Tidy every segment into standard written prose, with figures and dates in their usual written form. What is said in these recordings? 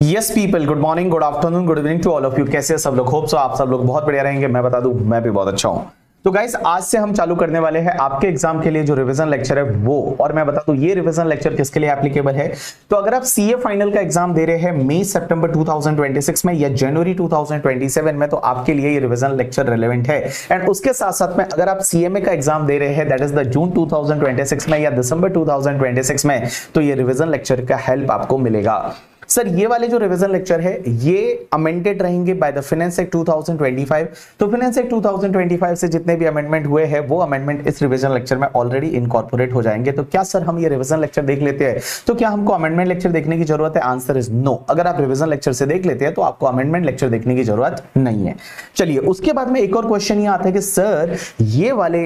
Yes people, good morning, good afternoon, good evening to all of you. कैसे हैं सब लोग? होप सो आप सब लोग बहुत बढ़िया रहेंगे। मैं बता दूं, मैं भी बहुत अच्छा हूं। तो गाइस, आज से हम चालू करने वाले हैं आपके एग्जाम के लिए जो रिवीजन लेक्चर है वो। और मैं बता दूं, ये रिवीजन लेक्चर किसके लिए एप्लीकेबल है। तो अगर आप सीए फाइनल का एग्जाम दे रहे हैं मई सितंबर 2026 में या जनवरी 2027 में, तो आपके लिए ये रिवीजन लेक्चर रिलेवेंट है। एंड उसके साथ साथ में अगर आप सीएमए का एग्जाम दे रहे हैं, दैट इज द जून 2026 में या दिसंबर 2026 में, तो ये रिवीजन लेक्चर का हेल्प आपको मिलेगा। सर, ये वाले जो रिवीजन लेक्चर है ये अमेंडेड रहेंगे बाय द फाइनेंस एक्ट 2025। तो फाइनेंस एक्ट 2025 से जितने भी अमेंडमेंट हुए हैं वो अमेंडमेंट इस रिवीजन लेक्चर में ऑलरेडी इनकॉर्पोरेट हो जाएंगे। तो क्या सर हम ये रिवीजन लेक्चर देख लेते हैं तो क्या हमको अमेंडमेंट लेक्चर देखने की जरूरत है? Answer is no. अगर आप रिवीजन लेक्चर से देख लेते हैं तो आपको अमेंडमेंट लेक्चर देखने की जरूरत नहीं है। चलिए, उसके बाद में एक और क्वेश्चन ये आता है कि सर ये वाले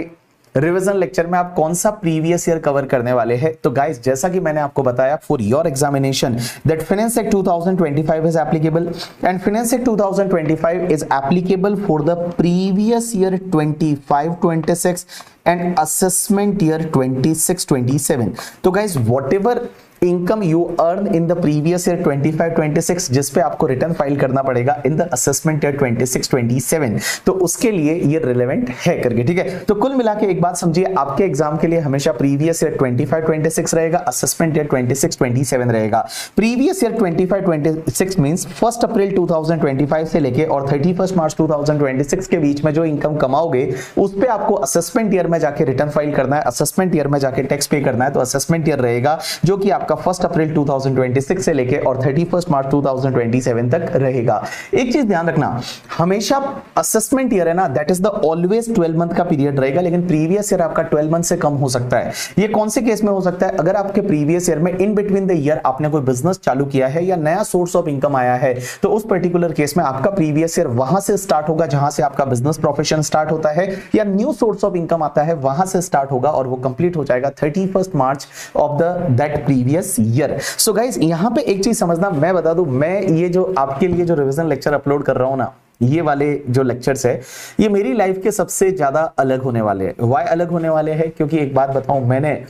रिवीजन लेक्चर में आप कौन सा प्रीवियस ईयर कवर करने वाले हैं। तो गाइस, जैसा कि मैंने आपको बताया, for your examination that finance act 2025 is applicable and finance act 2025 is applicable for the previous year 25-26 and assessment year 26-27। तो guys, whatever income you earn in the previous year 25-26 जिस पे आपको रिटर्न फाइल करना पड़ेगा in the assessment year 26-27, तो उसके लिए ये रिलेवेंट है करके, ठीक है। तो कुल मिला के एक बात समझिए, आपके एग्जाम के लिए हमेशा प्रीवियस ईयर 25-26 रहेगा, असेसमेंट ईयर 26-27 रहेगा। प्रीवियस ईयर 25-26 मींस 1 अप्रैल 2025 से लेके और 31 मार्च 2026 के बीच में जो इनकम कमाओगे उस पे आपको असेसमेंट ईयर में जाके रिटर्न फाइल करना है, असेसमेंट ईयर में जाके टैक्स पे करना है। तो असेसमेंट ईयर रहेगा जो कि आपका 1 अप्रैल 2026 से लेके और 31 मार्च 2027 तक रहेगा। एक चीज ध्यान रखना, हमेशा असेसमेंट ईयर है ना, that is the always 12 month का पीरियड रहेगा, लेकिन प्रीवियस ईयर आपका 12 मंथ से कम हो सकता है। ये कौन से केस में हो सकता है? अगर आपके प्रीवियस ईयर में इन बिटवीन द ईयर आपने कोई बिजनेस चालू किया है या नया सोर्स ऑफ इनकम आया है, तो उस पर्टिकुलर केस में आपका प्रीवियस ईयर वहां से स्टार्ट होगा जहां से आपका बिजनेस प्रोफेशन स्टार्ट होता है या न्यू सोर्स ऑफ इनकम आता है, वहां से स्टार्ट होगा और वो कंप्लीट हो जाएगा 31 March of the that previous year. So guys, यहां पे एक चीज समझना, मैं बता दूं, मैं ये जो आपके लिए जो रिवीजन लेक्चर अपलोड कर रहा हूं ना, ये वाले जो लेक्चर्स है ये मेरी लाइफ के सबसे ज्यादा अलग होने वाले हैं। व्हाई अलग होने वाले हैं? क्योंकि एक बात बताऊं, मैंने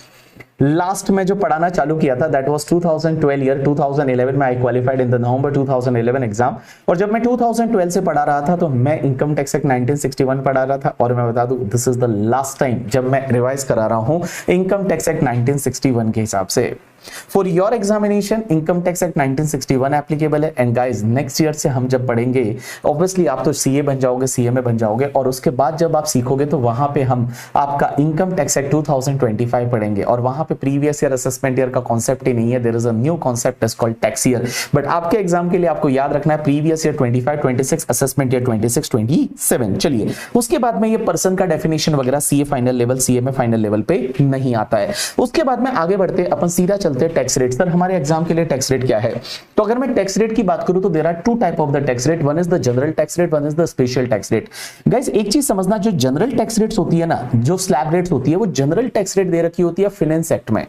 लास्ट में जो पढ़ाना चालू किया था दैट वाज 2012 ईयर। 2011 में आई qualified in the November 2011 exam. और जब मैं 2012 से पढ़ा रहा था तो मैं इनकम टैक्स एक्ट 1961 पढ़ा रहा था। और मैं बता दूं, this is the last time जब मैं रिवाइज करा रहा हूं इनकम टैक्स एक्ट 1961 के हिसाब से। For your examination income tax act 1961 applicable है। एंड गाइस, नेक्स्ट ईयर से हम जब पढ़ेंगे, ऑब्वियसली आप तो सीए बन जाओगे, सीएमए बन जाओगे, और उसके बाद जब आप सीखोगे तो वहां पे हम आपका इनकम टैक्स एक्ट 2025 पढ़ेंगे। और वहां पे प्रीवियस ईयर असेसमेंट ईयर का कॉन्सेप्ट ही नहीं है, there is a new concept is called tax year. But आपके एग्जाम के लिए आपको याद रखना है प्रीवियस ईयर 25-26, असेसमेंट ईयर 26-27। चलिए, उसके बाद में ये पर्सन का डेफिनेशन वगैरह CA final level, CMA final level पे नहीं आता है। उसके बाद में आगे बढ़ते अपन सीधा चलते हैं टैक्स रेट। सर, हमारे एग्जाम के लिए टैक्स रेट क्या है? तो अगर मैं टैक्स रेट की बात करूं तो there are two type of the tax rate, one is the general tax rate, one is the special tax rate. Guys, एक चीज समझना, जो जनरल टैक्स रेट्स होती है ना, जो स्लैब रेट्स होती है, वो जनरल टैक्स रेट दे रखी होती है फाइनेंस एक्ट में।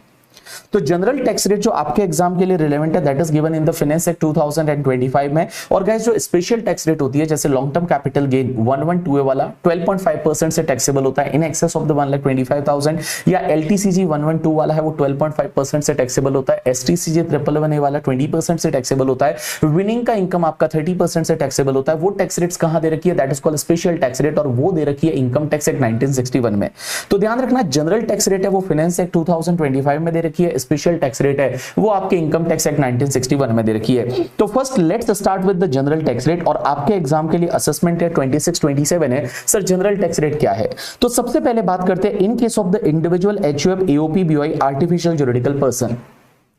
तो जनरल टैक्स रेट जो आपके एग्जाम के लिए रिलेवेंट है that is given in the finance act 2025 में। और गाइस, जो स्पेशल टैक्स रेट होती है, जैसे लॉन्ग टर्म कैपिटल गेन 112 वाला 12.5% से टैक्सेबल होता है इन एक्सेस ऑफ द 1,25,000, या एलटीसीजी 112 वाला है वो 12.5% से टैक्सेबल होता है, एसटीसीजी 111A वाला 20% से टैक्सेबल होता है, विनिंग का इनकम आपका 30% से टैक्सेबल होता है। वो टैक्स रेट्स कहां दे रखी है? That is called special tax rate, और वो दे रखी है इनकम टैक्स एक्ट 1961 में। तो ध्यान रखना, जनरल टैक्स रेट है वो फाइनेंस एक्ट 2025 में दे रखी है, स्पेशल टैक्स रेट है वो आपके इनकम टैक्स एक्ट 1961 में दे रखी है। तो first let's start with the general tax rate. और आपके एग्जाम के लिए असेसमेंट ईयर 26-27 है। सर, जनरल टैक्स रेट क्या है? तो सबसे पहले बात करते हैं इन case of the individual HUF AOP BOI artificial juridical person.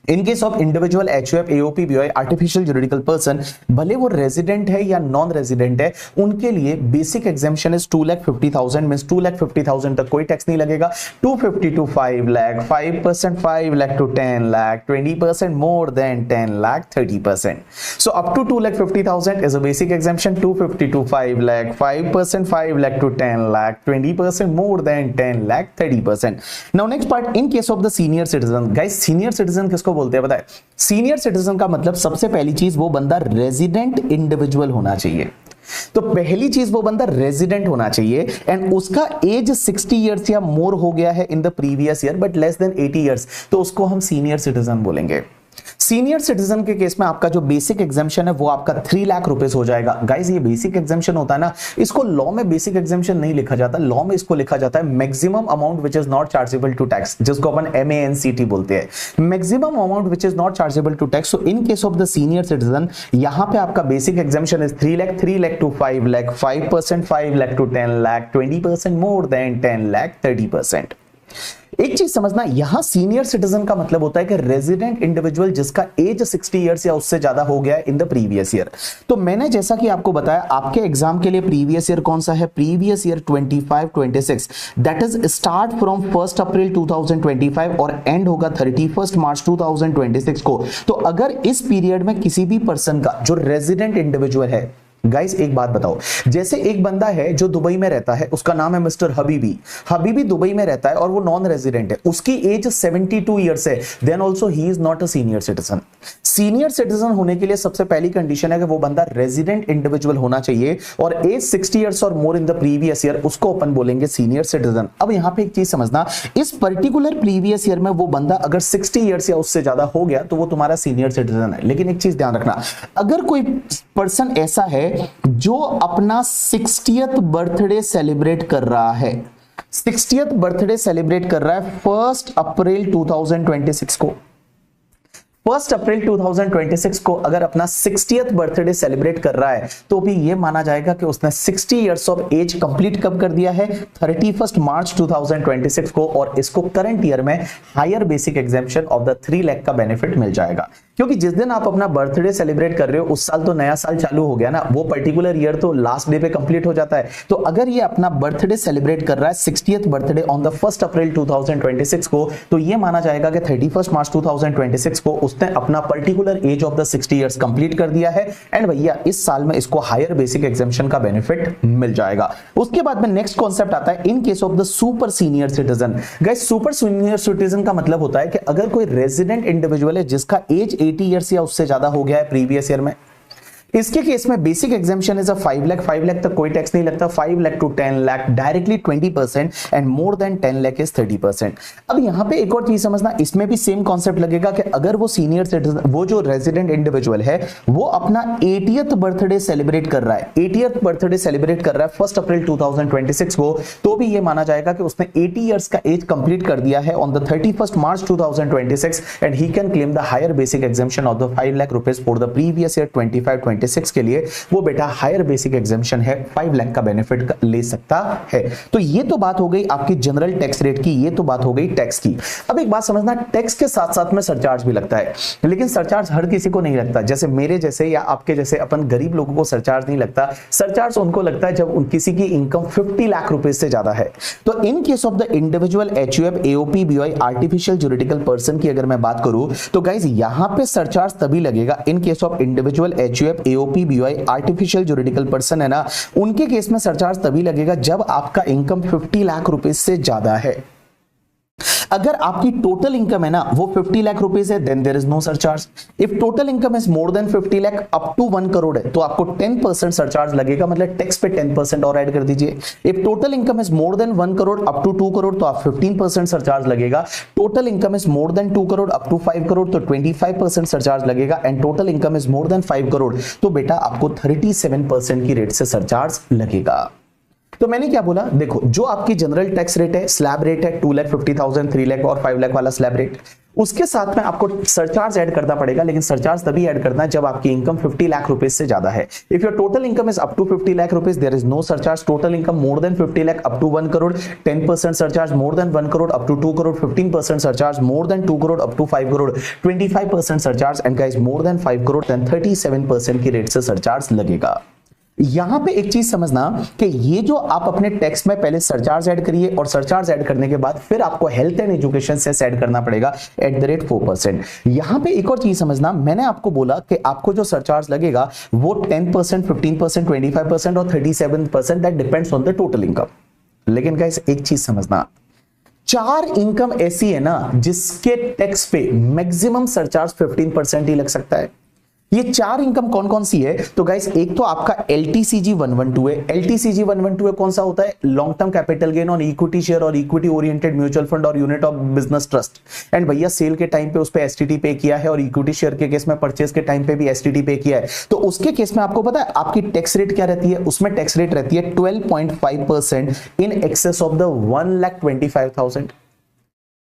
In case of individual HUF AOP BOI artificial juridical person, भले वो रेजिडेंट है या नॉन रेजिडेंट है, उनके लिए बेसिक एग्जेम्पशन इज 2,50,000 मींस 2,50,000 तक कोई टैक्स नहीं लगेगा। 250 to 5 lakh, 5%, 5 lakh to 10 lakh, 20% more than 10 lakh, 30%। So up to 2,50,000 is a basic exemption, 250 to 5 lakh, 5%, 5 lakh to 10 lakh, 20% more than 10 lakh, 30%। Now next part, in case of the senior citizen. Guys, senior citizen किसको बोलते हैं बताए? Senior citizen का मतलब सबसे पहली चीज, वो बंदा रेजिडेंट इंडिविजुअल होना चाहिए। तो पहली चीज, वो बंदा रेजिडेंट होना चाहिए एंड उसका एज 60 इयर्स या मोर हो गया है in the previous year but less than 80 years, तो उसको हम सीनियर सिटीजन बोलेंगे। सीनियर सिटीजन के केस में आपका जो बेसिक एग्जाम्शन है वो आपका 3 लाख रुपीस हो जाएगा। गाइस ये बेसिक एग्जाम्शन होता है ना, इसको लॉ में बेसिक एग्जाम्शन नहीं लिखा जाता, लॉ में इसको लिखा जाता है maximum amount which is not chargeable to tax, जिसको अपन MANCT बोलते हैं, maximum amount which is not chargeable to tax. So in case of the senior citizen यहां पे आपका basic exemption is 3 lakh, 3 lakh to 5 lakh, 5%, 5 lakh to 10 lakh, 20% more than 10 lakh, 30%। एक चीज समझना, यहां सीनियर सिटीजन का मतलब होता है कि रेजिडेंट इंडिविजुअल जिसका एज 60 इयर्स या उससे ज्यादा हो गया है इन द प्रीवियस ईयर। तो मैंने जैसा कि आपको बताया आपके एग्जाम के लिए प्रीवियस ईयर कौन सा है, previous year 25-26, that is start from 1 अप्रैल 2025 और एंड होगा 31 मार्च 2026 को। तो अगर इस पीरियड में किसी भी पर्सन का जो रेजिडेंट इंडिविजुअल है, गाइस एक बात बताओ, जैसे एक बंदा है जो दुबई में रहता है, उसका नाम है मिस्टर हबीबी, हबीबी दुबई में रहता है और वो नॉन रेजिडेंट है, उसकी एज 72 इयर्स है, then also he is not a senior citizen. Senior citizen होने के लिए सबसे पहली कंडीशन है कि वो बंदा रेजिडेंट इंडिविजुअल होना चाहिए और एज 60 इयर्स और मोर इन द प्रीवियस ईयर, उसको अपन बोलेंगे सीनियर सिटीजन। अब यहां पे एक चीज समझना, इस पर्टिकुलर प्रीवियस ईयर में वो बंदा अगर 60 इयर्स या उससे ज्यादा हो गया तो वो तुम्हारा सीनियर सिटीजन है। लेकिन एक चीज ध्यान रखना, अगर कोई पर्सन ऐसा है जो अपना 60th बर्थडे सेलिब्रेट कर रहा है, 60th बर्थडे सेलिब्रेट कर रहा है 1 अप्रैल 2026 को, 1 अप्रैल 2026 को अगर अपना 60th बर्थडे सेलिब्रेट कर रहा है तो भी ये माना जाएगा कि उसने 60 इयर्स ऑफ एज कंप्लीट कब कर दिया है, 31 मार्च 2026 को, और इसको करंट ईयर में higher basic exemption of the 3 lakh का बेनिफिट मिल जाएगा। क्योंकि जिस दिन आप अपना बर्थडे सेलिब्रेट कर रहे हो उस साल तो नया साल चालू हो गया ना, वो पर्टिकुलर ईयर तो लास्ट डे पे कंप्लीट हो जाता है। तो अगर ये अपना बर्थडे सेलिब्रेट कर रहा है 60th बर्थडे ऑन द 1 अप्रैल 2026 को, तो ये माना जाएगा कि 31 मार्च 2026 को उसने अपना particular age of the 60 years complete कर दिया है एंड भैया इस साल में इसको हायर बेसिक एग्जाम्पशन का बेनिफिट मिल जाएगा। उसके बाद में नेक्स्ट कॉन्सेप्ट आता है in case of the super senior citizen. Guys super senior citizen का मतलब होता है कि अगर कोई रेजिडेंट इंडिविजुअल है जिसका एज 80 इयर्स या उससे ज्यादा हो गया है प्रीवियस ईयर में, इसके केस में basic exemption is 5 lakh, 5 lakh तक कोई टैक्स नहीं लगता, 5 lakh to 10 lakh directly 20% and more than 10 lakh is 30%। अब यहां पे एक और चीज समझना, इसमें भी सेम कॉन्सेप्ट लगेगा कि अगर वो सीनियर सिटीजन, वो जो रेजिडेंट इंडिविजुअल है वो अपना 80th बर्थडे सेलिब्रेट कर रहा है, 80th बर्थडे सेलिब्रेट कर रहा है 1 अप्रैल 2026 को, तो भी ये माना जाएगा कि उसने 80 इयर्स का एज कंप्लीट कर दिया है on the 31 March 2026 and he can claim the higher basic exemption of the 5 lakh rupees for the previous year 25-26 के लिए। वो बेटा हायर बेसिक एग्जाम्पशन है, 5 लाख का बेनिफिट ले सकता है। तो ये तो बात हो गई आपकी जनरल टैक्स रेट की, ये तो बात हो गई टैक्स की। अब एक बात समझना, टैक्स के साथ साथ में सरचार्ज भी लगता है, लेकिन सरचार्ज हर किसी को नहीं लगता। जैसे मेरे जैसे या आपके जैसे अपन गरीब लोगों को सरचार्ज नहीं लगता, सरचार्ज उनको लगता है जब किसी की इनकम 50 लाख रुपए से ज्यादा है। तो in case of the individual HUF, AOP, BOI, artificial juridical person की अगर मैं बात करूं तो गाइज यहां पे सरचार्ज तभी लगेगा इन case of individual HUF, AOP, BOI, artificial juridical person है ना, उनके केस में सरचार्ज तभी लगेगा जब आपका इनकम 50 लाख रुपए से ज्यादा है। अगर आपकी टोटल इनकम है ना वो 50 लाख रुपीस है, then there is no surcharge. If total income is more than 50 lakh up to 1 crore है तो आपको 10% सरचार्ज लगेगा, मतलब टैक्स पे 10% और ऐड कर दीजिए। If total income is more than 1 crore up to 2 crore तो आप 15% सरचार्ज लगेगा। Total income is more than 2 crore up to 5 crore तो 25% सरचार्ज लगेगा and total income is more than 5 crore तो बेटा आपको 37% की रेट से सरचार्ज लगेगा। तो मैंने क्या बोला, देखो जो आपकी जनरल टैक्स रेट है, स्लैब रेट है 2,50,000, 3 लाख और 5 लाख वाला स्लैब रेट, उसके साथ में आपको सरचार्ज ऐड करना पड़ेगा, लेकिन सरचार्ज तभी ऐड करना है जब आपकी इनकम 50 लाख रुपीस से ज्यादा है। If your total income is up to 50 lakh rupees there is no surcharge. Total income more than 50 lakh up to 1 crore 10% surcharge, more than 1 crore up to 2 crore 15% surcharge, more than 2 crore up to 5 crore 25% surcharge and guys more than 5 crore then 37% की rate से surcharge लगेगा। यहां पे एक चीज समझना कि ये जो आप अपने टैक्स में पहले सरचार्ज ऐड करिए और सरचार्ज ऐड करने के बाद फिर आपको health and education cess add करना पड़ेगा @4%। यहां पे एक और चीज समझना, मैंने आपको बोला कि आपको जो सरचार्ज लगेगा वो 10%, 15%, 25% और 37% that depends on the total income. लेकिन गाइस एक चीज समझना, 4 इनकम ऐसी है ना जिसके टैक्स पे मैक्सिमम सरचार्ज 15% ही लग सकता है। ये चार इनकम कौन कौन सी है? तो गाइस एक तो आपका LTCG 112 है। LTCG 112 कौन सा होता है? Long term capital gain on equity share और इक्विटी ओरिएंटेड म्यूचुअल फंड और unit of business trust. And भैया सेल के टाइम पे उस पे STT पे किया है और इक्विटी शेयर के केस में परचेज के टाइम पे भी STT पे किया है। तो उसके केस में आपको पता है आपकी टैक्स रेट क्या रहती है? उसमें टैक्स रेट रहती है 12.5% इन एक्सेस ऑफ द 1,25,000।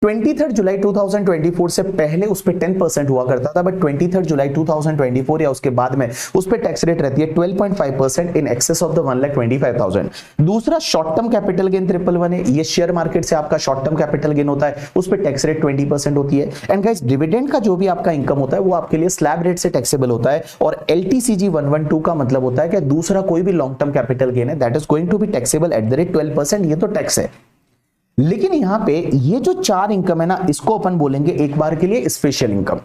23 जुलाई 2024 से पहले उस पे 10% हुआ करता था, बट 23 जुलाई 2024 या उसके बाद में उस पे टैक्स रेट रहती है 12.5% इन एक्सेस ऑफ द 1,25,000। दूसरा शॉर्ट टर्म कैपिटल गेन 111 है। ये शेयर मार्केट से आपका शॉर्ट टर्म कैपिटल गेन होता है, उस पे टैक्स रेट 20% होती है। एंड गाइस डिविडेंड का जो भी आपका इनकम होता है वो आपके लिए स्लैब रेट से टैक्सेबल होता है। और LTCG 112 का मतलब होता है कि दूसरा कोई भी लॉन्ग टर्म कैपिटल गेन है that is going to be taxable at the rate 12%। ये तो टैक्स है। लेकिन यहां पे ये जो चार इनकम है ना, इसको अपन बोलेंगे एक बार के लिए स्पेशल इनकम।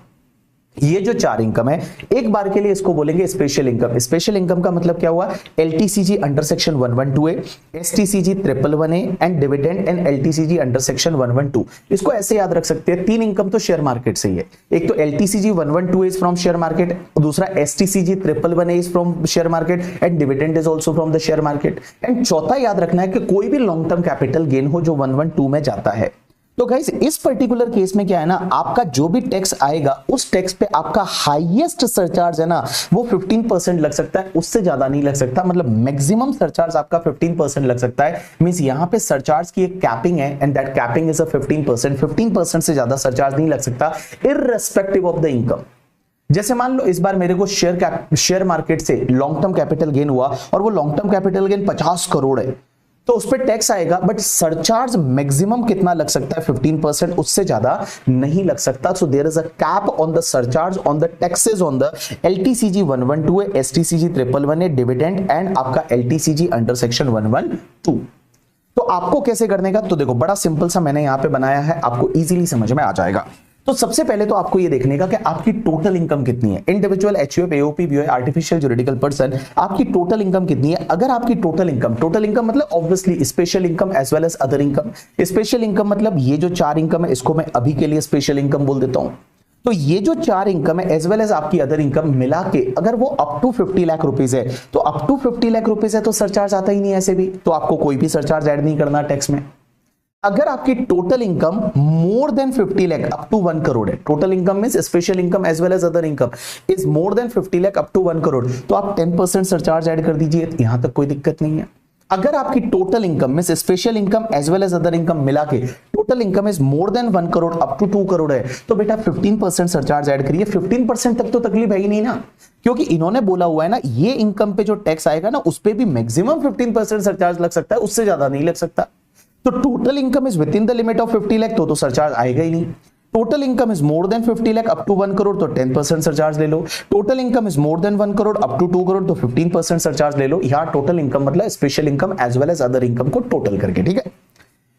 ये जो चार इनकम है एक बार के लिए इसको बोलेंगे स्पेशल इनकम। स्पेशल इनकम का मतलब क्या हुआ? LTCG under section 112A, STCG 111A and dividend and LTCG under section 112। इसको ऐसे याद रख सकते हैं, तीन इनकम तो शेयर मार्केट से ही है। एक तो LTCG 112 is from share market, दूसरा STCG 111A is from share market and dividend is also from the share market. And चौथा याद रखना है कि कोई भी लॉन्ग टर्म कैपिटल गेन हो जो 112 में जाता है। तो गाइस इस पर्टिकुलर केस में क्या है ना, आपका जो भी टैक्स आएगा उस टैक्स पे आपका हाईएस्ट सरचार्ज है ना वो 15% लग सकता है, उससे ज्यादा नहीं लग सकता। मतलब मैक्सिमम सरचार्ज आपका 15% लग सकता है। मींस यहां पे सरचार्ज की एक कैपिंग है and that capping is a 15%। 15% से ज्यादा सरचार्ज नहीं लग सकता इररिस्पेक्टिव ऑफ द इनकम। जैसे मान लो इस बार मेरे को शेयर मार्केट से लॉन्ग टर्म कैपिटल गेन हुआ और वो long term capital gain 50 crore है, तो उस पर टैक्स आएगा, बट सरचार्ज मैक्सिमम कितना लग सकता है? 15%, उससे ज्यादा नहीं लग सकता। So there is a cap on the surcharge on the taxes on the LTCG 112, STCG 111A dividend and आपका LTCG अंडर सेक्शन 112। तो आपको कैसे करने का? तो देखो बड़ा सिंपल सा मैंने यहां पे बनाया है, आपको इजीली समझ में आ जाएगा। तो सबसे पहले तो आपको ये देखने का कि आपकी टोटल इनकम कितनी है। Individual, HUF, AOP, BOI, artificial juridical person, आपकी टोटल इनकम कितनी है? अगर आपकी टोटल इनकम मतलब obviously special income as well as other income. Special income मतलब ये जो चार इनकम है इसको मैं अभी के लिए स्पेशल इनकम बोल देता हूं। तो ये जो चार इनकम है एज वेल एज आपकी अदर इनकम मिला के अगर वो अप टू 50 लाख रुपीज है, तो अप टू 50 लाख रुपीज है तो सरचार्ज आता ही नहीं है ऐसे भी, तो आपको कोई भी सरचार्ज ऐड नहीं करना टैक्स में। अगर आपकी total income more than 50 lakh up to 1 crore है, total income means special income as well as other income is more than 50 lakh up to 1 crore, तो आप 10% सरचार्ज ऐड कर दीजिए, यहां तक कोई दिक्कत नहीं है। अगर आपकी total income means special income as well as other income मिला के total income is more than 1 crore up to 2 crore है, तो बेटा 15% सरचार्ज ऐड करिए। 15% तक तो तकलीफ है ही नहीं ना, क्योंकि इन्होंने बोला हुआ है ना ये इनकम पे जो टैक्स आएगा ना उस पे भी मैक्सिमम 15% सरचार्ज लग सकता है, उससे ज्यादा नहीं लग सकता। तो total income is within the limit of 50 lakh तो सरचार्ज आएगा ही नहीं। Total income is more than 50 lakh up to 1 crore तो 10% सरचार्ज ले लो। Total income is more than 1 crore up to 2 crore तो 15% सरचार्ज ले लो। यहां टोटल इनकम मतलब special income as well as other income को टोटल करके, ठीक है।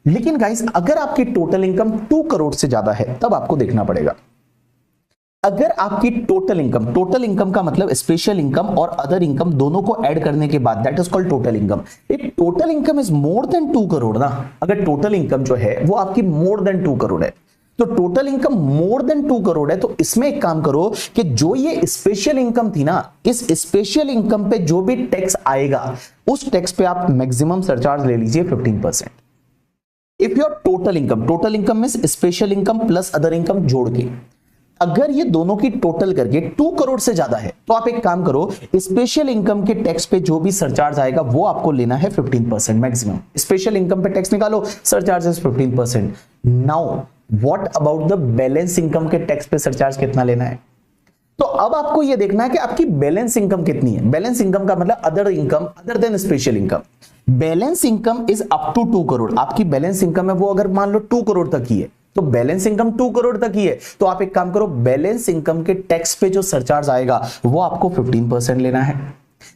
लेकिन गाइस अगर आपकी टोटल इनकम 2 करोड़ से ज्यादा है तब आपको देखना पड़ेगा। अगर आपकी टोटल इनकम का मतलब स्पेशल इनकम और अदर इनकम दोनों को ऐड करने के बाद that is called total income. If total income is more than 2 crore ना, अगर टोटल इनकम जो है वो आपकी मोर देन 2 करोड़ है, तो total income more than 2 crore है, तो इसमें एक काम करो कि जो ये स्पेशल इनकम थी ना, इस स्पेशल इनकम पे जो भी टैक्स आएगा उस टैक्स पे आप मैक्सिमम सरचार्ज ले लीजिए 15%। इफ योर टोटल इनकम में special income plus other income जोड़ के अगर ये दोनों की टोटल करके 2 करोड़ से ज्यादा है, तो आप एक काम करो स्पेशल इनकम के टैक्स पे जो भी सरचार्ज आएगा वो आपको लेना है 15% मैक्सिमम। स्पेशल इनकम पे टैक्स निकालो, surcharge is 15%। Now what about the balance income के टैक्स पे सरचार्ज कितना लेना है? तो अब आपको ये देखना है कि आपकी बैलेंस इनकम कितनी है। बैलेंस इनकम का मतलब other income other than special income. Balance income is up to 2 crore. आपकी बैलेंस इनकम है वो अगर मान लो 2 करोड़ तक ही है, तो बैलेंस इनकम 2 करोड़ तक ही है, तो आप एक काम करो बैलेंस इनकम के टैक्स पे जो सरचार्ज आएगा वो आपको 15% लेना है।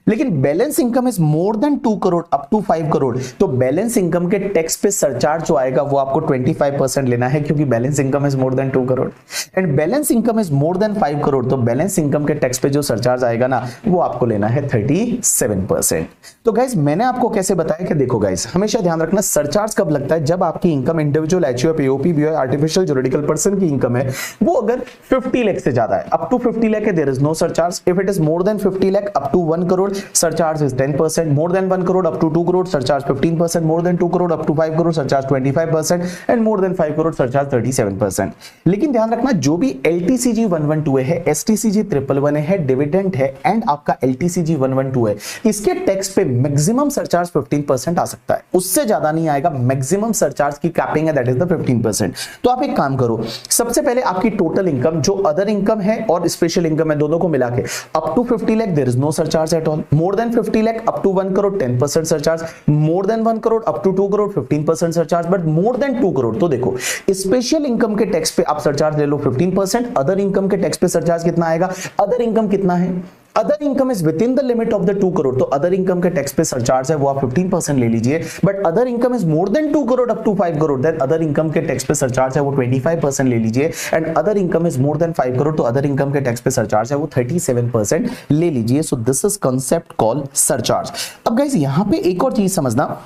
लेकिन balance income is more than 2 crore up to 5 crore, तो बैलेंस इनकम के टैक्स पे सरचार्ज जो आएगा वो आपको 25% लेना है, क्योंकि balance income is more than 2 crore and balance income is more than 5 crore, तो बैलेंस इनकम के टैक्स पे जो सरचार्ज आएगा ना वो आपको लेना है 37%। तो गाइस मैंने आपको कैसे बताया कि देखो गाइस हमेशा ध्यान रखना सरचार्ज कब लगता है, जब आपकी income individual HUF AOP BOI artificial juridical person की इनकम है वो अगर 50 लाख से ज्यादा है, अप टू 50 लाख है, there is no surcharge. If it is more than 50 lakh up to 1 crore surcharge is 10%, more than 1 crore up to 2 crore surcharge 15%, more than 2 crore up to 5 crore surcharge 25% and more than 5 crore surcharge 37%। लेकिन ध्यान रखना जो भी LTCG 112 है, STCG 111 है, dividend है and आपका LTCG 112 है, इसके टैक्स पे मैक्सिमम सरचार्ज 15% आ सकता है, उससे ज्यादा नहीं आएगा। मैक्सिमम सरचार्ज की कैपिंग है दैट इज द 15%। तो आप एक काम करो, सबसे पहले आपकी टोटल इनकम जो अदर इनकम है और स्पेशल इनकम है दोनों को मिला के up to 50 lakh there is no surcharge at all, more than 50 lakh up to 1 crore 10% surcharge, more than 1 crore up to 2 crore 15% surcharge, but more than 2 crore तो देखो स्पेशल इनकम के टैक्स पे आप सरचार्ज ले लो 15%, अदर इनकम के tax पे surcharge कितना आएगा, अदर इनकम कितना है, other income is within the limit of the 2 crore, तो अदर इनकम के टैक्स पे सरचार्ज है वो आप 15% ले लीजिए, but other income is more than 2 crore up to 5 crore, then other income के टैक्स पे सरचार्ज है वो 25% ले लीजिए and other income is more than 5 crore, तो अदर इनकम के टैक्स पे सरचार्ज है वो 37% ले लीजिए। So this is concept called surcharge. अब गाइस यहां पे एक और चीज समझना,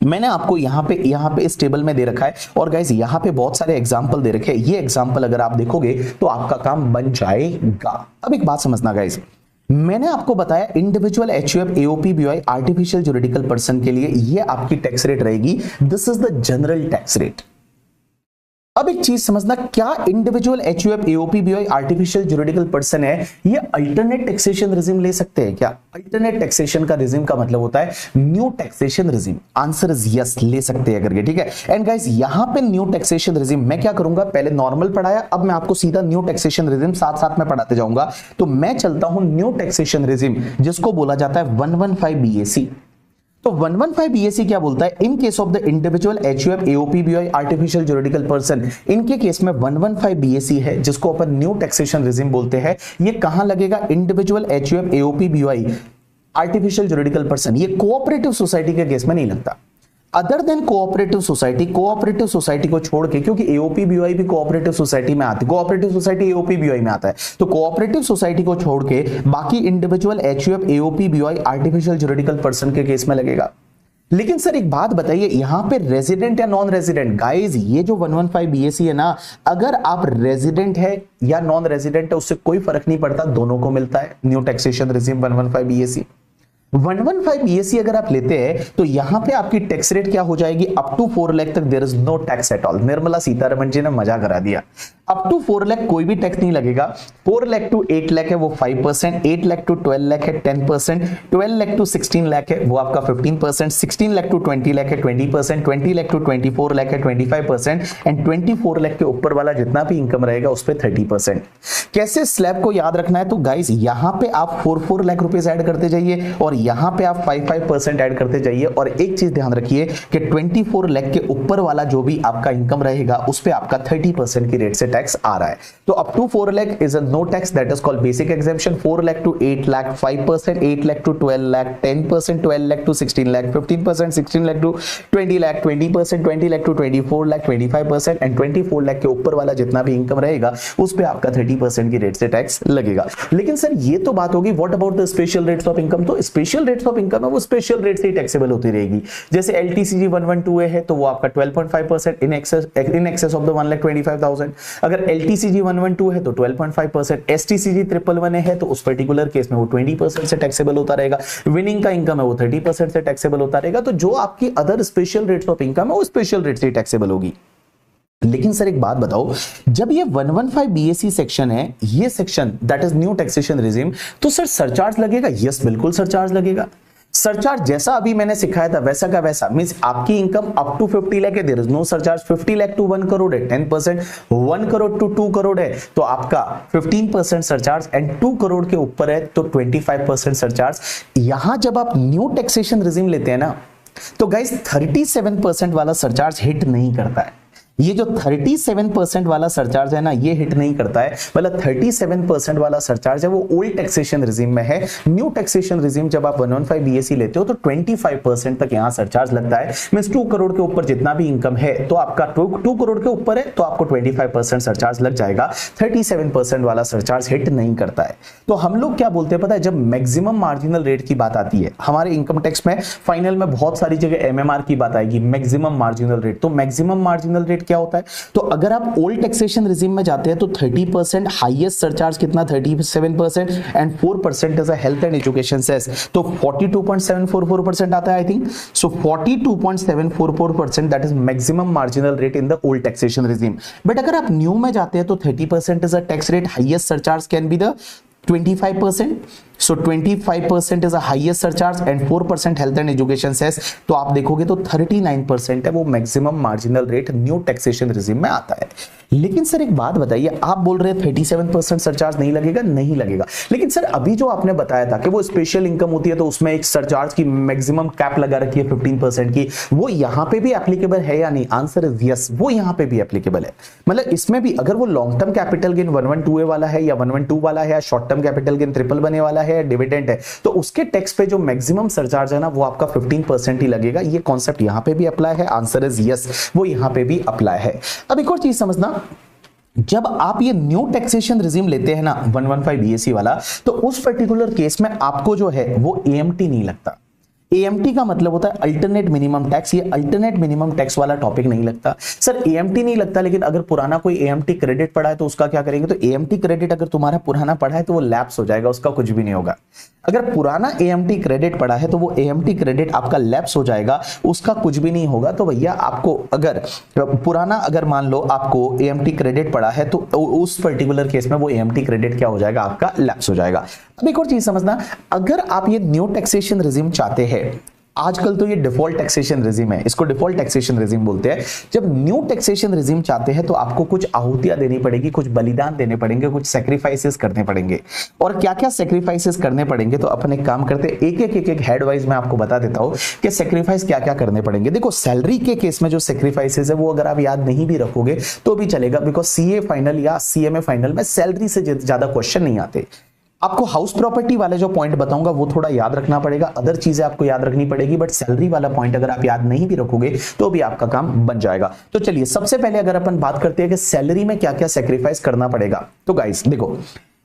मैंने आपको यहां पे इस टेबल में दे रखा है और गाइस यहां पे बहुत सारे एग्जांपल दे रखे हैं, ये एग्जांपल अगर आप देखोगे तो आपका काम बन जाएगा। अब एक बात समझना गाइस, मैंने आपको बताया individual HUF AOP BOI artificial juridical person के लिए ये आपकी टैक्स रेट रहेगी, this is the general tax rate. अब एक चीज समझना, क्या individual HUF AOP BOI artificial juridical person है ये अल्टरनेट टैक्सेशन रिजिम ले सकते हैं क्या? अल्टरनेट टैक्सेशन का रिजिम का मतलब होता है new taxation regime, answer is yes, ले सकते हैं करके, ठीक है। एंड गाइस यहां पे न्यू टैक्सेशन रिजिम मैं क्या करूंगा, पहले नॉर्मल पढ़ाया, अब मैं आपको सीधा न्यू टैक्सेशन रिजिम साथ साथ में पढ़ाते जाऊंगा। तो मैं चलता हूं न्यू टैक्सेशन रिजिम जिसको बोला जाता है 115 बीएसी। तो 115 बीएसी क्या बोलता है, in case of the individual HUF AOP BOI artificial juridical person, इनके केस में 115 बीएसी है जिसको अपन न्यू टैक्सेशन रिजिम बोलते हैं। ये कहां लगेगा, individual HUF AOP BOI artificial juridical person, ये कोऑपरेटिव सोसाइटी के केस में नहीं लगता। अदर देन कोऑपरेटिव सोसाइटी को छोड़ के, क्योंकि एओपी बीओआई भी कोऑपरेटिव सोसाइटी में आती है, कोऑपरेटिव सोसाइटी एओपी बीओआई में आता है, तो कोऑपरेटिव सोसाइटी को छोड़ के बाकी individual HUF AOP BOI artificial juridical person के केस में लगेगा। लेकिन सर एक बात बताइए, यहां पे रेजिडेंट या नॉन रेजिडेंट, गाइस ये जो 115 बीएसी है ना, अगर आप रेजिडेंट है या नॉन रेजिडेंट है उससे कोई फर्क नहीं पड़ता, दोनों को मिलता है new taxation regime 115 BAC. 115 BAC अगर आप लेते हैं तो यहां पे आपकी टैक्स रेट क्या हो जाएगी, अप टू 4 लाख तक there is no tax at all. Nirmala Sitharaman ji ने मजा करा दिया, अप टू 4 लाख कोई भी टैक्स नहीं लगेगा। 4 लाख टू 8 लाख है वो 5%, 8 लाख टू 12 लाख है 10%, 12 लाख टू 16 लाख है वो आपका 15%, 16 लाख टू 20 लाख है 20%, 20 लाख टू 24 लाख है 25% एंड 24 लाख के ऊपर वाला जितना भी इनकम रहेगा उस पर 30%। कैसे स्लैब को याद रखना है, तो गाइस यहां पे आप 4 लाख रुपए ऐड करते जाइए और यहां पे आप 5% ऐड करते जाइए, और एक चीज ध्यान रखिए कि 24 लाख के ऊपर वाला जो भी आपका इनकम रहेगा उस पे आपका 30% की रेट से टैक्स आ रहा है। तो up to 4 lakh is a no tax, that is called basic exemption. 4 lakh to 8 lakh 5%, 8 lakh to 12 lakh 10%, 12 lakh to 16 lakh 15%, 16 lakh to 20 lakh 20%, 20 lakh to 24 lakh 25% and 24 lakh के ऊपर वाला जितना भी इनकम रहेगा उस पे आपका 30% की रेट से टैक्स लगेगा। लेकिन सर ये तो बात होगी, what about the special rates of income, तो स्पेशल रेट्स ऑफ इनकम है वो स्पेशल रेट से ही टैक्सेबल होती रहेगी। जैसे एलटीसीजी 112 है तो वो आपका 12.5% इन एक्सेस ऑफ द 1,25,000। अगर एलटीसीजी 112 है तो 12.5%, एसटीसीजी 111 है तो उस पर्टिकुलर केस में वो 20% से टैक्सेबल होता रहेगा। विनिंग का इनकम है वो 30% से टैक्सेबल होता रहेगा। तो जो आपकी other special rates of income है वो स्पेशल रेट से ही टैक्सेबल होगी। लेकिन सर एक बात बताओ, जब ये 115 बीएसी सेक्शन है, ये section that is new taxation regime, तो सर सरचार्ज लगेगा? यस बिल्कुल सरचार्ज लगेगा। सरचार्ज जैसा अभी मैंने सिखाया था वैसा का वैसा, मींस आपकी इनकम अप टू 50 लाख है, there is no surcharge. 50 lakh to 1 crore है 10%, 1 करोड़ टू 2 करोड़ है तो आपका 15% सरचार्ज एंड 2 करोड़ के ऊपर है तो 25% सरचार्ज। यहां जब आप न्यू टैक्सेशन रिजिम लेते हैं ना तो गाइस 37% वाला सरचार्ज हिट नहीं करता है। ये जो 37% वाला सरचार्ज है ना, ये हिट नहीं करता है। मतलब 37% वाला सरचार्ज है वो ओल्ड टैक्सेशन रिजीम में है। न्यू टैक्सेशन रिजीम जब आप 115 बीएसई लेते हो तो 25% तक यहां सरचार्ज लगता है। मींस 2 करोड़ के ऊपर जितना भी इनकम है तो आपका 2 करोड़ के ऊपर है तो आपको 25% सरचार्ज लग जाएगा। 37% वाला सरचार्ज हिट नहीं करता है। तो हम लोग क्या बोलते हैं पता है, जब मैक्सिमम मार्जिनल रेट की बात आती है हमारे इनकम टैक्स में, फाइनल में बहुत सारी जगह एमएमआर की बात आएगी, मैक्सिमम मार्जिनल रेट। तो मैक्सिमम मार्जिनल रेट क्या होता है? तो अगर आप ओल्ड टैक्सेशन रिजीम में जाते हैं तो 30%, हाईएस्ट सरचार्ज कितना 37% and 4% as a health and education cess, तो 42.744% आता है I think. So 42.744% that is maximum marginal rate in the old taxation regime. But अगर आप न्यू में जाते हैं तो 30% is a tax rate, highest surcharge can be the 25%. So 25% is the highest surcharge and 4% health and education cess. तो आप देखोगे तो 39% है वो maximum marginal rate new taxation regime में आता है। लेकिन सर एक बात बताइए, आप बोल रहे हैं 37% सरचार्ज नहीं लगेगा, नहीं लगेगा। लेकिन सर अभी जो आपने बताया था कि वो स्पेशल इनकम होती है तो उसमें एक सरचार्ज की मैक्सिमम कैप लगा रखी है 15% की, वो यहां पे भी एप्लीकेबल है या नहीं? आंसर इज यस, वो यहां पे भी एप्लीकेबल है। मतलब इसमें भी अगर वो long term capital gain 112A वाला है या 112 वाला है या short term capital gain 111A वाला है, डिविडेंड है, तो उसके टैक्स पे जो मैक्सिमम सरचार्ज है ना वो आपका 15% ही लगेगा। ये कॉन्सेप्ट यहां पे भी अप्लाई है। आंसर इज यस, वो यहां पे भी अप्लाई है। अब एक और चीज समझना, जब आप ये न्यू टैक्सेशन रिजीम लेते हैं ना 115 बीएसई वाला, तो उस पर्टिकुलर केस में आपको जो है वो एएमटी नहीं लगता। एएमटी का मतलब होता है अल्टरनेट मिनिमम टैक्स। ये अल्टरनेट मिनिमम टैक्स वाला टॉपिक नहीं लगता। सर एएमटी नहीं लगता, लेकिन अगर पुराना कोई एएमटी क्रेडिट पड़ा है तो उसका क्या करेंगे? तो एएमटी क्रेडिट अगर तुम्हारा पुराना पड़ा है तो वो लैप्स हो जाएगा, उसका कुछ भी नहीं होगा। अगर पुराना एएमटी क्रेडिट पड़ा है तो वो एएमटी क्रेडिट आपका लैप्स हो जाएगा, उसका कुछ भी नहीं होगा। तो भैया आपको अगर पुराना, अगर मान लो आपको एएमटी क्रेडिट पड़ा है तो उस पर्टिकुलर केस में वो एएमटी क्रेडिट क्या हो जाएगा? आपका लैप्स हो जाएगा। अब एक और चीज समझना, अगर आप ये न्यू टैक्सेशन रिजीम चाहते हैं, आजकल तो ये डिफॉल्ट टैक्सेशन रिजीम है, इसको डिफॉल्ट टैक्सेशन रिजीम बोलते हैं। जब न्यू टैक्सेशन रिजीम चाहते हैं तो आपको कुछ आहुतियां देनी पड़ेगी, कुछ बलिदान देने पड़ेंगे, कुछ सैक्रिफाइसेस करने पड़ेंगे। और क्या क्या सैक्रिफाइसेस करने पड़ेंगे, तो अपन एक काम करते हैं, एक हेड वाइज मैं आपको बता देता हूं कि सैक्रिफाइस क्या क्या करने पड़ेंगे। देखो सैलरी के केस में जो सैक्रिफाइसेस है वो अगर आप याद नहीं भी रखोगे तो भी चलेगा, बिकॉज सीए फाइनल या सीएमए फाइनल में सैलरी से ज्यादा क्वेश्चन नहीं आते। आपको हाउस प्रॉपर्टी वाले जो पॉइंट बताऊंगा वो थोड़ा याद रखना पड़ेगा, अदर चीजें आपको याद रखनी पड़ेगी, बट सैलरी वाला पॉइंट अगर आप याद नहीं भी रखोगे तो भी आपका काम बन जाएगा। तो चलिए सबसे पहले अगर अपन बात करते हैं कि सैलरी में क्या क्या सैक्रिफाइस करना पड़ेगा, तो गाइस देखो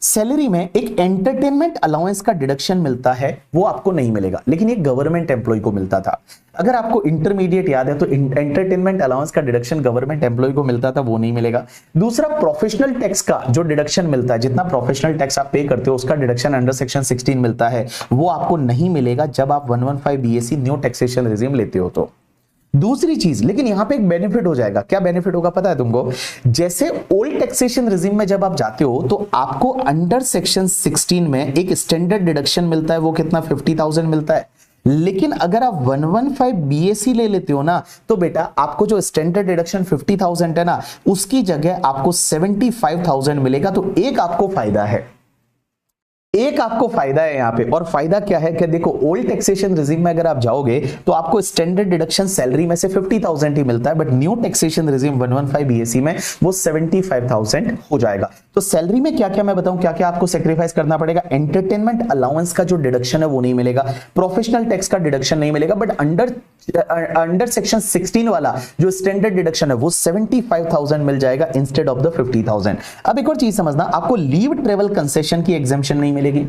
सैलरी में एक एंटरटेनमेंट अलाउंस का डिडक्शन मिलता है, वो आपको नहीं मिलेगा, लेकिन ये गवर्नमेंट एम्प्लॉय को मिलता था। अगर आपको इंटरमीडिएट याद है तो एंटरटेनमेंट अलाउंस का डिडक्शन गवर्नमेंट एम्प्लॉय को मिलता था, वो नहीं मिलेगा। दूसरा प्रोफेशनल टैक्स का जो डिडक्शन मिलता है, जितना प्रोफेशनल टैक्स आप पे करते हो उसका डिडक्शन अंडर सेक्शन 16 मिलता है, वो आपको नहीं मिलेगा जब आप 115 बीएसई न्यू टैक्सेशन रिजीम लेते हो। तो दूसरी चीज, लेकिन यहां पे एक बेनिफिट हो जाएगा। क्या बेनिफिट होगा पता है तुमको? जैसे ओल्ड टैक्सेशन रिजीम में जब आप जाते हो तो आपको अंडर सेक्शन 16 में एक स्टैंडर्ड डिडक्शन मिलता है, वो कितना 50,000 मिलता है। लेकिन अगर आप 115 बीएसई ले लेते हो ना, तो बेटा आपको जो स्टैंडर्ड डिडक्शन 50,000 है ना, उसकी जगह आपको 75,000 मिलेगा। तो एक आपको फायदा है, एक आपको फायदा है यहां पे। और फायदा क्या है कि देखो ओल्ड टैक्सेशन रिजीम में अगर आप जाओगे तो आपको स्टैंडर्ड डिडक्शन सैलरी में से 50,000 ही मिलता है, but new taxation regime 115 BSE में वो 75,000 हो जाएगा। तो सैलरी में क्या क्या मैं बताऊं, क्या क्या आपको सैक्रिफाइस करना पड़ेगा। एंटरटेनमेंट अलाउंस का जो डिडक्शन है वो नहीं मिलेगा, प्रोफेशनल टैक्स का डिडक्शन नहीं मिलेगा, बट अंडर सेक्शन 16 वाला जो स्टैंडर्ड डिडक्शन है वो 75,000 मिल जाएगा इंस्टेड ऑफ द 50,000। अब एक और चीज समझना, आपको लीव ट्रेवल कंसेशन की एग्जेम्पशन नहीं मिलेगी।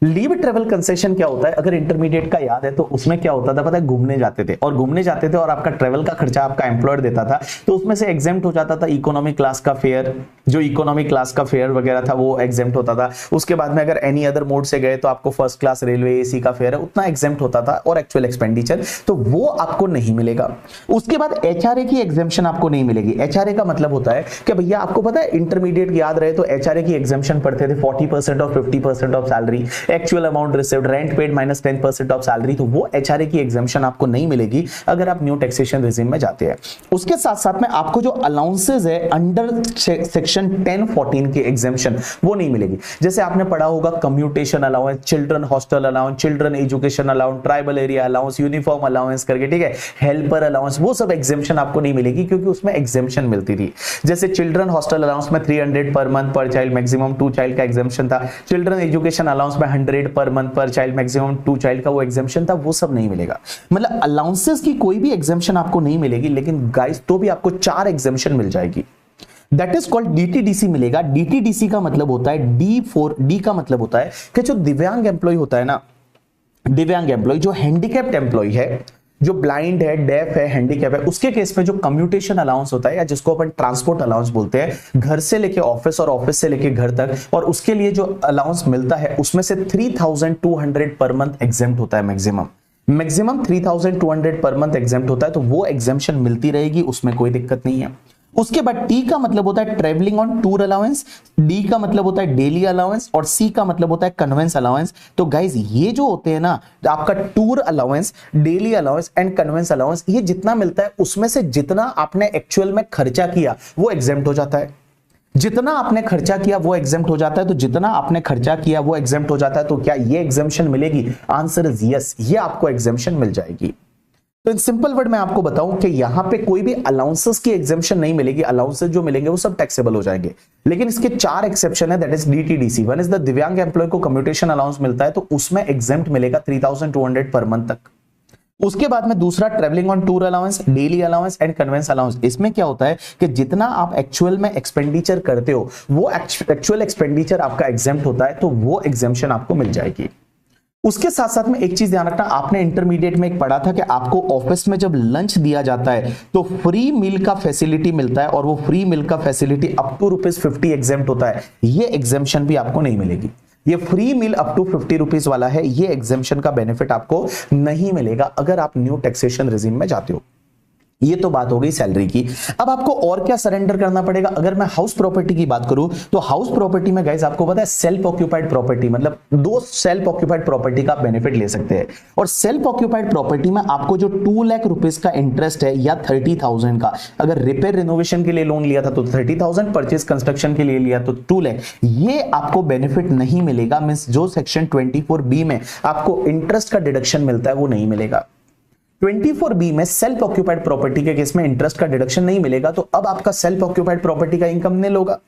लीव ट्रेवल कंसेशन क्या होता है? अगर इंटरमीडिएट का याद है तो उसमें क्या होता था पता है? घूमने जाते थे और आपका ट्रेवल का खर्चा आपका एम्प्लॉयर देता था, तो उसमें से एग्जेम्प्ट हो जाता था इकोनॉमिक क्लास का फेयर, जो इकोनॉमिक क्लास का फेयर वगैरह था वो एग्जेम्प्ट होता था। उसके बाद में अगर एनी अदर मोड से गए तो आपको फर्स्ट क्लास रेलवे एसी का फेयर है, उतना एग्जेम्प्ट होता था, और एक्चुअल एक्सपेंडिचर तो वो आपको नहीं मिलेगा। उसके बाद एचआरए की एग्जेम्पशन आपको नहीं मिलेगी। एचआरए का मतलब होता है कि भैया आपको पता है इंटरमीडिएट याद रहे तो एचआरए की एग्जेम्पशन पढ़ते थे 40% और 50% of salary. Actual amount received, rent paid minus 10% of salary, तो वो एचआरए की एग्जाम्शन आपको नहीं मिलेगी अगर आप न्यू टैक्सेशन रिजीम में जाते हैं। उसके साथ साथ में आपको जो अलाउंसेस है अंडर सेक्शन 1014 की एग्जाम्शन वो नहीं मिलेगी। जैसे आपने पढ़ा होगा commutation allowance, children hostel allowance, children education allowance, tribal area allowance, uniform allowance करके, ठीक है, हेल्पर अलाउंस, वो सब एग्जाम्शन आपको नहीं मिलेगी क्योंकि उसमें एग्जाम्शन मिलती थी। जैसे चिल्ड्रन हॉस्टल अलाउंस में 300 पर मंथ पर चाइल्ड, मैक्सिमम 2 चाइल्ड का एग्जाम्शन था। चिल्ड्रन एजुकेशन अलाउंस में 100 पर मंथ पर चाइल्ड, मैक्सिमम 2 चाइल्ड का वो एग्जाम्शन था, वो सब नहीं मिलेगा। मतलब अलाउंसेस की कोई भी एग्जाम्शन आपको नहीं मिलेगी, लेकिन गाइस तो भी आपको 4 एग्जाम्शन मिल जाएगी। दैट इज कॉल्ड डीटीडीसी मिलेगा। डीटीडीसी का मतलब होता है डी का मतलब होता है कि जो दिव्यांग एम्प्लॉय होता है ना, दिव्यांग एम्प्लॉय जो हैंडीकैप्ड एम्प्लॉय है, जो ब्लाइंड है, डेफ है, हैंडीकैप है, उसके केस में जो कम्यूटेशन अलाउंस होता है या जिसको अपन ट्रांसपोर्ट अलाउंस बोलते हैं, घर से लेके ऑफिस और ऑफिस से लेके घर तक, और उसके लिए जो अलाउंस मिलता है उसमें से 3200 पर मंथ एग्जेम्प्ट होता है। मैक्सिमम 3200 पर मंथ एग्जेम्प्ट होता है, तो वो एग्जेम्पशन मिलती रहेगी, उसमें कोई दिक्कत नहीं है। उसके बाद टी का मतलब होता है travelling on tour allowance, D का मतलब होता है डेली अलाउंस, और सी का मतलब होता है कन्वेंस अलाउंस। तो गाइज ये जो होते हैं ना, आपका tour allowance, daily allowance and convince allowance, ये जितना मिलता है उसमें से जितना आपने एक्चुअल में खर्चा किया वो एग्जेम्प्ट हो जाता है। जितना आपने खर्चा किया वो एग्जेम्प्ट हो जाता है। तो जितना आपने खर्चा किया वो एग्जेम्प्ट हो जाता है, तो क्या ये एग्जेम्पशन मिलेगी? आंसर इज यस, ये आपको एग्जेम्पशन मिल जाएगी। तो इन सिंपल वर्ड में आपको बताऊं कि यहां पे कोई भी अलाउंसेस की एग्जेम्पशन नहीं मिलेगी। अलाउंसेस जो मिलेंगे वो सब टैक्सेबल हो जाएंगे, लेकिन इसके 4 एक्सेप्शन है, that is DTDC. One is the दिव्यांग एम्प्लॉय को कम्यूटेशन अलाउंस मिलता है, तो उसमें एग्जेम्प्ट मिलेगा 3200 पर मंथ तक। उसके बाद में दूसरा travelling on tour allowance, daily allowance and convince allowance. इसमें क्या होता है कि जितना आप एक्चुअल में एक्सपेंडिचर करते हो वो एक्चुअल एक्सपेंडिचर आपका एग्जेम्प्ट होता है, तो वो एग्जेम्पशन आपको मिल जाएगी। उसके साथ साथ में एक चीज ध्यान रखना, आपने इंटरमीडिएट में एक पढ़ा था कि आपको ऑफिस में जब लंच दिया जाता है तो फ्री मील का फैसिलिटी मिलता है, और वो फ्री मील का फैसिलिटी अप टू ₹50 एग्जेम्प्ट होता है। ये एग्जेम्पशन भी आपको नहीं मिलेगी। ये फ्री मील अप टू ₹50 वाला है, ये एग्जेम्पशन का बेनिफिट आपको नहीं मिलेगा अगर आप न्यू टैक्सेशन रेजिम में जाते हो। ये तो बात हो गई सैलरी की। अब आपको और क्या सरेंडर करना पड़ेगा? अगर मैं हाउस प्रॉपर्टी की बात करूं तो हाउस प्रॉपर्टी में गाइस आपको पता है सेल्फ ऑक्यूपाइड प्रॉपर्टी, मतलब 2 सेल्फ ऑक्यूपाइड प्रॉपर्टी का बेनिफिट ले सकते हैं। और सेल्फ ऑक्यूपाइड प्रॉपर्टी में आपको जो 2 लाख रुपीस का इंटरेस्ट है या 30,000 का, अगर रिपेयर रिनोवेशन के लिए लोन लिया था तो 30,000, परचेज कंस्ट्रक्शन के लिए लिया तो 2 लाख, ये आपको बेनिफिट नहीं मिलेगा। मींस जो सेक्शन 24B में आपको इंटरेस्ट का डिडक्शन मिलता है वो नहीं मिलेगा। 24B में सेल्फ ऑक्यूपाइड प्रॉपर्टी के केस में इंटरेस्ट का डिडक्शन नहीं मिलेगा, तो अब आपका सेल्फ ऑक्यूपाइड प्रॉपर्टी का इनकम निल होगा।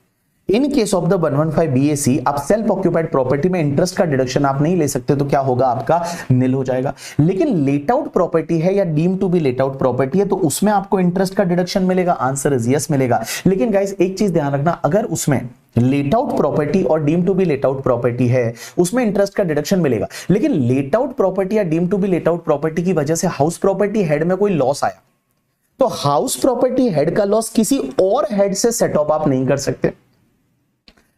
इन केस ऑफ द 115 BAC आप सेल्फ ऑक्यूपाइड प्रॉपर्टी में इंटरेस्ट का डिडक्शन आप नहीं ले सकते, तो क्या होगा? आपका निल हो जाएगा। लेकिन लेट आउट प्रॉपर्टी है या deem to be let out property है, तो उसमें आपको इंटरेस्ट का डिडक्शन मिलेगा। आंसर इज यस, मिलेगा। लेकिन गाइस एक चीज ध्यान रखना, अगर उसमें लेट आउट प्रॉपर्टी और deem to be let out property है उसमें इंटरेस्ट का डिडक्शन मिलेगा, लेकिन लेट आउट प्रॉपर्टी या deem to be let out property की वजह से हाउस प्रॉपर्टी हेड में कोई लॉस आया, तो हाउस प्रॉपर्टी हेड का लॉस किसी और हेड से सेट ऑफ आप नहीं कर सकते।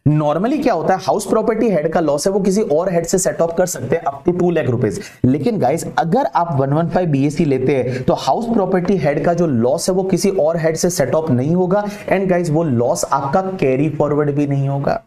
नॉर्मली क्या होता है, हाउस प्रॉपर्टी हेड का लॉस है वो किसी और हेड से सेट ऑफ कर सकते हैं अप टू 2 लाख रुपीस। लेकिन गाइस अगर आप 115 BAC लेते हैं तो हाउस प्रॉपर्टी हेड का जो लॉस है वो किसी और हेड से सेट ऑफ नहीं होगा, एंड गाइस वो लॉस आपका कैरी फॉरवर्ड भी नहीं होगा।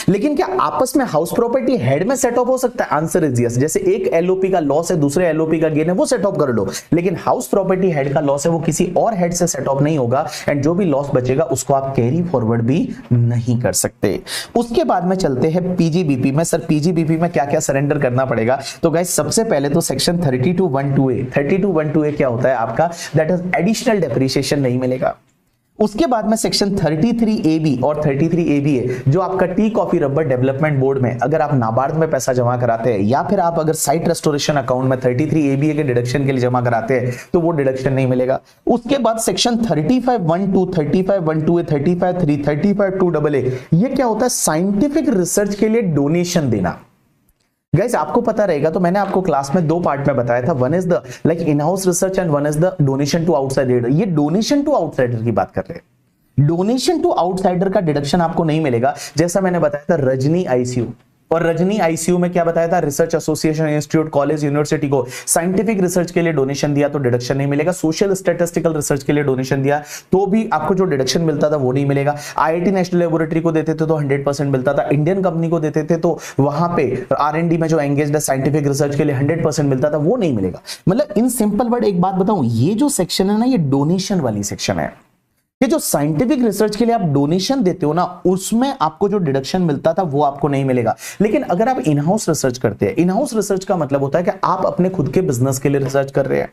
लेकिन क्या आपस में हाउस प्रॉपर्टी हेड में सेट ऑफ हो सकता है? Answer is yes. जैसे एक एलओपी का लॉस है, दूसरे एलओपी का गेन है, वो सेट ऑफ कर लो, लेकिन हाउस प्रॉपर्टी हेड का लॉस है वो किसी और हेड से सेट ऑफ नहीं होगा, एंड जो भी लॉस बचेगा उसको आप कैरी फॉरवर्ड भी नहीं कर सकते। उसके बाद में चलते हैं पीजीबीपी में। सर पीजीबीपी में क्या क्या सरेंडर करना पड़ेगा? तो गाइस सबसे पहले तो सेक्शन 32(1)(2)(a 32(1)(2)(a क्या होता है आपका? दैट इज एडिशनल डेप्रिसिएशन नहीं मिलेगा। उसके बाद में सेक्शन 33AB और 33ABA जो आपका tea coffee rubber development board में अगर आप नाबार्ड में पैसा जमा कराते हैं, या फिर आप अगर साइट रेस्टोरेशन अकाउंट में 33ABA के डिडक्शन के लिए जमा कराते हैं, तो वो डिडक्शन नहीं मिलेगा। उसके बाद सेक्शन 35(1)(2), 35(1)(2)(a), 35(3), 35(2)(a) ये क्या होता है? साइंटिफिक रिसर्च के लिए डोनेशन देना। गाइस आपको पता रहेगा, तो मैंने आपको क्लास में 2 पार्ट में बताया था, one is the like in house research and one is the donation to outsider. ये डोनेशन टू आउटसाइडर की बात कर रहे हैं। डोनेशन टू आउटसाइडर का डिडक्शन आपको नहीं मिलेगा। जैसा मैंने बताया था रजनी आईसीयू, और रजनी आईसीयू में क्या बताया था, research association, institute, college, university को साइंटिफिक रिसर्च के लिए डोनेशन दिया तो डिडक्शन नहीं मिलेगा। सोशल स्टैटिस्टिकल रिसर्च के लिए डोनेशन दिया तो भी आपको जो डिडक्शन मिलता था वो नहीं मिलेगा। आईआईटी नेशनल लेबोरेटरी को देते थे तो 100% मिलता था। इंडियन कंपनी को देते थे तो वहां पे R&D में जो एंगेज्ड है साइंटिफिक रिसर्च के लिए 100% मिलता था, वो नहीं मिलेगा। मतलब इन सिंपल वर्ड एक बात बताऊं, ये जो सेक्शन है ना, ये डोनेशन वाली सेक्शन है। ये जो साइंटिफिक रिसर्च के लिए आप डोनेशन देते हो ना, उसमें आपको जो डिडक्शन मिलता था वो आपको नहीं मिलेगा। लेकिन अगर आप इन हाउस रिसर्च करते हैं, इन हाउस रिसर्च का मतलब होता है कि आप अपने खुद के बिजनेस के लिए रिसर्च कर रहे हैं,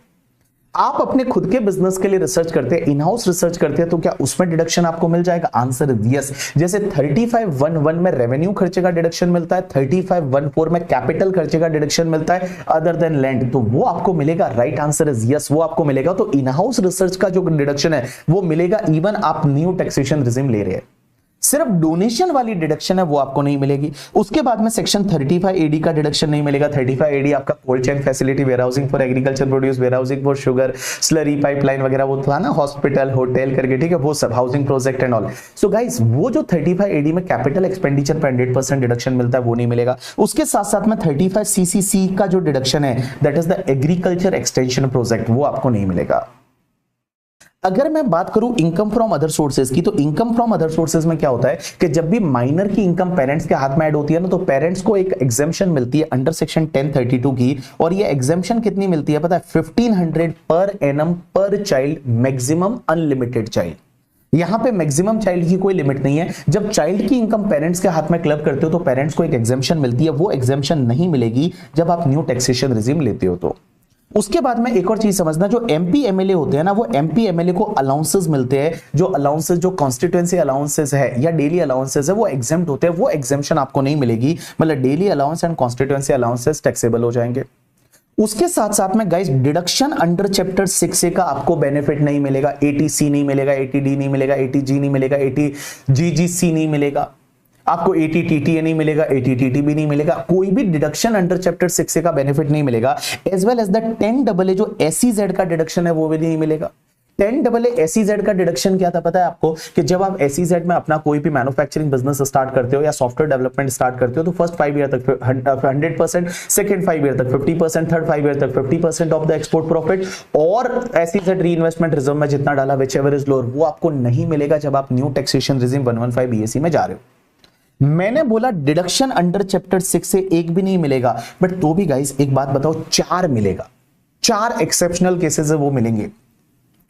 आप अपने खुद के बिजनेस के लिए रिसर्च करते हैं, इन हाउस रिसर्च करते हैं, तो क्या उसमें डिडक्शन आपको मिल जाएगा? Answer is yes. जैसे 3511 में रेवेन्यू खर्चे का डिडक्शन मिलता है, 3514 में कैपिटल खर्चे का डिडक्शन मिलता है अदर देन लैंड, तो वो आपको मिलेगा। राइट आंसर इज यस, वो आपको मिलेगा। तो इन हाउस रिसर्च का जो डिडक्शन है वो मिलेगा इवन आप न्यू टैक्सेशन रिजिम ले रहे हैं। सिर्फ डोनेशन वाली डिडक्शन है वो आपको नहीं मिलेगी। उसके बाद में सेक्शन 35 एडी का डिडक्शन नहीं मिलेगा। 35 एडी आपका cold chain facility, warehousing for agriculture produce, warehousing for sugar, slurry pipeline वगैरह, वो था ना, हॉस्पिटल, होटल करके, ठीक है, वो सब housing project and all. So guys, वो जो 35 एडी में कैपिटल एक्सपेंडिचर पर 100% डिडक्शन मिलता है वो नहीं मिलेगा। उसके साथ साथ में 35 सीसीसी का जो डिडक्शन है, that is the agriculture extension project, वो आपको नहीं मिलेगा। अगर मैं बात करूं इनकम फ्रॉम अदर सोर्सेज की, तो इनकम फ्रॉम अदर सोर्सेज में क्या होता है कि जब भी माइनर की इनकम पेरेंट्स के हाथ में ऐड होती है ना, तो पेरेंट्स को एक एग्जेम्पशन मिलती है अंडर सेक्शन 1032 की। और ये एग्जेम्पशन कितनी मिलती है पता है? 1500 पर एनम पर चाइल्ड, मैक्सिमम अनलिमिटेड चाइल्ड। यहां पे मैक्सिमम चाइल्ड की कोई लिमिट नहीं है। जब चाइल्ड की इनकम पेरेंट्स के हाथ में क्लब करते हो तो पेरेंट्स को एक एग्जेम्पशन मिलती है। वो एग्जेम्पशन नहीं मिलेगी जब आप न्यू टैक्सेशन रिजिम लेते हो। तो उसके बाद में एक और चीज समझना, जो एमपी एमएलए होते हैं ना, वो एमपी एमएलए को अलाउंसेस मिलते हैं। जो अलाउंसेस, जो कॉन्स्टिट्यूएंसी अलाउंसेस है या डेली अलाउंसेस है, वो एग्जेम्प्ट होते हैं। वो एग्जेम्पशन आपको नहीं मिलेगी। मतलब daily allowance and constituency allowances taxable हो जाएंगे। उसके साथ साथ में guys, deduction under chapter 6A का आपको बेनिफिट नहीं मिलेगा। 80C नहीं मिलेगा, 80D नहीं मिलेगा, 80G नहीं मिलेगा, 80GGC नहीं मिलेगा, आपको 80TTA नहीं मिलेगा, 80TTB नहीं मिलेगा। कोई भी डिडक्शन अंडर चैप्टर 6A का बेनिफिट नहीं मिलेगा। As well as the 10AA जो SEZ का डिडक्शन है वो भी नहीं मिलेगा। 10AA SEZ का डिडक्शन क्या था पता है आपको? कि जब आप SEZ में अपना कोई भी मैन्युफैक्चरिंग बिजनेस स्टार्ट करते हो या सॉफ्टवेयर डेवलपमेंट स्टार्ट करते हो, तो फर्स्ट 5 ईयर तक 100%, सेकंड 5 ईयर तक 50%, थर्ड 5 ईयर तक 50% ऑफ द एक्सपोर्ट प्रॉफिट, और SEZ रीइन्वेस्टमेंट रिजर्व में जितना डाला व्हिचएवर इज लोअर, वो आपको नहीं मिलेगा जब आप न्यू टैक्सेशन रिजिम 115 BAC में जा रहे हो। मैंने बोला डिडक्शन अंडर चैप्टर 6 से एक भी नहीं मिलेगा, बट तो भी गाइस एक बात बताओ, 4 मिलेगा। 4 एक्सेप्शनल केसेस है वो मिलेंगे।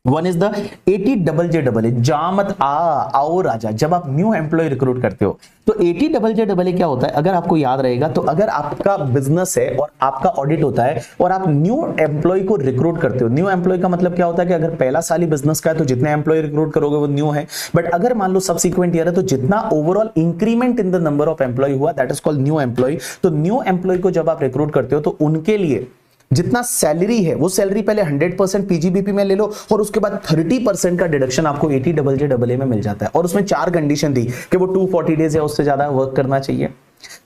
वन इज द 80JJAA, जामत आओ राजा। जब आप न्यू एम्प्लॉय रिक्रूट करते हो तो 80JJAA क्या होता है, अगर आपको याद रहेगा तो, अगर आपका बिजनेस है और आपका ऑडिट होता है और आप न्यू एम्प्लॉय को रिक्रूट करते हो। न्यू एम्प्लॉय का मतलब क्या होता है कि अगर पहला साल ही बिजनेस का है तो जितने एम्प्लॉय रिक्रूट करोगे वो न्यू है। बट अगर मान लो सबसीक्वेंट ईयर है तो जितना overall increment in the number of employee हुआ, that is called new employee. तो न्यू एम्प्लॉय को जब आप रिक्रूट करते हो तो उनके लिए जितना सैलरी है वो सैलरी पहले 100% पीजीबीपी में ले लो, और उसके बाद 30% का डिडक्शन आपको 80JJAA में मिल जाता है। और उसमें 4 कंडीशन थी कि वो 240 डेज या उससे ज्यादा वर्क करना चाहिए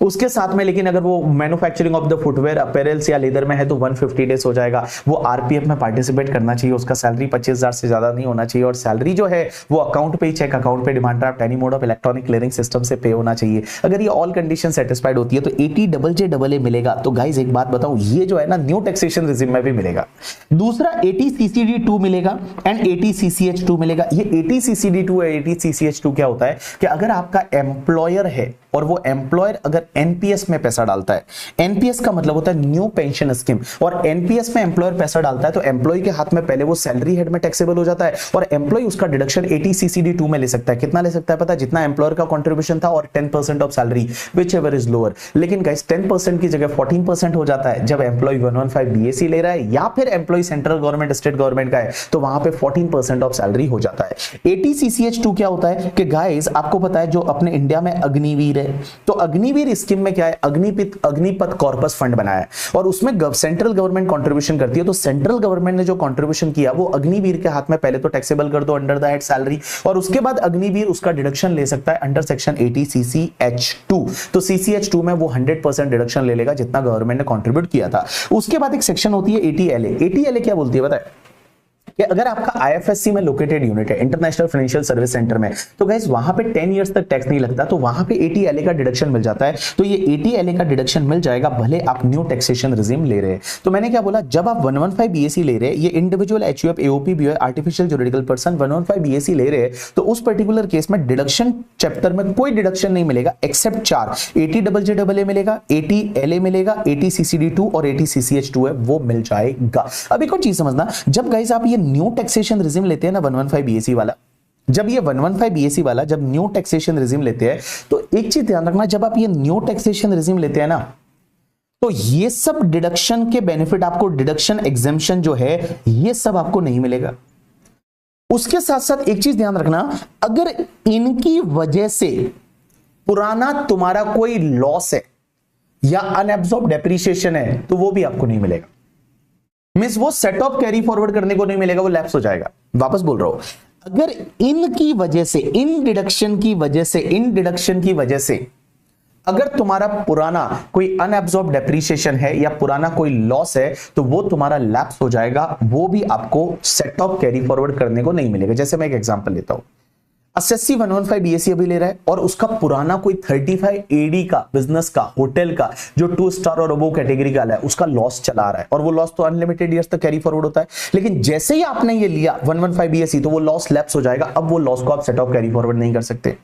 उसके साथ में। लेकिन अगर वो manufacturing of the footwear, apparels या लेदर में है तो 150 डेज हो जाएगा। वो आरपीएफ में पार्टिसिपेट करना चाहिए, उसका सैलरी 25,000 से ज्यादा नहीं होना चाहिए, और सैलरी जो है वो अकाउंट पे, चेक अकाउंट पे, demand draft, any mode of electronic clearing system से पे होना चाहिए। अगर ये ऑल कंडीशन सेटिस्फाइड होती है तो 80JJAA मिलेगा। तो गाइज एक बात बताऊं, ये जो है ना न्यू टैक्सेशन रिजिम में भी मिलेगा। दूसरा 80CCD2 मिलेगा एंड 80CCH2 मिलेगा। ये 80CCD2 और 80CCH2 क्या होता है कि अगर आपका एम्प्लॉयर है और वो एम्प्लॉयर अगर एनपीएस में पैसा डालता है, एनपीएस का मतलब होता है न्यू पेंशन स्कीम, और एनपीएस में एम्प्लॉयर पैसा डालता है तो एम्प्लॉय के हाथ में पहले वो सैलरी हेड में टैक्सेबल हो जाता है, और एम्प्लॉय उसका डिडक्शन 80CCD2 में ले सकता है। कितना ले सकता है पता है? जितना एम्प्लॉयर का कंट्रीब्यूशन था और 10% of salary, which ever is lower. लेकिन गाइस 10% की जगह 14% हो जाता है जब एम्प्लॉय 115 BAC ले रहा है, या फिर employ central government, state government का है, तो वहां पे 14% ऑफ सैलरी हो जाता है। 80CCH2 क्या होता है कि गाइस आपको पता है जो अपने इंडिया में अग्निवीर, तो अग्निवीर स्कीम में क्या है, अग्निपथ कॉर्पस फंड बनाया है और उसमें सेंट्रल गवर्नमेंट कंट्रीब्यूशन करती है। तो सेंट्रल गवर्नमेंट ने जो कंट्रीब्यूशन किया वो अग्निवीर के हाथ में पहले तो टैक्सेबल कर दो अंडर द हेड सैलरी, और उसके बाद अग्निवीर उसका डिडक्शन ले सकता है अंडर सेक्शन 80CCH2। तो CCH2 में वो 100% डिडक्शन ले लेगा जितना गवर्नमेंट ने कंट्रीब्यूट किया था। उसके बाद एक सेक्शन होती है 80LA। 80LA क्या बोलती है बताए? कि अगर आपका आईएफएससी में लोकेटेड यूनिट है, इंटरनेशनल फाइनेंशियल सर्विस सेंटर में, तो गाइस वहां पे 10 इयर्स तक टैक्स नहीं लगता, तो वहां पे 80 LA का डिडक्शन मिल जाता है। तो ये 80 LA का डिडक्शन मिल जाएगा भले आप न्यू टैक्सेशन रिजीम ले रहे हैं। तो मैंने क्या बोला, जब आप 115 BAC ले रहे हैं, ये इंडिविजुअल HUF AOP भी है, आर्टिफिशियल जुरिडिकल पर्सन 115 BAC ले रहे हैं, तो उस पर्टिकुलर केस में डिडक्शन चैप्टर में कोई डिडक्शन नहीं मिलेगा एक्सेप्ट 4, 80 JJAA मिलेगा, 80 LA मिलेगा, 80 CCD2 और 80 CCH2 है वो मिल जाएगा। अब एक और चीज समझना, जब गाइस आप ये न्यू टैक्सेशन रिजीम लेते हैं ना 115 BAC वाला, जब ये 115 BAC वाला जब न्यू टैक्सेशन रिजीम लेते हैं, तो एक चीज ध्यान रखना, जब आप ये न्यू टैक्सेशन रिजीम लेते हैं ना, तो ये सब डिडक्शन के बेनिफिट आपको, डिडक्शन एग्जेम्पशन जो है ये सब आपको नहीं मिलेगा। उसके साथ साथ एक चीज ध्यान रखना, अगर इनकी वजह से पुराना तुम्हारा कोई लॉस है या अनएब्सॉर्ब डेप्रिसिएशन है तो वो भी आपको नहीं मिलेगा। मींस वो सेट ऑफ कैरी फॉरवर्ड करने को नहीं मिलेगा, वो लैप्स हो जाएगा। वापस बोल रहा हूं, अगर इनकी वजह से, इन डिडक्शन की वजह से अगर तुम्हारा पुराना कोई अनएब्सॉर्ब डेप्रिसिएशन है या पुराना कोई लॉस है तो वो तुम्हारा लैप्स हो जाएगा, वो भी आपको सेट ऑफ कैरी फॉरवर्ड करने को नहीं मिलेगा। जैसे मैं एक एग्जांपल लेता हूं, एसएससी 115 BAC अभी ले रहा है और उसका पुराना कोई 35 AD का बिजनेस का, होटल का, जो 2 स्टार और अबव कैटेगरी का है, उसका लॉस चला रहा है और वो लॉस तो अनलिमिटेड ईयर्स तक कैरी फॉरवर्ड होता है। लेकिन जैसे ही आपने ये लिया 115 BAC तो वो लॉस लैप्स हो जाएगा, अब वो लॉस को आप सेट ऑफ कैरी फॉरवर्ड नहीं कर सकते।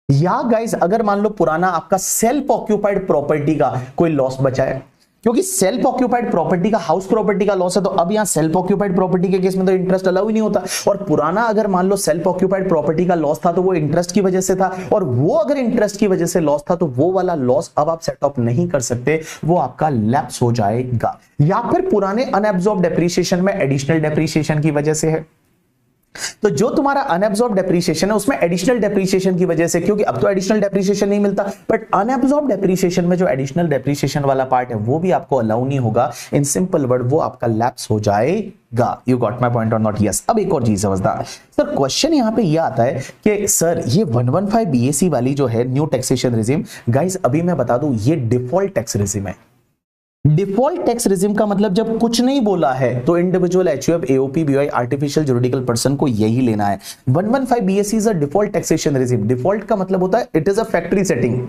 या गाइस अगर मान लो पुराना आपका सेल्फ ऑक्यूपाइड प्रॉपर्टी का कोई लॉस बचा है, क्योंकि सेल्फ ऑक्यूपाइड प्रॉपर्टी का, हाउस प्रॉपर्टी का लॉस है, तो अब यहां सेल्फ ऑक्यूपाइड प्रॉपर्टी के केस में तो इंटरेस्ट अलाउ ही नहीं होता। और पुराना अगर मान लो सेल्फ ऑक्यूपाइड प्रॉपर्टी का लॉस था तो वो इंटरेस्ट की वजह से था, और वो अगर इंटरेस्ट की वजह से लॉस था तो वो वाला लॉस अब आप सेट ऑफ नहीं कर सकते, वो आपका लैप्स हो जाएगा। या फिर पुराने अनएब्सॉर्ब डेप्रिसिएशन में एडिशनल डेप्रिसिएशन की वजह से है, तो जो तुम्हारा अनएब्सॉर्ब डेप्रिसिएशन है उसमें एडिशनल डेप्रिसिएशन की वजह से, क्योंकि अब तो एडिशनल डेप्रिसिएशन नहीं मिलता, बट अनएब्सॉर्ब डेप्रिसिएशन में जो एडिशनल डेप्रिसिएशन वाला पार्ट है वो भी आपको अलाउ नहीं होगा। इन सिंपल वर्ड वो आपका लैप्स हो जाएगा। यू गॉट माय पॉइंट और नॉट? यस। अब एक और चीज समझना सर, क्वेश्चन यहां पे ये आता है कि सर ये 115 BAC वाली जो है न्यू टैक्सेशन रिजीम, गाइस अभी मैं बता दूं ये डिफॉल्ट टैक्स रिजीम है। डिफॉल्ट टैक्स रिजीम का मतलब जब कुछ नहीं बोला है तो individual HUF AOP BOI artificial juridical person को यही लेना है। 115 BAC is a default taxation regime. Default का मतलब होता है it is a factory setting.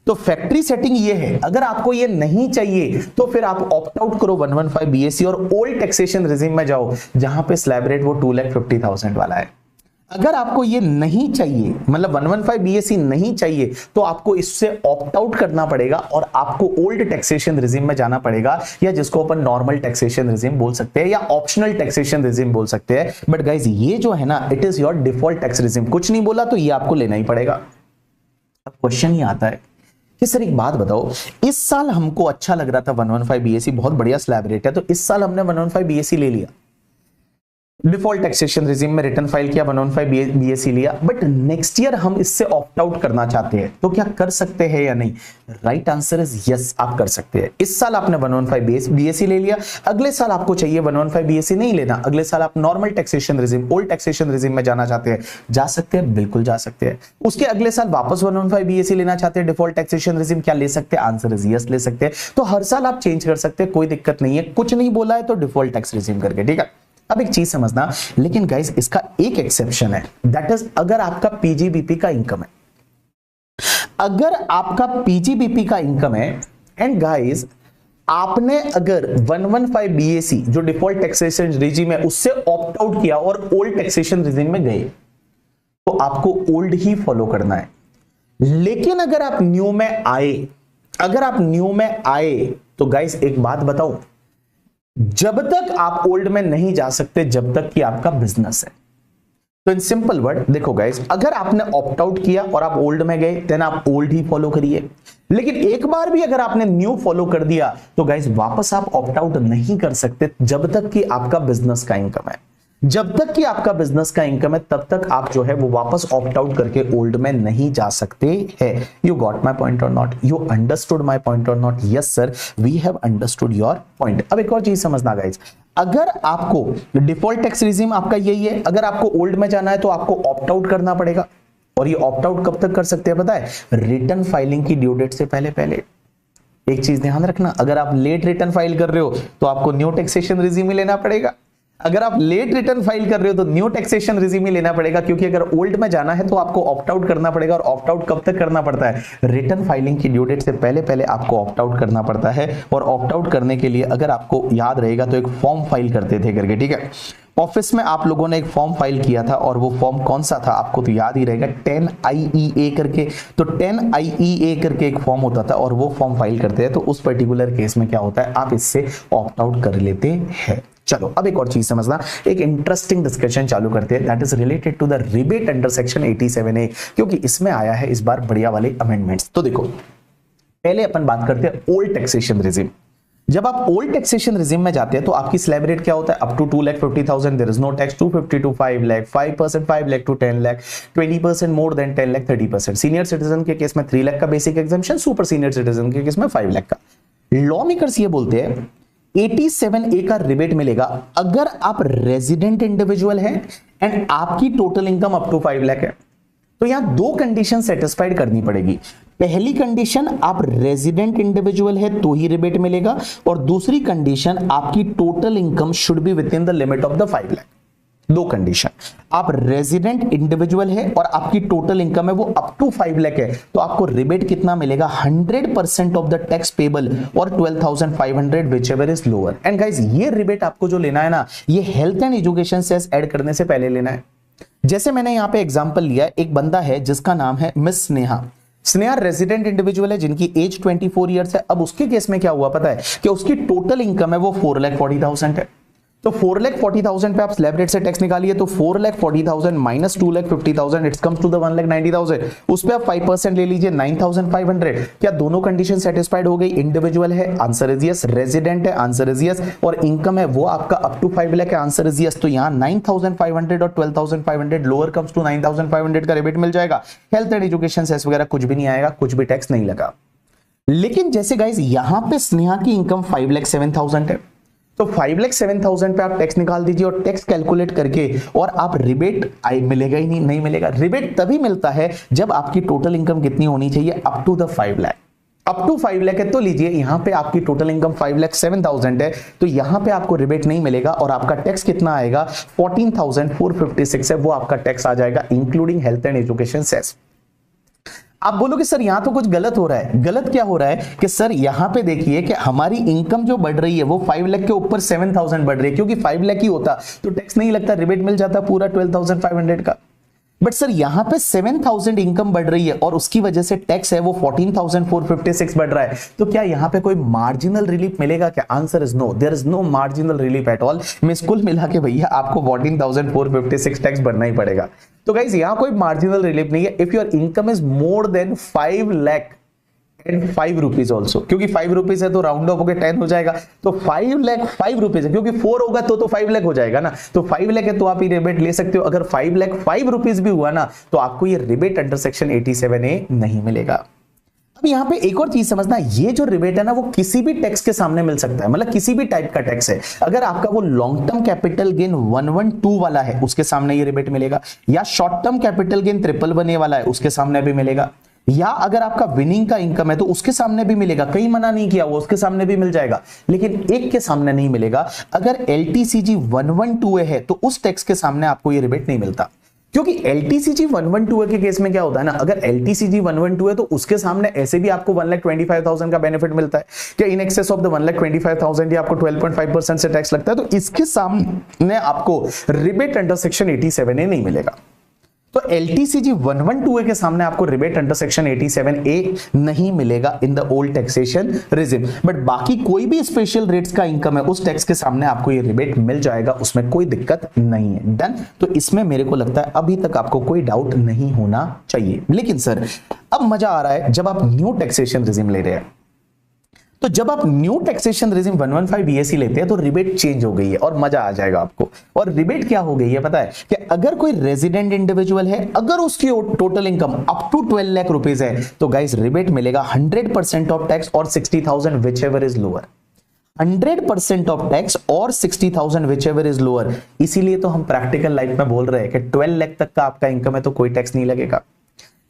तो फैक्ट्री सेटिंग ये है, अगर आपको ये नहीं चाहिए तो फिर आप ऑप्ट आउट करो 115 BAC और ओल्ड टैक्सेशन रिजीम में जाओ जहां पे स्लैब रेट वो 2,50,000 वाला है। अगर आपको ये नहीं चाहिए, मतलब 115 BAC नहीं चाहिए, तो आपको इससे ऑप्ट आउट करना पड़ेगा और आपको ओल्ड टैक्सेशन रिजीम में जाना पड़ेगा, या जिसको अपन नॉर्मल टैक्सेशन रिजीम बोल सकते हैं या ऑप्शनल टैक्सेशन रिजीम बोल सकते हैं। बट गाइज ये जो है ना, it is your default tax regime. कुछ नहीं बोला तो ये आपको लेना ही पड़ेगा। अब क्वेश्चन ये आता है कि सर एक बात बताओ, इस साल हमको अच्छा लग रहा था 115 BAC, बहुत बढ़िया स्लैब रेट है, तो इस साल हमने 115 BAC ले लिया, डिफॉल्ट टैक्सेशन रिजीम में रिटर्न फाइल किया, 115 BAC लिया, बट नेक्स्ट ईयर हम इससे ऑप्ट आउट करना चाहते हैं, तो क्या कर सकते हैं या नहीं? राइट आंसर इज यस, आप कर सकते हैं। इस साल आपने 115 BAC ले लिया, अगले साल आपको चाहिए 115 BAC नहीं लेना, अगले साल आप normal taxation regime, old taxation regime में जाना चाहते हैं, जा सकते हैं, बिल्कुल जा सकते हैं। उसके अगले साल वापस 115 BAC लेना चाहते हैं, डिफॉल्ट टैक्सेशन रिजीम, क्या ले सकते हैं? आंसर इज यस, ले सकते हैं। तो हर साल आप चेंज कर सकते हैं, कोई दिक्कत नहीं है। कुछ नहीं बोला है तो डिफॉल्ट टैक्स रिजीम करके, ठीक है। अब एक चीज समझना, लेकिन गाइस इसका एक एक्सेप्शन है, दैट इज अगर आपका PGBP का इनकम है, अगर आपका PGBP का इनकम है, एंड गाइस आपने अगर 115 BAC जो डिफॉल्ट टैक्सेशन रिजीम है उससे ऑप्ट आउट किया और ओल्ड टैक्सेशन रिजीम में गए, तो आपको ओल्ड ही फॉलो करना है। लेकिन अगर आप न्यू में आए, तो गाइस एक बात बताऊं, जब तक आप ओल्ड में नहीं जा सकते जब तक कि आपका बिजनेस है। तो इन सिंपल वर्ड देखो गाइस, अगर आपने ऑप्ट आउट किया और आप ओल्ड में गए, देन आप ओल्ड ही फॉलो करिए। लेकिन एक बार भी अगर आपने न्यू फॉलो कर दिया तो गाइस वापस आप ऑप्ट आउट नहीं कर सकते जब तक कि आपका बिजनेस का इनकम है। जब तक कि आपका बिजनेस का इनकम है तब तक आप जो है वो वापस ऑप्ट आउट करके ओल्ड में नहीं जा सकते हैं। यू गॉट माय पॉइंट और not? You understood my point और not? Yes sir, we have understood your point. अब एक और चीज समझना गाइस, अगर आपको डिफॉल्ट टैक्स रिजीम आपका यही है, अगर आपको ओल्ड में जाना है तो आपको ऑप्ट आउट करना पड़ेगा। और ये ऑप्ट आउट कब तक कर सकते हैं पता है? रिटर्न फाइलिंग की ड्यू डेट से पहले पहले। एक चीज ध्यान रखना, अगर आप लेट रिटर्न फाइल कर रहे हो तो आपको न्यू टैक्सेशन रिजीम ही लेना पड़ेगा। अगर आप लेट रिटर्न फाइल कर रहे हो तो न्यू टैक्सेशन रिजीम ही लेना पड़ेगा, क्योंकि अगर ओल्ड में जाना है तो आपको ऑप्ट आउट करना पड़ेगा। और ऑप्ट आउट कब तक करना पड़ता है? रिटर्न फाइलिंग की ड्यू डेट से पहले पहले आपको ऑप्ट आउट करना पड़ता है। और ऑप्ट आउट करने के लिए अगर आपको याद रहेगा तो एक फॉर्म फाइल करते थे करके, ठीक है। ऑफिस में आप लोगों ने एक फॉर्म फाइल किया था और वो फॉर्म कौन सा था आपको तो याद ही रहेगा, 10IEA करके। तो 10IEA करके एक फॉर्म होता था और वो फॉर्म फाइल करते हैं। तो उस पर्टिकुलर केस में क्या होता है, आप इससे ऑप्ट आउट कर लेते हैं। चलो अब एक और चीज समझना, एक इंटरेस्टिंग डिस्कशन चालू करते हैं, that is related to the rebate under section 87A, क्योंकि इसमें आया है इस बार बढ़िया वाले अमेंडमेंट्स। तो देखो पहले अपन बात करते हैं ओल्ड टैक्सेशन रिजिम। जब आप ओल्ड टैक्सेशन रिजिम में जाते हैं तो आपकी स्लैब रेट क्या होता है, up to 2,50,000 there is no tax, 250 to 5 lakh, 5% 5 lakh to 10 lakh, 20% more than 10 lakh 30%। Senior citizen के केस में 3 लाख का basic exemption, super senior citizen के केस में 5 लाख का। लॉ मेकर्स ये बोलते हैं 87A का रिबेट मिलेगा अगर आप रेजिडेंट इंडिविजुअल हैं एंड आपकी total income up to 5 lakh है। तो यहां दो कंडीशन सेटिस्फाइड करनी पड़ेगी। पहली कंडीशन आप रेजिडेंट इंडिविजुअल है तो ही रिबेट मिलेगा, और दूसरी कंडीशन आपकी total income should be with in the limit of the 5 lakh. दो कंडीशन, आप रेजिडेंट इंडिविजुअल है और आपकी टोटल इनकम है वो अप टू 5 लाख है, तो आपको रिबेट कितना मिलेगा, 100% ऑफ द टैक्स पेबल और 12,500 whichever is lower. And guys ये रिबेट आपको जो लेना है ना, ये health and education cess add करने से पहले लेना है। जैसे मैंने यहां पे एग्जांपल लिया, एक बंदा है जिसका नाम है miss Sneha. Sneha resident individual है जिनकी एज 24 ईयर्स है। अब उसके केस में क्या हुआ पता है कि उसकी टोटल इनकम है वो 4,40,000 है। तो 4,40,000 पे आप स्लैब रेट से टैक्स निकालिए, तो 4,40,000 minus 2,50,000 it's comes to the 1,90,000। उस पे आप 5% ले लीजिए, 9,500। क्या दोनों कंडीशन सेटिस्फाइड हो गई? इंडिविजुअल है, आंसर इज यस। रेजिडेंट है, आंसर इज यस। और इनकम है वो आपका अप टू 5 लाख है, आंसर इज यस। तो यहाँ 9,500 और 12,500 लोअर कम्स टू 9,500 का रिबेट मिल जाएगा। हेल्थ एंड एजुकेशन सेस वगैरह कुछ भी नहीं आएगा, कुछ भी टैक्स नहीं लगा। लेकिन जैसे गाइस यहां पे स्नेहा की इनकम 5,07,000 है, तो 5,07,000 पे आप टैक्स निकाल दीजिए और टैक्स कैलकुलेट करके, और आप रिबेट मिलेगा ही नहीं मिलेगा। रिबेट तभी मिलता है जब आपकी टोटल इनकम कितनी होनी चाहिए, up to the 5 lakh. Up to 5 lakh है तो लीजिए यहां पे आपकी टोटल इनकम 5,07,000 है, तो यहां पे आपको रिबेट नहीं मिलेगा और आपका टैक्स कितना आएगा, 14,456 है, वो आपका टैक्स आ जाएगा including health and education cess. आप बोलोगे सर यहां तो कुछ गलत हो रहा है। गलत क्या हो रहा है कि सर यहां पे देखिए कि हमारी इनकम जो बढ़ रही है वो 5 लाख के ऊपर 7,000 बढ़ रही है, क्योंकि 5 लाख ही होता तो टैक्स नहीं लगता, रिबेट मिल जाता पूरा 12,500 का। बट सर यहां पे 7,000 इनकम बढ़ रही है और उसकी वजह से टैक्स है वो 14,456 बढ़ रहा है। तो क्या यहां पे कोई मार्जिनल रिलीफ मिलेगा क्या? Answer is no, there is no marginal relief at all. मिस कुल मिला के भैया आपको 14,456 टैक्स भरना ही पड़ेगा। तो गाइस यहां कोई मार्जिनल रिलीफ नहीं है if your income is more than 5 lakh and 5 rupees also, क्योंकि 5 रुपीज है तो राउंड ऑफ होकर 10 हो जाएगा। तो 5 लाख 5 रुपीज है, क्योंकि 4 होगा तो 5 लाख हो जाएगा ना। तो 5 लाख है तो आप ये रिबेट ले सकते हो। अगर 5 लाख 5 रुपीज भी हुआ ना तो आपको ये रिबेट अंडर सेक्शन 87A नहीं मिलेगा। अब यहां पे एक और चीज समझना, ये जो रिबेट है ना वो किसी भी टैक्स के सामने मिल सकता है, मतलब किसी भी टाइप का टैक्स है। अगर आपका वो लॉन्ग टर्म कैपिटल गेन 112 वाला है उसके सामने ये रिबेट मिलेगा, या शॉर्ट टर्म कैपिटल गेन 111 वाला है उसके सामने भी मिलेगा, या अगर आपका विनिंग का इनकम है तो उसके सामने भी मिलेगा। कहीं मना नहीं किया, वो उसके सामने भी मिल जाएगा, लेकिन एक के सामने नहीं मिलेगा। अगर LTCG 112 है तो उस टैक्स के सामने आपको ये रिबेट नहीं मिलता, क्योंकि LTCG 112 के केस में क्या होता है ना, अगर LTCG 112 है तो उसके सामने ऐसे भी आपको 1,25,000 का बेनिफिट मिलता है, क्या इन एक्सेस ऑफ द 1,25,000 आपको 12.5% से टैक्स लगता है। तो इसके सामने आपको रिबेट अंडर सेक्शन 87A नहीं मिलेगा। तो LTCG 112 के सामने आपको रिबेट अंडर सेक्शन 87A नहीं मिलेगा इन the old taxation regime. But बाकी कोई भी स्पेशल रेट्स का इनकम है उस टैक्स के सामने आपको ये रिबेट मिल जाएगा, उसमें कोई दिक्कत नहीं है। डन। तो इसमें मेरे को लगता है अभी तक आपको कोई डाउट नहीं होना चाहिए। लेकिन सर अब मजा आ रहा है जब आप न्यू टैक्सेशन रिजिम ले रहे हैं। तो जब आप न्यू टैक्सेशन रिजिम 115 BAC लेते हैं तो रिबेट चेंज हो गई है और मजा आ जाएगा आपको। और रिबेट क्या हो गई है पता है कि अगर कोई रेजिडेंट इंडिविजुअल है, अगर उसकी total income up to 12 lakh rupees है तो गाइस रिबेट मिलेगा 100% ऑफ टैक्स और 60,000 whichever is lower. 100% of tax और 60,000 व्हिचएवर इज लोअर। इसीलिए तो हम प्रैक्टिकल लाइफ में बोल रहे हैं कि 12 लाख तक का आपका इनकम है तो कोई टैक्स नहीं लगेगा,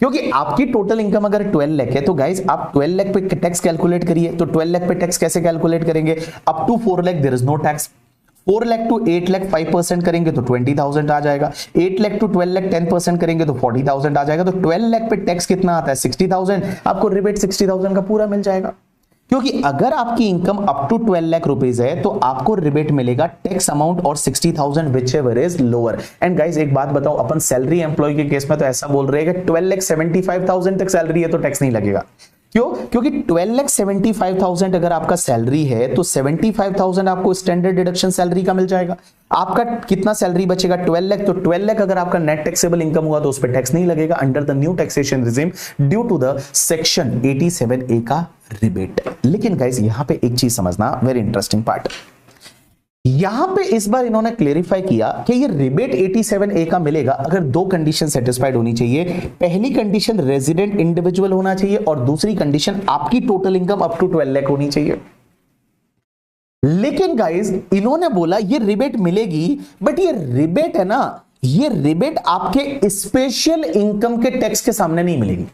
क्योंकि आपकी टोटल इनकम अगर 12 लाख है तो गाइस आप 12 लाख पे टैक्स कैलकुलेट करिए। तो 12 लाख पे टैक्स कैसे कैलकुलेट करेंगे? Up to 4 lakh there is no tax, 4 lakh to 8 lakh 5% करेंगे तो 20,000 आ जाएगा, 8 लाख टू 12 लाख 10% करेंगे तो 40,000 आ जाएगा। तो 12 लाख पे टैक्स कितना आता है 60,000, आपको रिबेट 60,000 का पूरा मिल जाएगा। क्योंकि अगर आपकी income up to 12 lakh rupees है तो आपको रिबेट मिलेगा टैक्स अमाउंट और 60,000 whichever is lower. And guys एक बात बताओ, अपन सैलरी एम्प्लॉय के केस में तो ऐसा बोल रहे हैं कि 12,75,000 तक सैलरी है तो टैक्स नहीं लगेगा। क्यों? क्योंकि 12,75,000 अगर आपका सैलरी है तो 75,000 आपको स्टैंडर्ड डिडक्शन सैलरी का मिल जाएगा। आपका कितना सैलरी बचेगा 12 लाख, तो 12 लाख अगर आपका नेट टैक्सेबल इनकम हुआ तो उस पर टैक्स नहीं लगेगा under the new taxation regime due to the section 87A का रिबेट। लेकिन गाइस यहां पे एक चीज समझना, वेरी इंटरेस्टिंग पार्ट, यहां पे इस बार इन्होंने क्लेरिफाई किया कि ये रिबेट 87A का मिलेगा अगर दो कंडीशन सेटिस्फाइड होनी चाहिए। पहली कंडीशन रेजिडेंट इंडिविजुअल होना चाहिए और दूसरी कंडीशन आपकी total income up to 12 lakh होनी चाहिए। लेकिन गाइस इन्होंने बोला ये रिबेट मिलेगी, बट ये रिबेट है ना, ये रिबेट आपके स्पेशल इनकम के टैक्स के सामने नहीं मिलेगी।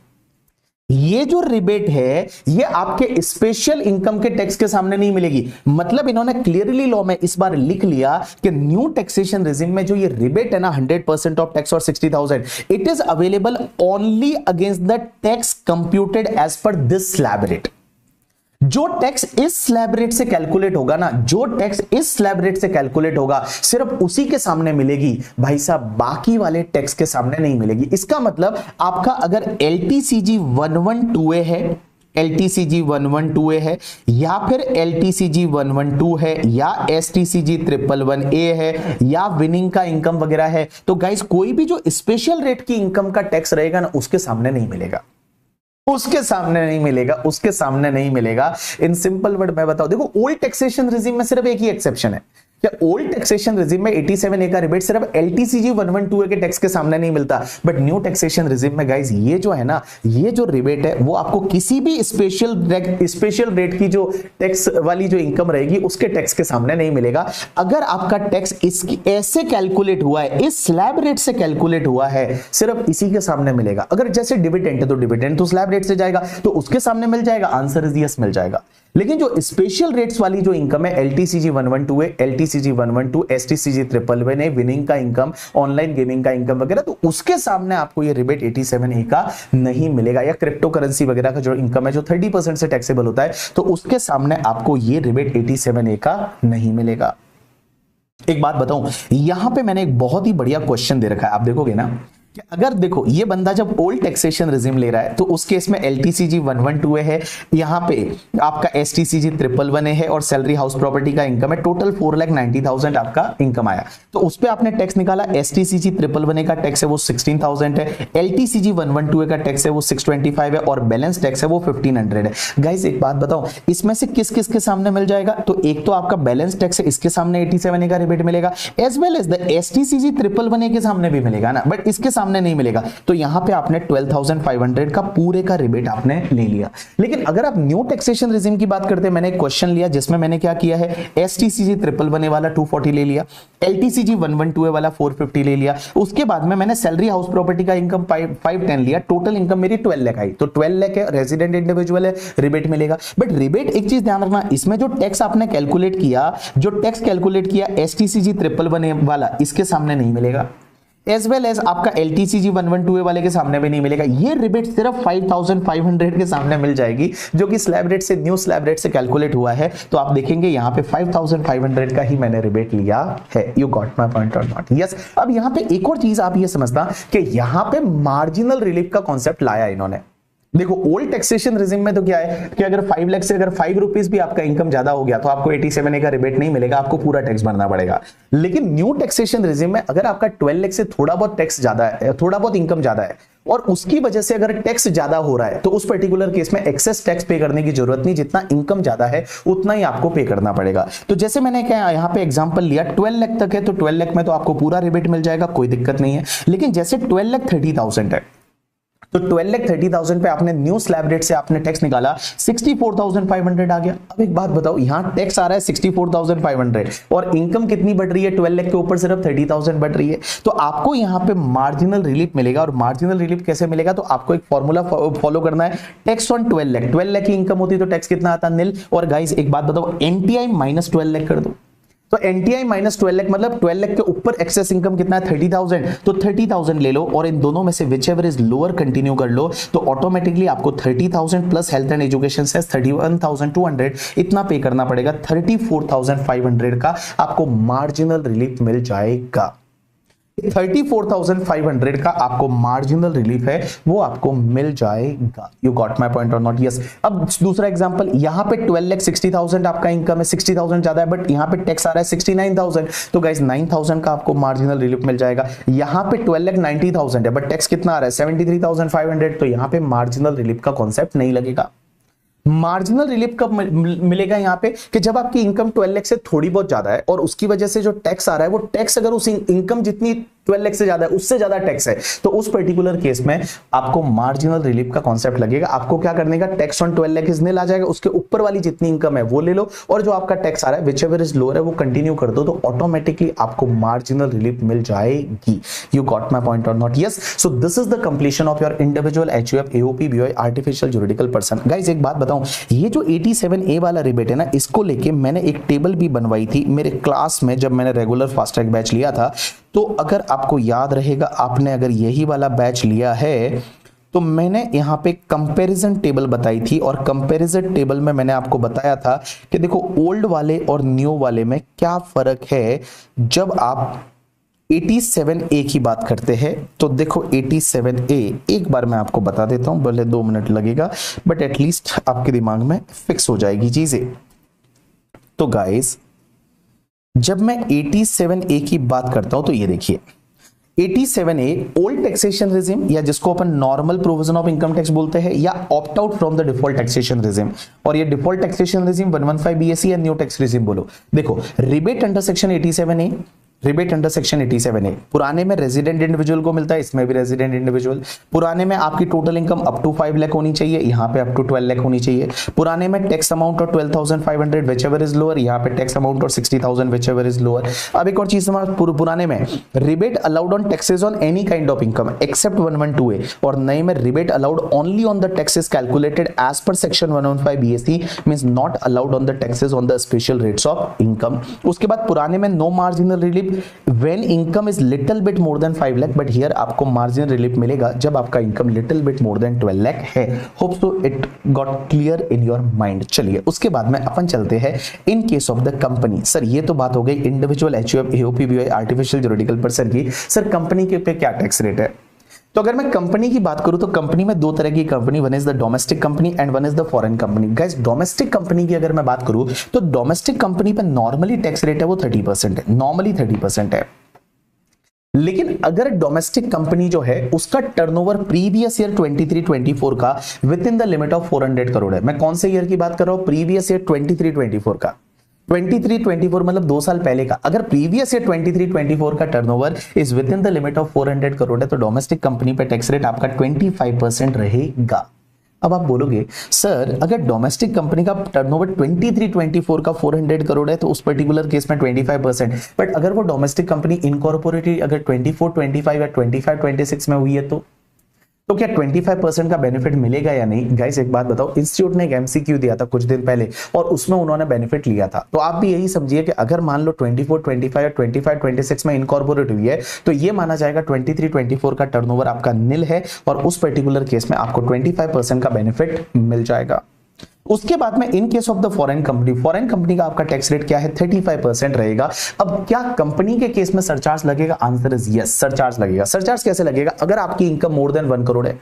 ये जो रिबेट है ये आपके स्पेशल इनकम के टैक्स के सामने नहीं मिलेगी। मतलब इन्होंने क्लियरली लॉ में इस बार लिख लिया कि न्यू टैक्सेशन रेजिम में जो ये रिबेट है ना 100% ऑफ टैक्स और 60,000, it is available only against the tax computed as per this slab rate. जो टैक्स इस स्लैब रेट से कैलकुलेट होगा ना, जो टैक्स इस स्लैब रेट से कैलकुलेट होगा सिर्फ उसी के सामने मिलेगी भाई साहब, बाकी वाले टैक्स के सामने नहीं मिलेगी। इसका मतलब आपका अगर LTCG 112A है, LTCG 112A है या फिर LTCG 112 है या STCG 111A है या विनिंग का इनकम वगैरह है, तो गाइस कोई भी जो स्पेशल रेट की इनकम का टैक्स रहेगा ना उसके सामने नहीं मिलेगा, उसके सामने नहीं मिलेगा, उसके सामने नहीं मिलेगा। इन सिंपल वर्ड मैं बताऊं, देखो ओल्ड टैक्सेशन रिजिम में सिर्फ एक ही एक्सेप्शन है कि ओल्ड टैक्सेशन रिजिम में 87A का रिबेट सिर्फ LTCG 112A के टैक्स के सामने नहीं मिलता, बट न्यू टैक्सेशन रिजिम में गाइस ये जो है ना, ये जो रिबेट है वो आपको किसी भी स्पेशल रेट की जो टैक्स वाली जो इनकम रहेगी उसके टैक्स के सामने नहीं मिलेगा। अगर आपका टैक्स इसकी ऐसे कैलकुलेट हुआ है, इस स्लैब रेट से कैलकुलेट हुआ है, सिर्फ इसी के सामने मिलेगा। अगर जैसे डिविडेंड है तो डिविडेंड तो स्लैब रेट से जाएगा तो उसके सामने मिल जाएगा, आंसर इज यस, मिल जाएगा। लेकिन जो स्पेशल रेट्स वाली जो इनकम है LTCG 112A, LTCG 112, STCG 111A, winning का इनकम, ऑनलाइन गेमिंग का इनकम वगैरह, तो उसके सामने आपको ये रिबेट 87A का नहीं मिलेगा। या क्रिप्टो करेंसी वगैरह का जो इनकम है जो 30% से टैक्सेबल होता है तो उसके सामने आपको ये रिबेट 87A का नहीं मिलेगा। एक बात बताऊं, यहां पे मैंने एक बहुत ही बढ़िया क्वेश्चन दे रखा है, आप देखोगे ना कि अगर देखो ये बंदा जब ओल्ड टैक्सेशन रिजिम ले रहा है तो उस केस में LTCG 112A है, यहां पे आपका STCG 111A है और सैलरी हाउस प्रॉपर्टी का इनकम है, टोटल 4,90,000 आपका इनकम आया, तो उस पे आपने टैक्स निकाला। STCG 111A का टैक्स है वो 16,000 है, LTCG 112A का टैक्स है वो 625 है और बैलेंस टैक्स है वो 1,500 है। गाइस एक बात बताओ, इसमें से किस किस के सामने मिल जाएगा? तो एक तो आपका बैलेंस टैक्स है, इसके सामने 87A का रिबेट मिलेगा, as well as the STCG 111A के सामने भी मिलेगा ना, बट इसके सामने नहीं मिलेगा। तो यहां पे आपने 12,500 का पूरे का रिबेट आपने ले लिया। लेकिन अगर आप न्यू टैक्सेशन रिजिम की बात करते हैं, मैंने एक क्वेश्चन लिया जिसमें मैंने क्या किया है, STCG 111A वाला 240 ले लिया, LTCG 112A वाला 450 ले लिया, उसके बाद में मैंने सैलरी हाउस प्रॉपर्टी का इनकम 510 लिया, टोटल इनकम मेरी 12 लाख आई, तो 12 लाख है, रेजिडेंट इंडिविजुअल है, रिबेट मिलेगा। बट रिबेट एक चीज ध्यान रखना, इसमें जो टैक्स आपने कैलकुलेट किया, STCG 111A वाला, इसके सामने नहीं मिलेगा, एज वेल एज आपका LTCG 112A वाले के सामने भी नहीं मिलेगा। ये रिबेट सिर्फ 5,500 के सामने मिल जाएगी, जो कि स्लैब रेट से, न्यू स्लैब रेट से कैलकुलेट हुआ है। तो आप देखेंगे यहाँ पे 5,500 का ही मैंने रिबेट लिया है। यू गॉट माय पॉइंट और नॉट? यस। अब यहाँ पे एक और चीज आप ये समझना कि यहाँ पे मार्जिनल रिलीफ का कॉन्सेप्ट लाया इन्होंने। देखो ओल्ड टैक्सेशन रिजिम में तो क्या है कि अगर 5 लाख से अगर 5 रुपीज भी आपका इनकम ज्यादा हो गया तो आपको 87A का रिबेट नहीं मिलेगा, आपको पूरा टैक्स भरना पड़ेगा। लेकिन न्यू टैक्सेशन रिजिम में अगर आपका 12 लाख से थोड़ा बहुत टैक्स ज्यादा है, थोड़ा बहुत इनकम ज्यादा है और उसकी वजह से अगर टैक्स ज्यादा हो रहा है तो उस पर्टिकुलर केस में एक्सेस टैक्स पे करने की जरूरत नहीं, जितना इनकम ज्यादा है उतना ही आपको पे करना पड़ेगा। तो जैसे मैंने क्या यहाँ पे एग्जांपल लिया, 12 लाख तक है तो 12 लाख में तो आपको पूरा रिबेट मिल जाएगा, कोई दिक्कत नहीं है। लेकिन जैसे 12,30,000 है तो 12,30,000 पे आपने न्यू स्लैब रेट से आपने टैक्स निकाला, 64,500 आ गया। अब एक बात बताओ, यहां टैक्स आ रहा है 64,500 और इनकम कितनी बढ़ रही है, 12 लाख के ऊपर सिर्फ 30,000 बढ़ रही है, तो आपको यहां पे मार्जिनल रिलीफ मिलेगा। और मार्जिनल रिलीफ कैसे मिलेगा? तो आपको एक फॉर्मूला फॉलो करना है, टैक्स ऑन 12 लाख। 12 लाख की इनकम होती तो टैक्स कितना आता? निल। और गाइस एक बात बताओ, NTI -12 लाख कर दो तो एनटीआई माइनस 12 लाख मतलब 12 लाख के ऊपर एक्सेस इनकम कितना है 30,000, तो 30,000 ले लो और इन दोनों में से which ever is lower continue कर लो, तो ऑटोमेटिकली आपको 30,000 प्लस हेल्थ एंड एजुकेशन से 31,200 इतना पे करना पड़ेगा। 34,500 का आपको मार्जिनल रिलीफ मिल जाएगा। 34,500 का आपको मार्जिनल रिलीफ है वो आपको मिल जाएगा। यू गॉट माय पॉइंट और नॉट? यस। अब दूसरा एग्जांपल, यहां पे 12,60,000 आपका इनकम है, 60,000 ज्यादा है बट यहां पे टैक्स आ रहा है 69,000, तो गाइस 9,000 का आपको मार्जिनल रिलीफ मिल जाएगा। यहां पे 12,90,000 है बट टैक्स कितना आ रहा है 73,500, तो यहां पे मार्जिनल रिलीफ का कॉन्सेप्ट नहीं लगेगा। मार्जिनल रिलीफ कब मिलेगा यहां पे कि जब आपकी इनकम 12 लाख से थोड़ी बहुत ज्यादा है और उसकी वजह से जो टैक्स आ रहा है वो टैक्स अगर उस इनकम जितनी 12 लाख से ज्यादा है उससे ज्यादा टैक्स है, तो उस पर्टिकुलर केस में आपको मार्जिनल रिलीफ का कॉन्सेप्ट लगेगा। आपको क्या करने का, tax on 12 lakh is nil आ जाएगा, उसके ऊपर वाली जितनी इनकम है वो ले लो और जो आपका टैक्स आ रहा है विच एवर इज लोअर है वो कंटिन्यू कर दो, तो ऑटोमेटिकली आपको मार्जिनल रिलीफ मिल जाएगी। यू गॉट माय पॉइंट और not? Yes. So this is the completion of your individual HUF AOP BOI artificial juridical person. Guys एक बात बताऊं, ये जो 87A वाला रिबेट है ना, इसको लेके मैंने एक टेबल भी बनवाई थी मेरे क्लास में जब मैंने रेगुलर फास्ट ट्रैक बैच लिया था। तो अगर आपको याद रहेगा, आपने अगर यही वाला बैच लिया है तो मैंने यहाँ पे कंपैरिजन टेबल बताई थी और कंपैरिजन टेबल में मैंने आपको बताया था कि देखो ओल्ड वाले और न्यू वाले में क्या फर्क है। जब आप 87A की बात करते हैं तो देखो 87A एक बार मैं आपको बता देता हूं, भले 2 मिनट लगेगा बट एटलीस्ट आपके दिमाग में फिक्स हो जाएगी चीजें। तो गाइस जब मैं 87A की बात करता हूं तो ये देखिए 87A ओल्ड टैक्सेशन रिजिम, या जिसको अपन normal provision of income tax बोलते हैं, या opt out from the default taxation regime. और ये डिफॉल्ट टैक्सेशन रिजिम 115 BAC या न्यू टैक्स रिजिम बोलो। देखो rebate under section 87A, rebate under section 87A पुराने में रेजिडेंट इंडिविजुअल को मिलता है, इसमें भी रेजिडेंट इंडिविजुअल। पुराने में आपकी total income up to 5 lakh होनी चाहिए, यहाँ पे अप टू 12 लाख होनी चाहिए। पुराने में टैक्स अमाउंट और 12,500 विच एवर इज लोअर, यहाँ पे टैक्स अमाउंट और 60,000 विच एवर इज लोअर। अब एक और चीज समझ, पुराने में rebate allowed on taxes on any kind of income except 112A, और नए में rebate allowed only on the taxes calculated as per section 115 BAC, means not allowed on the taxes on the special rates of income. उसके बाद पुराने में no marginal relief when income is little bit more than 5 lakh, but here आपको margin relief मिलेगा जब आपका income little bit more than 12 lakh है। Hope so it got clear in your mind। चलिए उसके बाद में अपन चलते हैं in case of the company। Sir ये तो बात हो गई individual HUF AOP BOI artificial juridical person की। सर कंपनी के पे क्या टैक्स रेट है? तो अगर मैं कंपनी की बात करूं तो कंपनी में 2 तरह की company, one is the domestic company and one is the foreign company. Guys domestic company की अगर मैं बात करूं तो डोमेस्टिक कंपनी पे नॉर्मली टैक्स रेट है वो 30% है, नॉर्मली 30% है। लेकिन अगर डोमेस्टिक कंपनी जो है उसका टर्नओवर प्रीवियस ईयर 23-24 का with in the limit of 400 crore है। मैं कौन से ईयर की बात कर रहा हूं? प्रीवियस ईयर 23-24 का। 23-24 मतलब 2 साल पहले का। अगर प्रीवियस ईयर 23-24 का turnover is within the limit of 400 crore है तो डोमेस्टिक कंपनी पे टैक्स रेट आपका 25% रहेगा। अब आप बोलोगे सर अगर डोमेस्टिक कंपनी का टर्नओवर 23-24 का 400 करोड़ है तो उस पर्टिकुलर केस में 25%, बट अगर वो डोमेस्टिक कंपनी इनकॉर्पोरेटेड अगर 24-25 या 25-26 में हुई है तो क्या 25% का बेनिफिट मिलेगा या नहीं? गाइस एक बात बताओ, इंस्टीट्यूट ने एक एमसीक्यू दिया था कुछ दिन पहले और उसमें उन्होंने बेनिफिट लिया था। तो आप भी यही समझिए कि अगर मान लो 24-25 या 25-26 में इनकॉर्पोरेट हुई है तो ये माना जाएगा 23-24 का टर्नओवर आपका निल है और उस पर्टिकुलर केस में आपको 25% का बेनिफिट मिल जाएगा। उसके बाद में इन case of the foreign company का आपका टैक्स रेट क्या है? 35% रहेगा। अब क्या कंपनी के केस में सरचार्ज लगेगा? आंसर इज यस, सरचार्ज लगेगा। सरचार्ज कैसे लगेगा? अगर आपकी इनकम मोर देन 1 करोड़ है,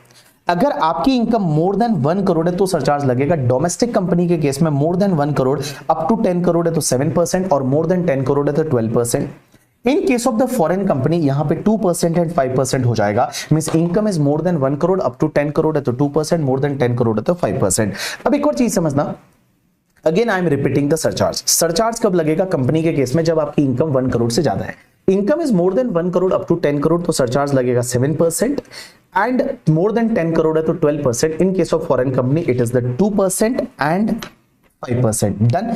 अगर आपकी इनकम मोर देन 1 करोड़ है तो सरचार्ज लगेगा। डोमेस्टिक कंपनी के केस में more than 1 crore up to 10 crore है तो 7% और मोर देन 10 करोड़ है तो 12%। In case of the foreign company यहां पे 2% एंड 5% हो जाएगा। Means income is more than 1 crore up to 10 crore है तो 2%, मोर देन 10 करोड़ है तो 5%। अब एक और चीज समझना, again I am repeating the surcharge. Surcharge कब लगेगा कंपनी के केस में? जब आपकी इनकम 1 करोड़ से ज्यादा है। Income is more than 1 crore up to 10 crore तो सरचार्ज लगेगा 7% एंड मोर देन 10 करोड़ है तो 12%। In case of foreign company it is the 2% and 5%। Done.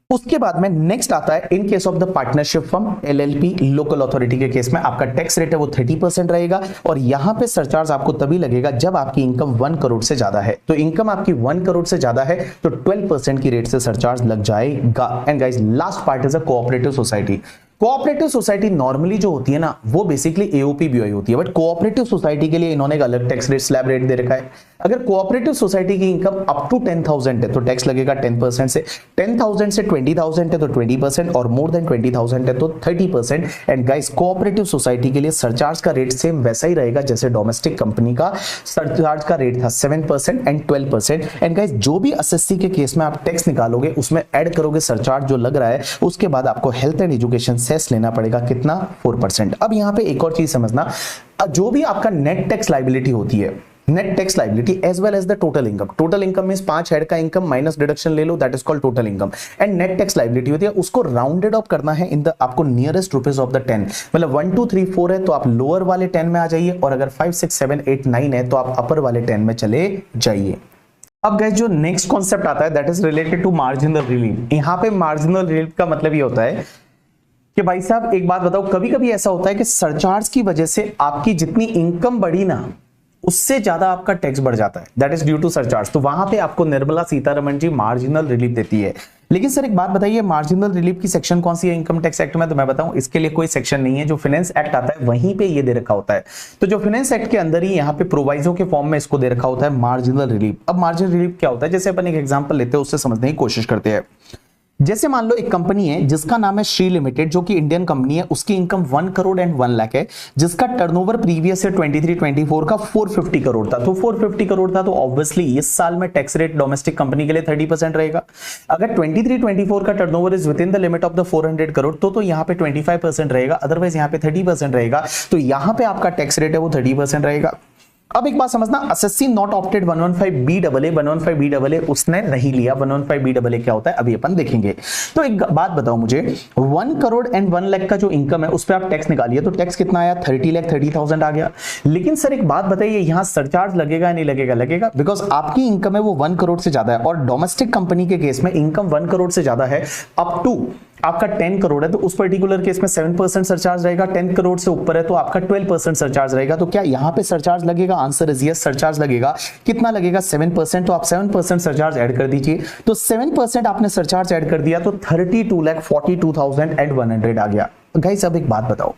उसके बाद में नेक्स्ट आता है in case of the partnership firm, LLP, local authority के केस में आपका टैक्स रेट है वो 30% रहेगा और यहां पे सरचार्ज आपको तभी लगेगा जब आपकी इनकम 1 करोड़ से ज्यादा है। तो इनकम आपकी 1 करोड़ से ज्यादा है तो 12% की रेट से सरचार्ज लग जाएगा। And guys last part is a cooperative society. Cooperative society normally जो होती है ना वो बेसिकली एओपी बीओई होती है, बट कोऑपरेटिव सोसाइटी के लिए इन्होंने एक अलग टैक्स रेट स्लैब रेट दे रखा है। अगर कोऑपरेटिव सोसाइटी की इनकम अप टू 10,000 है तो टैक्स लगेगा 10% से, 10,000 से 20,000 है तो 20% और मोर देन 20,000 है तो 30%। एंड गाइस कोऑपरेटिव सोसाइटी के लिए सरचार्ज का रेट सेम वैसा ही रहेगा जैसे डोमेस्टिक कंपनी का सरचार्ज का रेट था 7% एंड 12%। एंड गाइस जो भी एसएससी के केस में आप टैक्स निकालोगे उसमें ऐड करोगे सरचार्ज जो लग रहा है, उसके बाद आपको हेल्थ एंड एजुकेशन सेस लेना पड़ेगा कितना 4%। अब यहां पे एक और चीज समझना, जो भी आपका नेट टैक्स लायबिलिटी होती है, net tax liability as well as the total income, total income means 5 head का इनकम माइनस डिडक्शन ले लो, that is called total income. And net tax liability होती है उसको राउंडेड ऑफ करना है इन द आपको नियरेस्ट रुपीज ऑफ द 10, मतलब 1 2 3 4 है तो आप लोअर वाले 10 में आ जाइए और अगर 5 6 7 8 9 है तो आप अपर वाले 10 में चले जाइए। अब गाइस जो नेक्स्ट कॉन्सेप्ट आता है that is related to marginal relief. यहां पे मार्जिनल रिलीफ का मतलब ये होता है कि भाई साहब एक बात बताओ, कभी कभी ऐसा होता है कि सरचार्ज की वजह से आपकी जितनी इनकम बढ़ी ना उससे ज्यादा आपका टैक्स बढ़ जाता है, that is due to surcharge. तो वहां पे आपको निर्मला सीतारमण जी मार्जिनल रिलीफ देती है। लेकिन सर एक बात बताइए, मार्जिनल रिलीफ की सेक्शन कौन सी है इनकम टैक्स एक्ट में? तो मैं बताऊं इसके लिए कोई सेक्शन नहीं है, जो फाइनेंस एक्ट आता है वहीं पे ये दे रखा होता है। तो जो फाइनेंस एक्ट के अंदर ही यहाँ पे प्रोवाइजो के फॉर्म में इसको दे रखा होता है मार्जिनल रिलीफ। अब मार्जिनल रिलीफ क्या होता है, जैसे अपन एक एग्जांपल लेते हैं उससे समझने की कोशिश करते हैं। जैसे मान लो एक कंपनी है जिसका नाम है श्री लिमिटेड, जो कि इंडियन कंपनी है, उसकी इनकम 1 करोड़ एंड 1 लाख है, जिसका टर्नओवर प्रीवियस से 23-24 का 450 करोड़ था। तो 450 करोड़ था तो ऑब्वियसली इस साल में टैक्स रेट डोमेस्टिक कंपनी के लिए 30% रहेगा। अगर 23-24 का turnover is within the limit of the 400 crore तो यहाँ पे 25% रहेगा, अदरवाइज यहाँ पे 30% रहेगा। तो यहाँ पे आपका टैक्स रेट है वो 30% रहेगा। अब एक बात समझना, SSC not opted 115BAA, 115BAA उसने नहीं लिया। 115BAA क्या होता है अभी अपन देखेंगे। तो एक बात बताओ मुझे, 1 करोड़ एंड 1 लाख का जो इनकम है उस पर आप टैक्स निकालिए तो टैक्स कितना आया, 30,30,000 आ गया। लेकिन सर एक बात बताइए, यहां सरचार्ज लगेगा नहीं लगेगा? लगेगा, बिकॉज आपकी इनकम है वो 1 करोड़ से ज्यादा है और डोमेस्टिक कंपनी के केस में इनकम 1 करोड़ से ज्यादा है अप टू आपका 10 करोड़ है तो उस पर्टिकुलर केस में 7% सरचार्ज रहेगा। 10 करोड़ से ऊपर है तो आपका 12% सरचार्ज रहेगा। तो क्या यहां पे सरचार्ज लगेगा? आंसर इज यस, सरचार्ज लगेगा। कितना लगेगा? 7%। तो आप 7% सरचार्ज ऐड कर दीजिए। तो 7% आपने सरचार्ज ऐड कर दिया तो 32,42,100 आ गया। गाइस अब एक बात बताओ,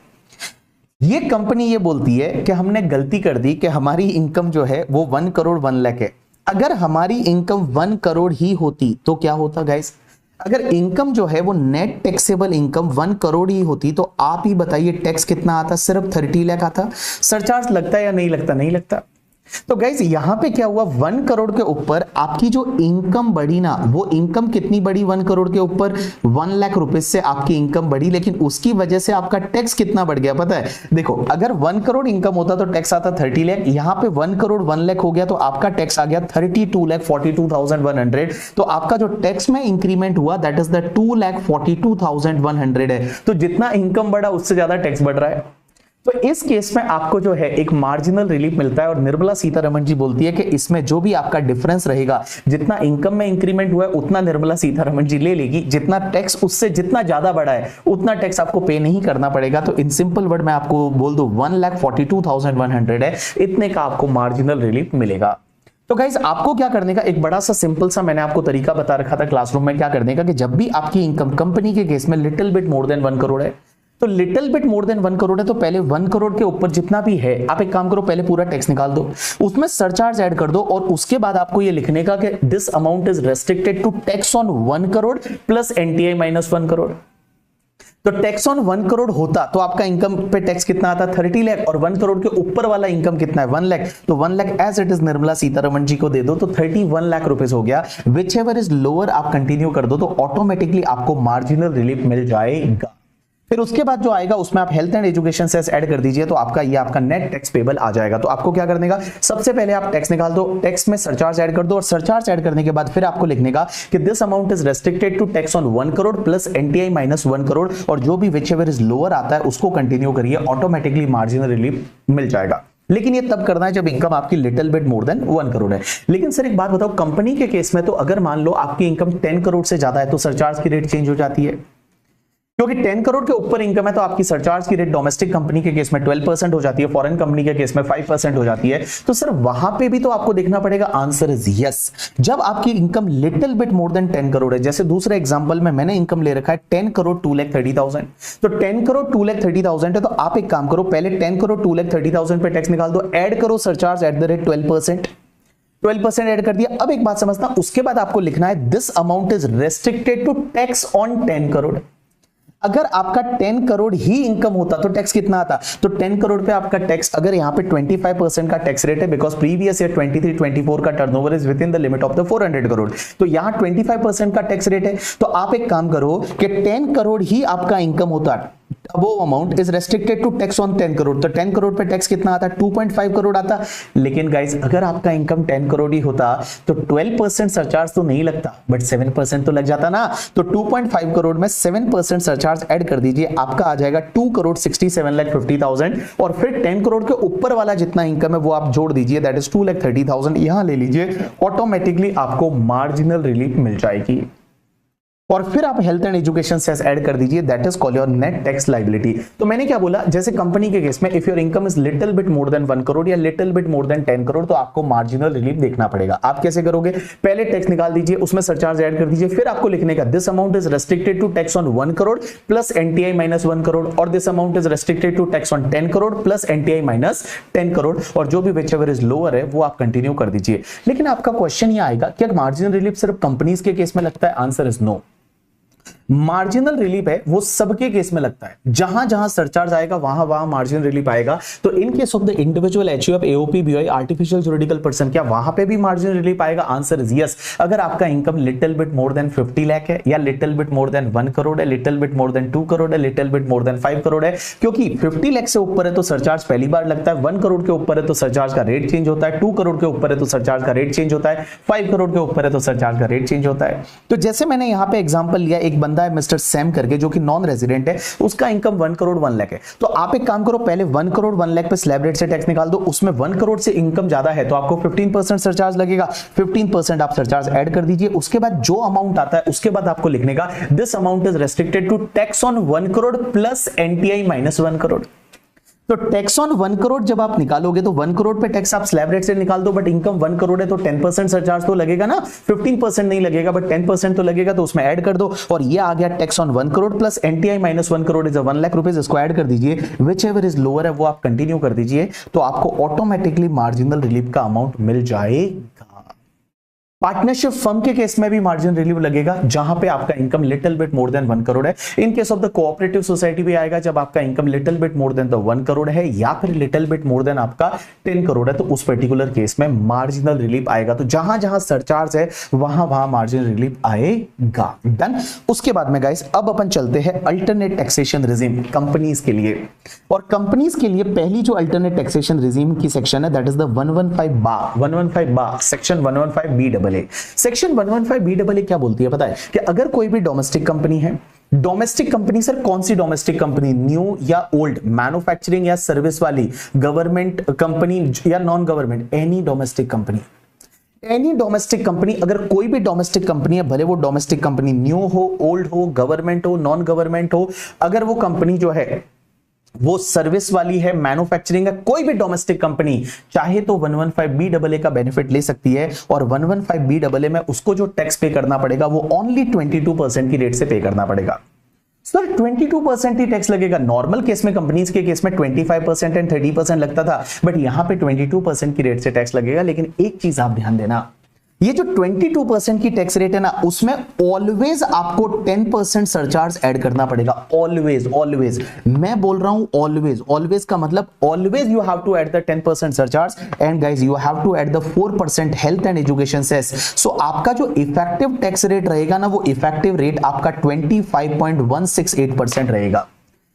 ये कंपनी ये बोलती है कि हमने गलती कर दी कि हमारी इनकम जो है वो 1 करोड़ 1 लाख है। अगर हमारी इनकम 1 करोड़ ही होती तो क्या होता गाइस? अगर इनकम जो है वो नेट टैक्सेबल इनकम 1 करोड़ ही होती तो आप ही बताइए टैक्स कितना आता? सिर्फ 30 लाख आता। सरचार्ज लगता है या नहीं लगता? नहीं लगता। तो गाइस यहां पे क्या हुआ, 1 करोड़ के ऊपर आपकी जो इनकम बढ़ी ना, वो इनकम कितनी बढ़ी? 1 करोड़ के ऊपर 1 लाख रुपए से आपकी इनकम बढ़ी, लेकिन उसकी वजह से आपका टैक्स कितना बढ़ गया पता है? देखो अगर 1 करोड़ इनकम होता तो टैक्स आता 30 लाख, यहां पे 1 करोड़ 1 लाख हो गया तो आपका टैक्स आ गया 32,42,100। तो आपका जो टैक्स में इंक्रीमेंट हुआ दैट इज द 2,42,100 है। तो जितना इनकम बढ़ा उससे ज्यादा टैक्स बढ़ रहा है। तो इस केस में आपको जो है एक मार्जिनल रिलीफ मिलता है और निर्मला सीतारमण जी बोलती है कि इसमें जो भी आपका डिफरेंस रहेगा, जितना इनकम में इंक्रीमेंट हुआ है उतना निर्मला सीतारमण जी ले लेगी, जितना टैक्स उससे जितना ज्यादा बढ़ा है उतना टैक्स आपको पे नहीं करना पड़ेगा। तो इन सिंपल वर्ड में आपको बोल दो 1,42,100 है, इतने का आपको मार्जिनल रिलीफ मिलेगा। तो गाइस आपको क्या करने का, एक बड़ा सा सिंपल सा मैंने आपको तरीका बता रखा था क्लासरूम में, क्या करने का कि जब भी आपकी इनकम कंपनी के केस में little bit more than 1 crore है, तो little bit more than 1 crore है तो पहले 1 करोड़ के ऊपर जितना भी है आप एक काम करो, पहले पूरा टैक्स निकाल दो, उसमें सरचार्ज ऐड कर दो और उसके बाद आपको ये लिखने का कि this amount is restricted to tax on 1 crore plus NTI minus 1 crore. तो टैक्स ऑन 1 करोड़ होता तो आपका इनकम पे टैक्स कितना आता? 30 लाख। और 1 करोड़ के ऊपर वाला इनकम कितना है? 1 लाख। तो 1 lakh as it is Nirmala Sitharaman ji को दे दो तो 31 लाख रुपीस हो गया। विच एवर इज लोअर आप कंटिन्यू कर दो तो ऑटोमेटिकली आपको मार्जिनल रिलीफ मिल जाएगा। फिर उसके बाद जो आएगा उसमें आप health and education cess add कर दीजिए तो आपका ये आपका नेट टैक्स पेबल आ जाएगा। तो आपको क्या करने का, सबसे पहले आप टैक्स निकाल दो, टैक्स में सरचार्ज ऐड कर दो और सरचार्ज ऐड करने के बाद फिर आपको लिखने का कि this amount is restricted to tax on 1 crore plus NTI minus 1 crore और जो भी विच एवर इज लोअर आता है उसको कंटिन्यू करिए, ऑटोमेटिकली मार्जिनल रिलीफ मिल जाएगा। लेकिन ये तब करना है जब इनकम आपकी little bit more than 1 crore है। लेकिन सर एक बात बताओ, कंपनी के केस में तो अगर मान लो आपकी इनकम 10 करोड़ से ज्यादा है तो सरचार्ज की रेट चेंज हो जाती है, क्योंकि 10 करोड़ के ऊपर इनकम है तो आपकी सरचार्ज की रेट डोमेस्टिक कंपनी के केस में 12% हो जाती है, फॉरेन कंपनी के केस में 5% हो जाती है। तो सर वहां पे भी तो आपको देखना पड़ेगा। Answer is yes. जब आपकी income little bit more than 10 crore है, जैसे दूसरे एग्जांपल में मैंने इनकम ले रखा है 10 करोड़ 2,30,000, तो 10 करोड़ 2,30,000 है, तो आप एक काम करो, पहले 10 करोड़ 2,30,000 पे टैक्स निकाल दो, ऐड करो surcharge at the rate 12% add कर दिया। अब एक बात समझना, उसके बाद आपको लिखना है this amount is restricted to tax on 10 crore. अगर आपका 10 करोड़ ही इनकम होता तो टैक्स कितना आता? तो 10 करोड़ पे आपका टैक्स, अगर यहां पे 25% का टैक्स रेट है, बिकॉज प्रीवियस ईयर 23-24 का turnover is within the limit of the 400 crore, तो यहां 25% का टैक्स रेट है। तो आप एक काम करो कि 10 करोड़ ही आपका इनकम होता, वो amount is restricted to tax on 10 crore, तो 10 करोड़ पे टैक्स कितना आता? 2.5 करोड़ आता। लेकिन गाइस अगर आपका इनकम 10 करोड़ ही होता तो 12% सरचार्ज तो नहीं लगता, बट 7% तो लग जाता ना। तो 2.5 करोड़ में 7% सरचार्ज ऐड कर दीजिए, आपका आ जाएगा 2 करोड़ 67,50,000, और फिर 10 करोड़ के ऊपर वाला जितना इनकम है वो आप जोड़ दीजिए, दैट इज 2,30,000 यहां ले लीजिए, ऑटोमेटिकली आपको मार्जिनल रिलीफ मिल जाएगी। और फिर आप health and education cess add कर दीजिए, that is called your net tax liability. तो मैंने क्या बोला, जैसे कंपनी के केस में if your income is little bit more than 1 crore या little bit more than 10 crore, तो आपको मार्जिनल रिलीफ देखना पड़ेगा। आप कैसे करोगे? पहले टैक्स निकाल दीजिए, उसमें सरचार्ज ऐड कर दीजिए, फिर आपको लिखने का this amount is restricted to tax on 1 crore plus NTI minus 1 crore, और this amount is restricted to tax on 10 crore plus NTI minus 10 crore, और जो भी व्हिचएवर इज लोअर है वो आप कंटिन्यू कर दीजिए। लेकिन आपका क्वेश्चन ये आएगा, क्या मार्जिनल रिलीफ सिर्फ कंपनीज के केस में लगता है? Answer is no. Marginal relief है वो सबके केस में लगता है, जहां जहां सरचार्ज आएगा वहां वहां मार्जिनल रिलीफ आएगा। तो in case of the individual HUF, AOP, BOI, artificial juridical person, क्या वहां पे भी मार्जिनल रिलीफ आएगा? Answer is yes. अगर आपका इनकम little bit more than 50 lakh है, या little bit more than 1 crore है, little bit more than 2 crore है, little bit more than 5 crore है, क्योंकि 50 लाख से ऊपर है तो सरचार्ज पहली बार लगता है, 1 करोड़ के ऊपर है तो सरचार्ज का रेट चेंज होता है, 2 करोड़ के ऊपर है तो सरचार्ज का रेट चेंज होता है, 5 करोड़ के ऊपर है तो सरचार्ज का रेट चेंज होता है। तो जैसे मैंने यहां पे एग्जांपल लिया, एक बंदा है मिस्टर सैम करके, जो कि नॉन रेजिडेंट है, उसका इनकम 1 करोड़ 1 लाख है। तो आप एक काम करो, पहले 1 करोड़ 1 लाख पे स्लैब रेट से टैक्स निकाल दो, उसमें 1 करोड़ से इनकम ज्यादा है तो आपको 15% सरचार्ज लगेगा, 15% आप सरचार्ज ऐड कर दीजिए। उसके बाद जो अमाउंट आता है उसके बाद आपको लिखने का this amount is restricted to tax on 1 crore plus NTI minus 1 crore. तो टैक्स ऑन 1 करोड़ जब आप निकालोगे तो 1 करोड़ पे टैक्स आप स्लैब रेट से निकाल दो, बट इनकम 1 करोड़ है तो 10% सरचार्ज तो लगेगा ना, 15% नहीं लगेगा बट 10% तो लगेगा, तो उसमें ऐड कर दो। और ये आ गया tax on 1 crore plus NTI minus 1 crore is 1 lakh rupees, इसको ऐड कर दीजिए, विच एवर इज लोअर है वो आप कंटिन्यू कर दीजिए, तो आपको ऑटोमेटिकली मार्जिनल रिलीफ का अमाउंट मिल जाएगा। पार्टनरशिप फर्म के केस में भी मार्जिन रिलीफ लगेगा, जहां पे आपका इनकम little bit more than 1 crore है। In case of the cooperative society भी आएगा, जब आपका इनकम little bit more than 1 crore है या फिर लिटिल बिट मोर देन आपका 10 करोड़ है, तो उस पर्टिकुलर केस में मार्जिनल रिलीफ आएगा। तो जहां जहां सरचार्ज है वहां वहां मार्जिनल रिलीफ आएगा। डन। उसके बाद में गाइस अब अपन चलते हैं अल्टरनेट टैक्सेशन रिजीम कंपनीज के लिए, और कंपनीज के लिए पहली जो अल्टरनेट टैक्सेशन रिजीम की सेक्शन है that is the 115 section 115 B section 115 B क्या बोलती है पता है? कि अगर कोई भी डोमेस्टिक कंपनी है, डोमेस्टिक कंपनी सर कौन सी डोमेस्टिक कंपनी, न्यू या ओल्ड, मैन्युफैक्चरिंग या सर्विस वाली, गवर्नमेंट कंपनी या non government, any domestic company, any domestic company, अगर कोई भी डोमेस्टिक कंपनी है, भले वो डोमेस्टिक कंपनी न्यू हो, ओल्ड हो, गवर्नमेंट हो, नॉन गवर्नमेंट हो, अगर वो कंपनी जो है वो सर्विस वाली है, मैन्युफैक्चरिंग है, कोई भी डोमेस्टिक कंपनी चाहे तो 115 का बेनिफिट ले सकती है। और 115 में उसको जो टैक्स पे करना पड़ेगा वो ओनली 22% की रेट से पे करना पड़ेगा। सर 22% ही टैक्स लगेगा। नॉर्मल केस में, कंपनीज के केस में 25% एंड 30% लगता था, बट यहां पे 22% की रेट से टैक्स लगेगा। लेकिन एक चीज आप ध्यान देना, ये जो 22% की टैक्स रेट है ना, उसमें ऑलवेज आपको 10% सरचार्ज ऐड करना पड़ेगा। ऑलवेज, ऑलवेज मैं बोल रहा हूं ऑलवेज, ऑलवेज का मतलब always you have to add the 10% surcharge and guys you have to add the 4% health and education cess. So आपका जो इफेक्टिव टैक्स रेट रहेगा ना, वो इफेक्टिव रेट आपका 25.168% रहेगा।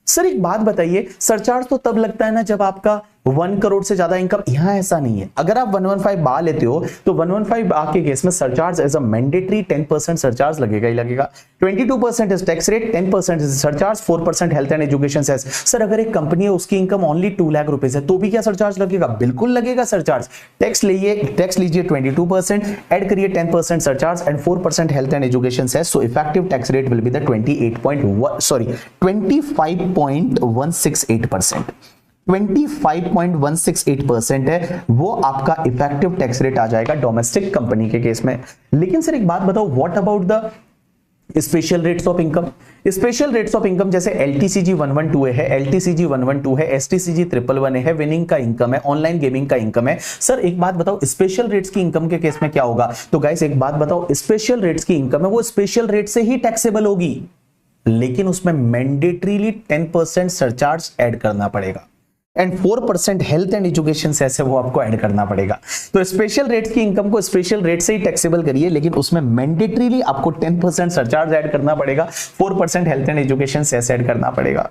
सर एक बात बताइए, सरचार्ज तो तब लगता है ना जब आपका 1 करोड़ से ज्यादा इनकम, यहां ऐसा नहीं है। अगर आप 115 बा लेते हो तो 115 बा के केस में surcharge as a mandatory 10% surcharge लगेगा ही लगेगा। 22% is tax rate, 10% is surcharge, 4% health and education cess. Sir अगर एक कंपनी है उसकी इनकम ओनली 2 लाख रुपीस है तो भी क्या सरचार्ज लगेगा? बिल्कुल लगेगा सरचार्ज। टैक्स लीजिए 22%, ऐड करिए 10% surcharge and 4% health and education cess, so effective tax rate will be the 25.168%। 25.168% है वो आपका इफेक्टिव टैक्स रेट आ जाएगा डोमेस्टिक कंपनी के केस में। लेकिन सर एक बात बताओ, what about the special rates of income? Special rates of income जैसे LTCG 112 है, LTCG 112 है, STCG 111 है, विनिंग का इनकम है, ऑनलाइन गेमिंग का इनकम है। सर एक बात बताओ, स्पेशल रेट्स की इनकम के केस में क्या होगा? तो गाइस एक बात बताओ, स्पेशल रेट्स की इनकम है वो स्पेशल रेट से ही टैक्सेबल होगी, लेकिन उसमें मैंडेटरीली 10% सरचार्ज ऐड करना पड़ेगा and 4% health and education cess है वो आपको ऐड करना पड़ेगा। तो स्पेशल रेट्स की इनकम को स्पेशल रेट से ही टैक्सेबल करिए, लेकिन उसमें मैंडेटरीली आपको 10% सरचार्ज ऐड करना पड़ेगा, 4% health and education cess add करना पड़ेगा।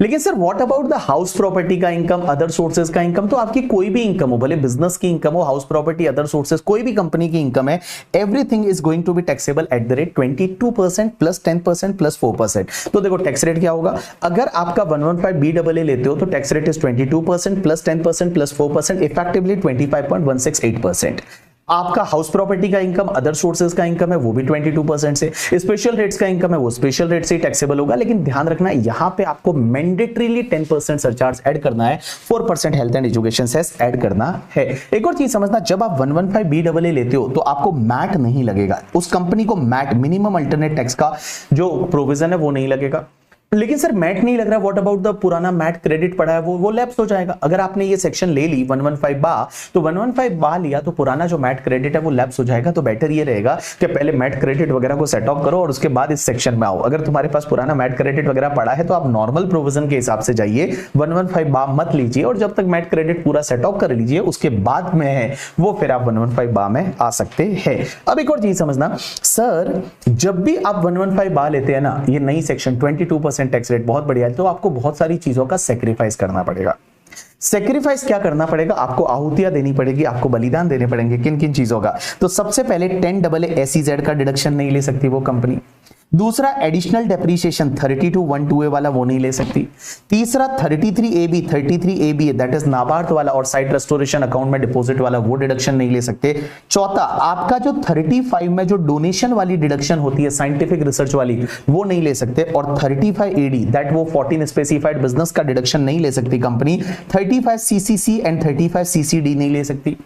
लेकिन sir what about the house property का इनकम, अदर सोर्सेज का इनकम? तो आपकी कोई भी इनकम हो, भले बिजनेस की इनकम हो, हाउस प्रॉपर्टी, अदर सोर्सेज, कोई भी कंपनी की इनकम है, everything is going to be taxable at the rate 22% प्लस 10% प्लस 4%। तो देखो टैक्स रेट क्या होगा, अगर आपका 115 BAA लेते हो तो टैक्स रेट इज 22% प्लस 10% प्लस 4%, इफेक्टिवली 25.168%। आपका हाउस प्रॉपर्टी का इनकम, अदर सोर्सेज का इनकम है वो भी 22% से, स्पेशल रेट्स का इनकम है वो स्पेशल रेट से ही टैक्सेबल होगा। लेकिन ध्यान रखना यहां पे आपको मैंडेटरीली 10% सरचार्ज ऐड करना है, 4% health and education cess add करना है। एक और चीज समझना, जब आप 115 BAA लेते हो तो आपको मैट नहीं लगेगा, उस कंपनी को मैट मिनिमम अल्टरनेट टैक्स का जो प्रोविजन है वो नहीं लगेगा। लेकिन सर मैट नहीं लग रहा, व्हाट अबाउट द पुराना मैट क्रेडिट पड़ा है वो लैप्स हो जाएगा। अगर आपने ये सेक्शन ले ली 115 बा, तो 115 बा लिया तो पुराना जो मैट क्रेडिट है वो लैप्स हो जाएगा। तो बेटर ये रहेगा कि पहले मैट क्रेडिट वगैरह को सेट ऑफ करो और उसके बाद इस सेक्शन में आओ। अगर तुम्हारे पास पुराना मैट क्रेडिट वगैरह पड़ा है तो आप नॉर्मल प्रोविजन के हिसाब से जाइए, 115 बा मत लीजिए, और जब तक मैट क्रेडिट पूरा सेट ऑफ कर लीजिए उसके बाद में है वो फिर आप 115 बा में आ सकते हैं। अब एक और चीज समझना, सर जब भी आप 115 बा लेते हैं ना, ये नई सेक्शन 22% टैक्स रेट बहुत बढ़िया है, तो आपको बहुत सारी चीजों का सेक्रीफाइस करना पड़ेगा। सेक्रीफाइस क्या करना पड़ेगा? आपको आहुतियां देनी पड़ेगी, आपको बलिदान देने पड़ेंगे। किन किन चीजों का? तो सबसे पहले 10AA SEZ का डिडक्शन नहीं ले सकती वो कंपनी। दूसरा एडिशनल डेप्रीशिएशन 32(1)(2)A वाला वो नहीं ले सकती। तीसरा 33AB दैट इज नाबार्ड वाला और साइट रेस्टोरेशन अकाउंट में डिपॉजिट वाला वो डिडक्शन नहीं ले सकते। चौथा आपका जो 35 में जो डोनेशन वाली डिडक्शन होती है साइंटिफिक रिसर्च वाली वो नहीं ले सकते। और 35AD दैट वो 14 स्पेसिफाइड बिजनेस का डिडक्शन नहीं ले सकती कंपनी। 35CCC एंड 35CCD नहीं ले सकती।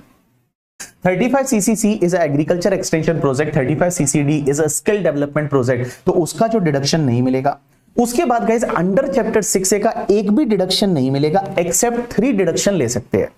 35CCC is a agriculture extension project, 35CCD is a skill development project, तो उसका जो डिडक्शन नहीं मिलेगा। उसके बाद गाइस अंडर चैप्टर 6A का एक भी डिडक्शन नहीं मिलेगा, एक्सेप्ट 3 डिडक्शन ले सकते हैं।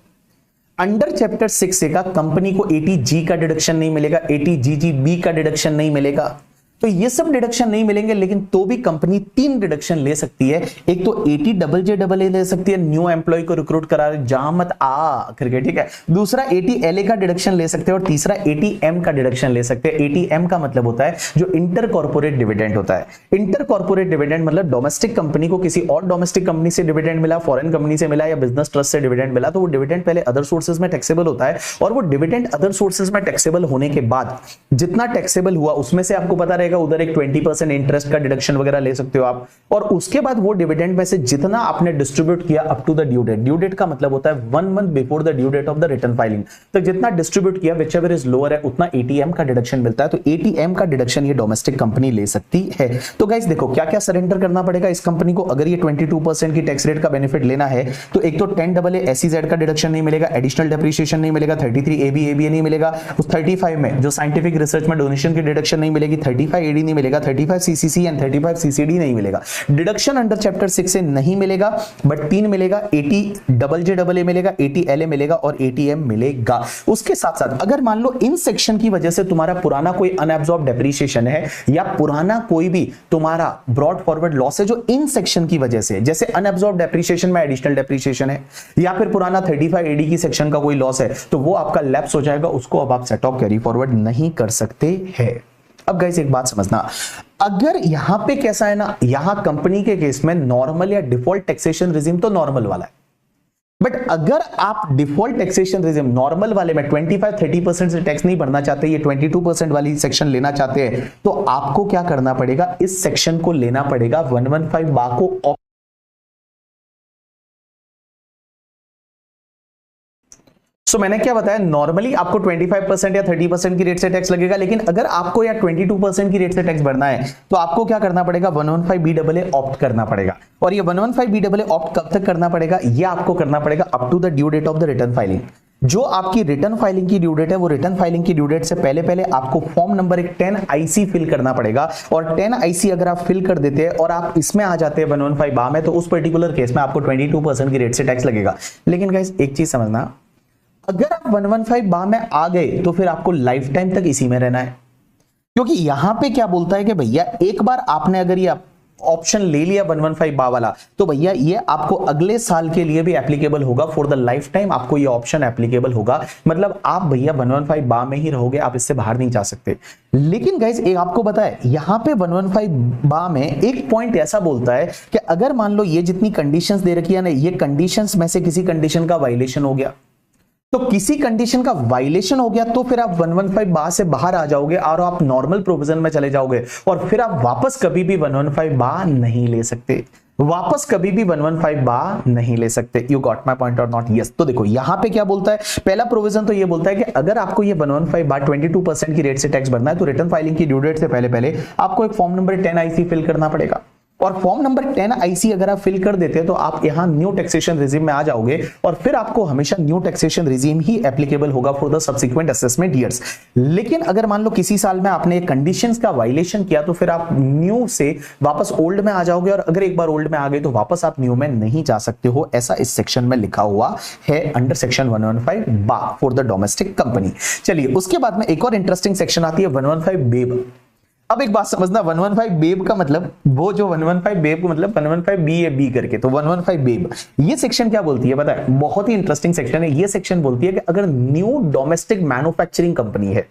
अंडर चैप्टर 6A का कंपनी को 80G का डिडक्शन नहीं मिलेगा, 80GGB का डिडक्शन नहीं मिलेगा। तो ये सब डिडक्शन नहीं मिलेंगे, लेकिन तो भी कंपनी 3 डिडक्शन ले सकती है। एक तो 80JJAA ले सकती है, न्यू एम्प्लॉय को रिक्रूट करा रहे जा मत आ करके, ठीक है। दूसरा 80LA का डिडक्शन ले सकते हैं और तीसरा 80M का डिडक्शन ले सकते हैं। 80M का मतलब होता है जो इंटर कॉर्पोरेट डिविडेंड होता है। इंटर कॉर्पोरेट डिविडेंड मतलब डोमेस्टिक कंपनी को किसी और डोमेस्टिक कंपनी से डिविडेंड मिला, फॉरेन कंपनी से मिला या बिजनेस ट्रस्ट से डिविडेंड मिला, तो वो डिविडेंड पहले अदर सोर्सेज में टैक्सेबल होता है और वो डिविडेंड अदर सोर्सेज में टैक्सेबल होने के बाद जितना टैक्सेबल हुआ उसमें से आपको पता रहेगा उधर एक 20% इंटरेस्ट का डिडक्शन वगैरह ले सकते हो आप। और उसके बाद वो डिविडेंड में से जितना आपने डिस्ट्रीब्यूट किया up to the due date, due date का मतलब होता है 1 month before the due date of the return filing, तो जितना डिस्ट्रीब्यूट किया व्हिचएवर इज लोअर है उतना 80M का डिडक्शन मिलता है। तो 80M का डिडक्शन ये डोमेस्टिक कंपनी ले सकती है। तो गाइस देखो क्या क्या सरेंडर करना पड़ेगा इस कंपनी को अगर ये 22% की टैक्स रेट का बेनिफिट लेना है। तो एक तो 10AA SEZ का डिडक्शन नहीं मिलेगा, एडिशनल डेप्रिसिएशन नहीं मिलेगा, 33AB नहीं मिलेगा, उस 35 में जो साइंटिफिक रिसर्च में डोनेशन की डिडक्शन नहीं मिलेगी, 35AD नहीं मिलेगा, 35CCC एंड 35CCD नहीं मिलेगा। डिडक्शन अंडर चैप्टर 6 से नहीं मिलेगा, बट 3 मिलेगा, 80JJAA मिलेगा, 80LA मिलेगा और 80M मिलेगा। उसके साथ साथ अगर मान लो इन सेक्शन की वजह से तुम्हारा पुराना कोई अनएब्सॉर्ब डेप्रिसिएशन है या पुराना कोई भी तुम्हारा ब्रॉड फॉरवर्ड लॉस है जो इन सेक्शन की वजह से, जैसे अनएब्सॉर्ब डेप्रिसिएशन में एडिशनल डेप्रिसिएशन है या फिर पुराना 35AD की सेक्शन का कोई लॉस है, तो वो आपका लैप्स हो जाएगा, उसको अब आप सेट ऑफ कैरी फॉरवर्ड नहीं कर सकते हैं। अब गाइस एक बात समझना, अगर यहां पे कैसा है ना, यहां कंपनी के केस में नॉर्मल या डिफॉल्ट टैक्सेशन रिजीम तो नॉर्मल वाला है, बट अगर आप डिफॉल्ट टैक्सेशन रिजिम नॉर्मल वाले में 25-30% से टैक्स नहीं भरना चाहते, ये 22% वाली सेक्शन लेना चाहते हैं, तो आपको क्या करना पड़ेगा, इस सेक्शन को लेना पड़ेगा 115 को। सो मैंने क्या बताया, नॉर्मली आपको 25% या 30% की रेट से टैक्स लगेगा, लेकिन अगर आपको या 22% की रेट से टैक्स भरना है तो आपको क्या करना पड़ेगा, 115BAA ऑप्ट करना पड़ेगा। और ये 115BAA ऑप्ट कब तक करना पड़ेगा, ये आपको करना पड़ेगा up to the due date of the return filing. जो आपकी रिटर्न फाइलिंग की ड्यू डेट है, वो रिटर्न फाइलिंग की ड्यू डेट से पहले पहले आपको फॉर्म नंबर 10IC फिल करना पड़ेगा। और 10IC अगर आप फिल कर देते हैं और आप इसमें आ जाते हैं 115 में, तो उस पर्टिकुलर केस में आपको 22% की रेट से टैक्स लगेगा। लेकिन गाइस एक चीज समझना, अगर आप 115 में आ गए तो फिर आपको लाइफ टाइम तक इसी में रहना है, क्योंकि यहां पे क्या बोलता है कि भैया एक बार आपने अगर ये ऑप्शन ले लिया 115 वाला, तो भैया ये आपको अगले साल के लिए भी एप्लीकेबल होगा, फॉर द लाइफ टाइम आपको ये ऑप्शन एप्लीकेबल होगा। मतलब आप भैया 115 में ही रहोगे, आप इससे बाहर नहीं जा सकते। लेकिन गाइस एक आपको पता है, यहां पे 115 में एक पॉइंट ऐसा बोलता है कि अगर मान लो ये जितनी कंडीशंस दे रखी है ना, ये कंडीशंस में से किसी कंडीशन का वायलेशन हो गया, तो किसी कंडीशन का वायलेशन हो गया तो फिर आप 115 से बाहर आ जाओगे और आप नॉर्मल प्रोविजन में चले जाओगे, और फिर आप वापस कभी भी 115 नहीं ले सकते, वापस कभी भी 115 नहीं ले सकते। यू गॉट माई पॉइंट और नॉट? यस। तो देखो यहां पे क्या बोलता है, पहला प्रोविजन तो ये बोलता है कि अगर आपको ये 115 22% की रेट से टैक्स भरना है, तो रिटर्न फाइलिंग की ड्यू डेट से पहले पहले आपको एक फॉर्म नंबर 10IC फिल करना पड़ेगा। और फॉर्म नंबर 10IC अगर आप फिल कर देते हैं तो आप यहां न्यू टैक्सेशन रिजीम में आ जाओगे, और फिर आपको हमेशा न्यू टैक्सेशन रिजीम ही एप्लीकेबल होगा for the subsequent assessment years. लेकिन अगर मान लो किसी साल में आपने कंडीशंस का वायलेशन किया, तो फिर आप न्यू से वापस ओल्ड में आ जाओगे, और अगर एक बार ओल्ड में आ गए तो वापस आप न्यू में नहीं जा सकते हो। ऐसा इस सेक्शन में लिखा हुआ है under section 115 for the domestic company. चलिए उसके बाद में एक और इंटरेस्टिंग सेक्शन आती है 115 अब एक बात समझना, 115 का मतलब, वो जो 115 का मतलब 115 करके, तो 115 ये सेक्शन क्या बोलती है पता है, बहुत ही इंटरेस्टिंग सेक्शन है। ये सेक्शन बोलती है कि अगर न्यू डोमेस्टिक मैन्युफैक्चरिंग कंपनी है,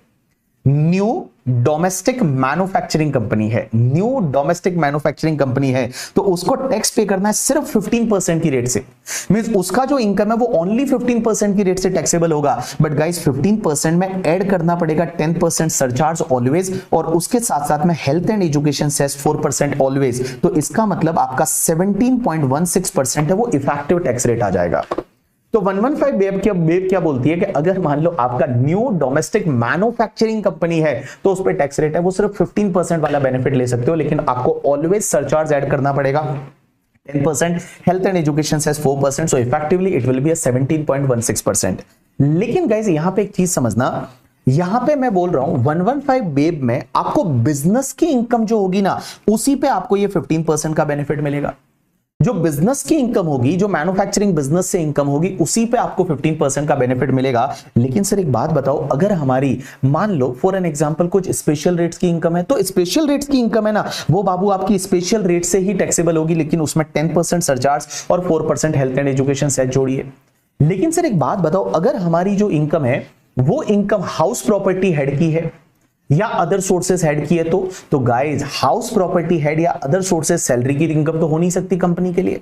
न्यू डोमेस्टिक मैन्युफैक्चरिंग कंपनी है, न्यू डोमेस्टिक मैन्युफैक्चरिंग कंपनी है, तो उसको टैक्स पे करना है सिर्फ 15% की रेट से। मींस उसका जो इनकम है वो ओनली 15% की रेट से टैक्सेबल होगा। बट गाइस 15% में ऐड करना पड़ेगा 10% सरचार्ज ऑलवेज, और उसके साथ साथ में health and education cess 4% always. तो इसका मतलब आपका 17.16% है वो इफेक्टिव टैक्स रेट आ जाएगा। तो 115 बेब क्या बोलती है कि अगर मान लो आपका न्यू डोमेस्टिक मैन्युफैक्चरिंग कंपनी है, तो उस पर टैक्स रेट है वो सिर्फ 15% वाला बेनिफिट ले सकते हो, लेकिन आपको ऑलवेज सरचार्ज ऐड करना पड़ेगा 10%, health and education cess 4%, so effectively it will be a 17.16%। लेकिन गाइस यहां पे एक चीज समझना, यहां पे मैं बोल रहा हूं 115 बेब में आपको बिजनेस की इनकम जो होगी ना, उसी पे आपको ये 15% का बेनिफिट मिलेगा। जो बिजनेस की इनकम होगी, जो मैन्युफैक्चरिंग बिजनेस से इनकम होगी, उसी पे आपको 15% का बेनिफिट मिलेगा। लेकिन सर एक बात बताओ, अगर हमारी मान लो फॉर एन एग्जांपल कुछ स्पेशल रेट्स की इनकम है, तो स्पेशल रेट्स की इनकम है ना, वो बाबू आपकी स्पेशल रेट से ही टैक्सेबल होगी, लेकिन उसमें 10% सरचार्ज और 4% हेल्थ एंड एजुकेशन सेस जोड़िए। लेकिन सर एक बात बताओ, अगर हमारी जो इनकम है वो इनकम हाउस प्रॉपर्टी हेड की है या अदर सोर्सेस हेड की है, तो गाइस हाउस प्रॉपर्टी हेड या अदर सोर्सेस सैलरी की इनकम तो हो नहीं सकती कंपनी के लिए।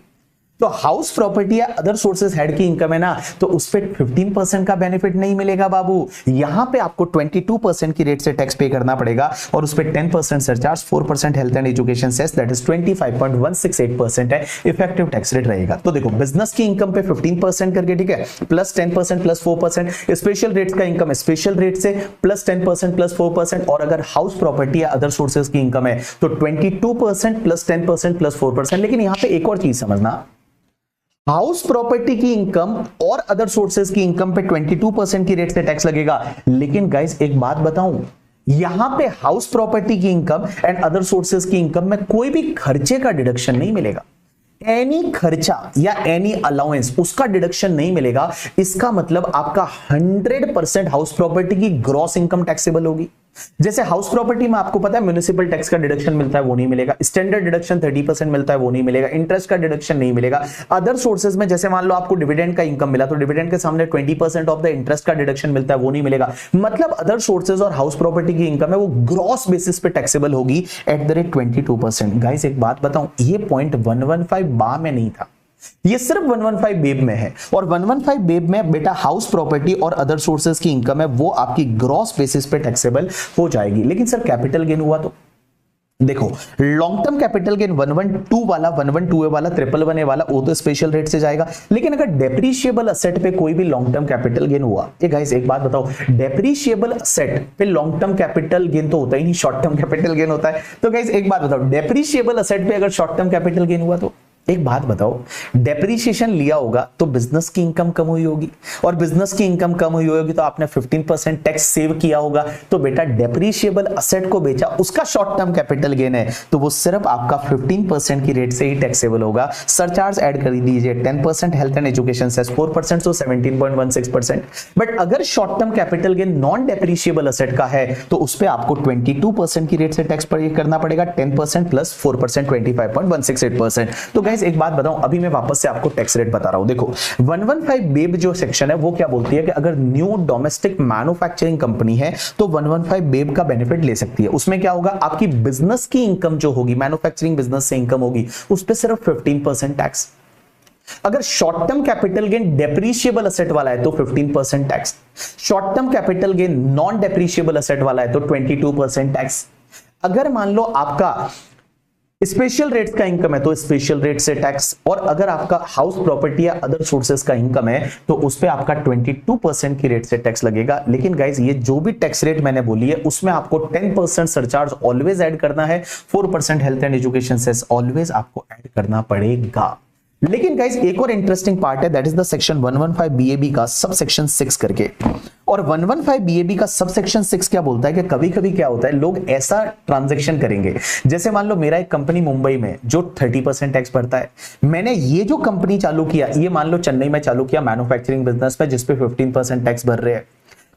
तो हाउस प्रॉपर्टी या अदर सोर्सेस हेड की इनकम है ना, तो उस पे 15% का बेनिफिट नहीं मिलेगा बाबू। यहां पे आपको 22% की रेट से टैक्स पे करना पड़ेगा, और उस पे 10% surcharge, 4% health and education cess, that is 25.168% है इफेक्टिव टैक्स रेट रहेगा। तो देखो बिजनेस की इनकम पे 15% करके, ठीक है, प्लस 10% प्लस 4%, स्पेशल रेट्स का इनकम स्पेशल रेट से प्लस 10% प्लस 4%, और अगर हाउस प्रॉपर्टी या अदर सोर्सेस की इनकम है तो 22% प्लस 10% प्लस 4%। लेकिन यहां पे एक और चीज समझना, हाउस प्रॉपर्टी की इनकम और अदर सोर्सेज की इनकम पे 22% की रेट से टैक्स लगेगा। लेकिन गाइस एक बात बताऊं, यहां पे हाउस प्रॉपर्टी की इनकम एंड अदर सोर्सेज की इनकम में कोई भी खर्चे का डिडक्शन नहीं मिलेगा। एनी खर्चा या एनी अलाउंस उसका डिडक्शन नहीं मिलेगा। इसका मतलब आपका 100% हाउस प्रॉपर्टी की ग्रॉस इनकम टैक्सेबल होगी। जैसे हाउस प्रॉपर्टी में आपको पता है म्युनिसिपल टैक्स का डिडक्शन मिलता है, वो नहीं मिलेगा। स्टैंडर्ड डिडक्शन 30% मिलता है, वो नहीं मिलेगा। इंटरेस्ट का डिडक्शन नहीं मिलेगा। अदर सोर्सेज में जैसे मान लो आपको डिविडेंड का इनकम मिला, तो डिविडेंड के सामने 20% ऑफ द इंटरेस्ट का डिडक्शन मिलता है, वो नहीं मिलेगा। मतलब अदर सोर्सेज और हाउस प्रॉपर्टी की इनकम है वो ग्रॉस बेसिस पे टैक्सेबल होगी एट द रेट 22%। गाइस एक बात बताऊं, ये पॉइंट 115 में नहीं था, ये सिर्फ 115 बेब में है, और 115 बेब में बेटा हाउस प्रॉपर्टी और अदर सोर्सेज की इनकम है वो आपकी ग्रॉस बेसिस पे टैक्सेबल हो जाएगी। लेकिन सर कैपिटल गेन हुआ तो देखो, लॉन्ग टर्म कैपिटल गेन 112 वाला, 112A वाला, 111A वाला वो तो स्पेशल रेट से जाएगा। लेकिन अगर डेप्रीशिएबल असेट पे कोई भी लॉन्ग टर्म कैपिटल गेन हुआ, ये गाइस एक बात बताओ, डेप्रीशिएबल असेट पे लॉन्ग टर्म कैपिटल गेन तो होता ही नहीं, शॉर्ट टर्म कैपिटल गेन होता है। तो गाइस एक बात बताओ, डेप्रीशिएबल असेट पे अगर शॉर्ट टर्म कैपिटल गेन हुआ तो एक बात बताओ, डेप्रीशिएशन लिया होगा तो बिजनेस की इनकम कम हुई होगी, और बिजनेस की इनकम कम हुई होगी तो आपने 15% टैक्स सेव किया होगा। तो बेटा डेप्रीशिएबल असेट को बेचा, उसका शॉर्ट टर्म कैपिटल गेन है तो वो सिर्फ आपका 15% की रेट से ही टैक्सेबल होगा। सरचार्ज ऐड कर दीजिए 10%, हेल्थ एंड एजुकेशन सेस 4%, सो 17.16%। बट अगर short term capital gain non depreciable asset का है तो उस पे आपको 22% की रेट से टैक्स पे करना पड़ेगा, 10% प्लस 4% 25.168%। तो गाइस एक बात बताऊं, अभी मैं वापस से आपको टैक्स रेट बता रहा हूं। देखो 115 बेब जो सेक्शन है वो क्या बोलती है कि अगर न्यू डोमेस्टिक मैन्युफैक्चरिंग कंपनी है तो 115 बेब का बेनिफिट ले सकती है। उसमें क्या होगा, आपकी बिजनेस की इनकम जो होगी, मैन्युफैक्चरिंग बिजनेस से इनकम होगी, उस पर सिर्फ 15% टैक्स। अगर short term capital gain depreciable asset वाला है तो 15% tax, short term capital gain non depreciable asset वाला है तो 22% टैक्स। अगर मान लो आपका स्पेशल रेट्स का इनकम है तो स्पेशल रेट से टैक्स, और अगर आपका हाउस प्रॉपर्टी या अदर सोर्सेज का इनकम है तो उस पे आपका 22% की रेट से टैक्स लगेगा। लेकिन गाइस ये जो भी टैक्स रेट मैंने बोली है उसमें आपको 10% सरचार्ज ऑलवेज ऐड करना है, 4% health and education cess always आपको ऐड करना पड़ेगा। लेकिन गाइस एक और इंटरेस्टिंग पार्ट है, that is the section 115 BAB का सब सेक्शन 6 करके। और 115 BAB का सब सेक्शन 6 क्या बोलता है कि कभी कभी क्या होता है, लोग ऐसा ट्रांजैक्शन करेंगे, जैसे मान लो मेरा एक कंपनी मुंबई में जो 30% टैक्स भरता है, मैंने ये जो कंपनी चालू किया, ये मान लो चेन्नई में चालू किया मैन्युफैक्चरिंग बिजनेस पे जिसपे 15% टैक्स भर रहे हैं।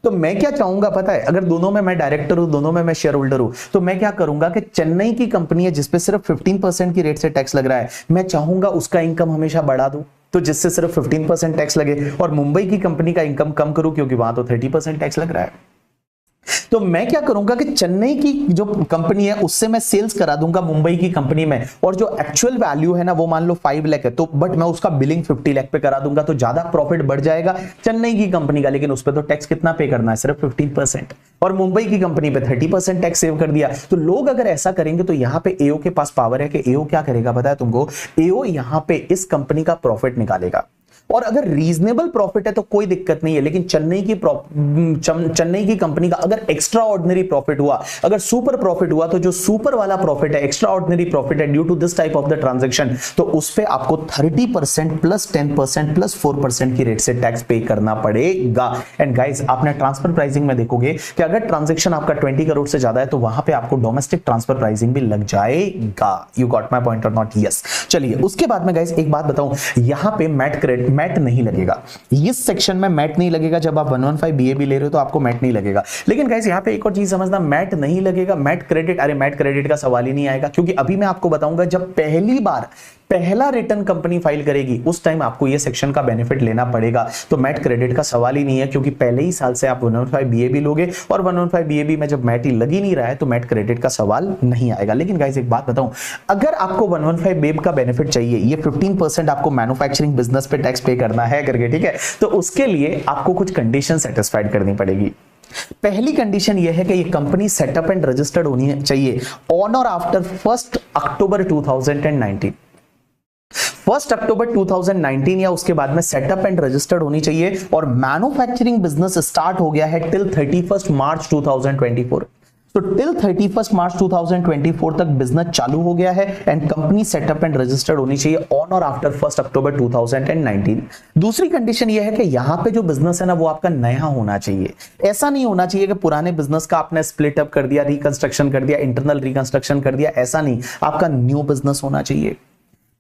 तो मैं क्या चाहूंगा पता है, अगर दोनों में मैं डायरेक्टर हूं, दोनों में मैं शेयर होल्डर हूं, तो मैं क्या करूंगा कि चेन्नई की कंपनी है जिसपे सिर्फ 15% की रेट से टैक्स लग रहा है, मैं चाहूंगा उसका इनकम हमेशा बढ़ा दूं तो जिससे सिर्फ 15% टैक्स लगे, और मुंबई की कंपनी का इनकम कम करूं क्योंकि वहां तो 30% टैक्स लग रहा है। तो मैं क्या करूंगा कि चेन्नई की जो कंपनी है उससे मैं सेल्स करा दूंगा मुंबई की कंपनी में, और जो एक्चुअल वैल्यू है ना वो मान लो 5 लाख है, तो बट मैं उसका बिलिंग 50 लाख पे करा दूंगा, तो ज्यादा प्रॉफिट बढ़ जाएगा चेन्नई की कंपनी का। लेकिन उस पर तो टैक्स कितना पे करना है, सिर्फ 15%, और मुंबई की कंपनी पे 30% टैक्स सेव कर दिया। तो लोग अगर ऐसा करेंगे तो यहां पे एओ के पास पावर है कि एओ क्या करेगा पता है तुमको, एओ यहां पे इस कंपनी का प्रॉफिट निकालेगा, और अगर रीजनेबल प्रॉफिट है तो कोई दिक्कत नहीं है। लेकिन चेन्नई की कंपनी का अगर एक्स्ट्रा ऑर्डिनरी प्रॉफिट हुआ, अगर सुपर प्रॉफिट हुआ, तो जो सुपर वाला प्रॉफिट है, एक्स्ट्रा ऑर्डिनरी प्रॉफिट है due to this type of the transaction, तो उस पे आपको 30% प्लस 10% प्लस 4% की रेट से टैक्स पे करना पड़ेगा। एंड गाइस आपने ट्रांसफर प्राइसिंग में देखोगे कि अगर ट्रांजैक्शन आपका 20 करोड़ से ज्यादा है तो वहां पे आपको डोमेस्टिक ट्रांसफर प्राइसिंग भी लग जाएगा। यू गॉट माय पॉइंट और नॉट? यस। चलिए उसके बाद में गाइस एक बात बताऊं, यहां पे मैट नहीं लगेगा, इस सेक्शन में मैट नहीं लगेगा। जब आप 115 BAB ले रहे हो तो आपको मैट नहीं लगेगा। लेकिन गाइस यहां पे एक और चीज समझना, मैट नहीं लगेगा, मैट क्रेडिट, अरे मैट क्रेडिट का सवाल ही नहीं आएगा, क्योंकि अभी मैं आपको बताऊंगा जब पहली बार पहला रिटर्न कंपनी फाइल करेगी उस टाइम आपको ये सेक्शन का बेनिफिट लेना पड़ेगा। तो मैट क्रेडिट का सवाल ही नहीं है, क्योंकि पहले ही साल से आप 115 BAB लोगे, और 115 BAB में जब मैट ही लग ही नहीं रहा है तो मैट क्रेडिट का सवाल नहीं आएगा। लेकिन गाइस एक बात बताऊं, अगर आपको 115 BAB का बेनिफिट चाहिए, ये 15% आपको मैन्युफैक्चरिंग बिजनेस पे टैक्स पे करना है करके, ठीक है, तो उसके लिए आपको कुछ कंडीशन सेटिस्फाइड करनी पड़ेगी। पहली कंडीशन यह है कि ये कंपनी सेटअप एंड रजिस्टर्ड होनी चाहिए ऑन और आफ्टर 1 अक्टूबर 2019। 1 अक्टूबर 2019 या उसके बाद में सेटअप एंड रजिस्टर्ड होनी चाहिए, और मैन्युफैक्चरिंग बिजनेस स्टार्ट हो गया है टिल 31 मार्च 2024। तो टिल 31 मार्च 2024 तक बिजनेस चालू हो गया है, and company setup and registered होनी चाहिए ऑन और आफ्टर 1 अक्टूबर 2019। दूसरी कंडीशन यह है कि यहां पे जो बिजनेस है ना वो आपका नया होना चाहिए। ऐसा नहीं होना चाहिए कि पुराने बिजनेस का आपने स्प्लिट अप कर दिया, रिकंस्ट्रक्शन कर दिया, इंटरनल रिकंस्ट्रक्शन कर दिया, ऐसा नहीं, आपका न्यू बिजनेस होना चाहिए।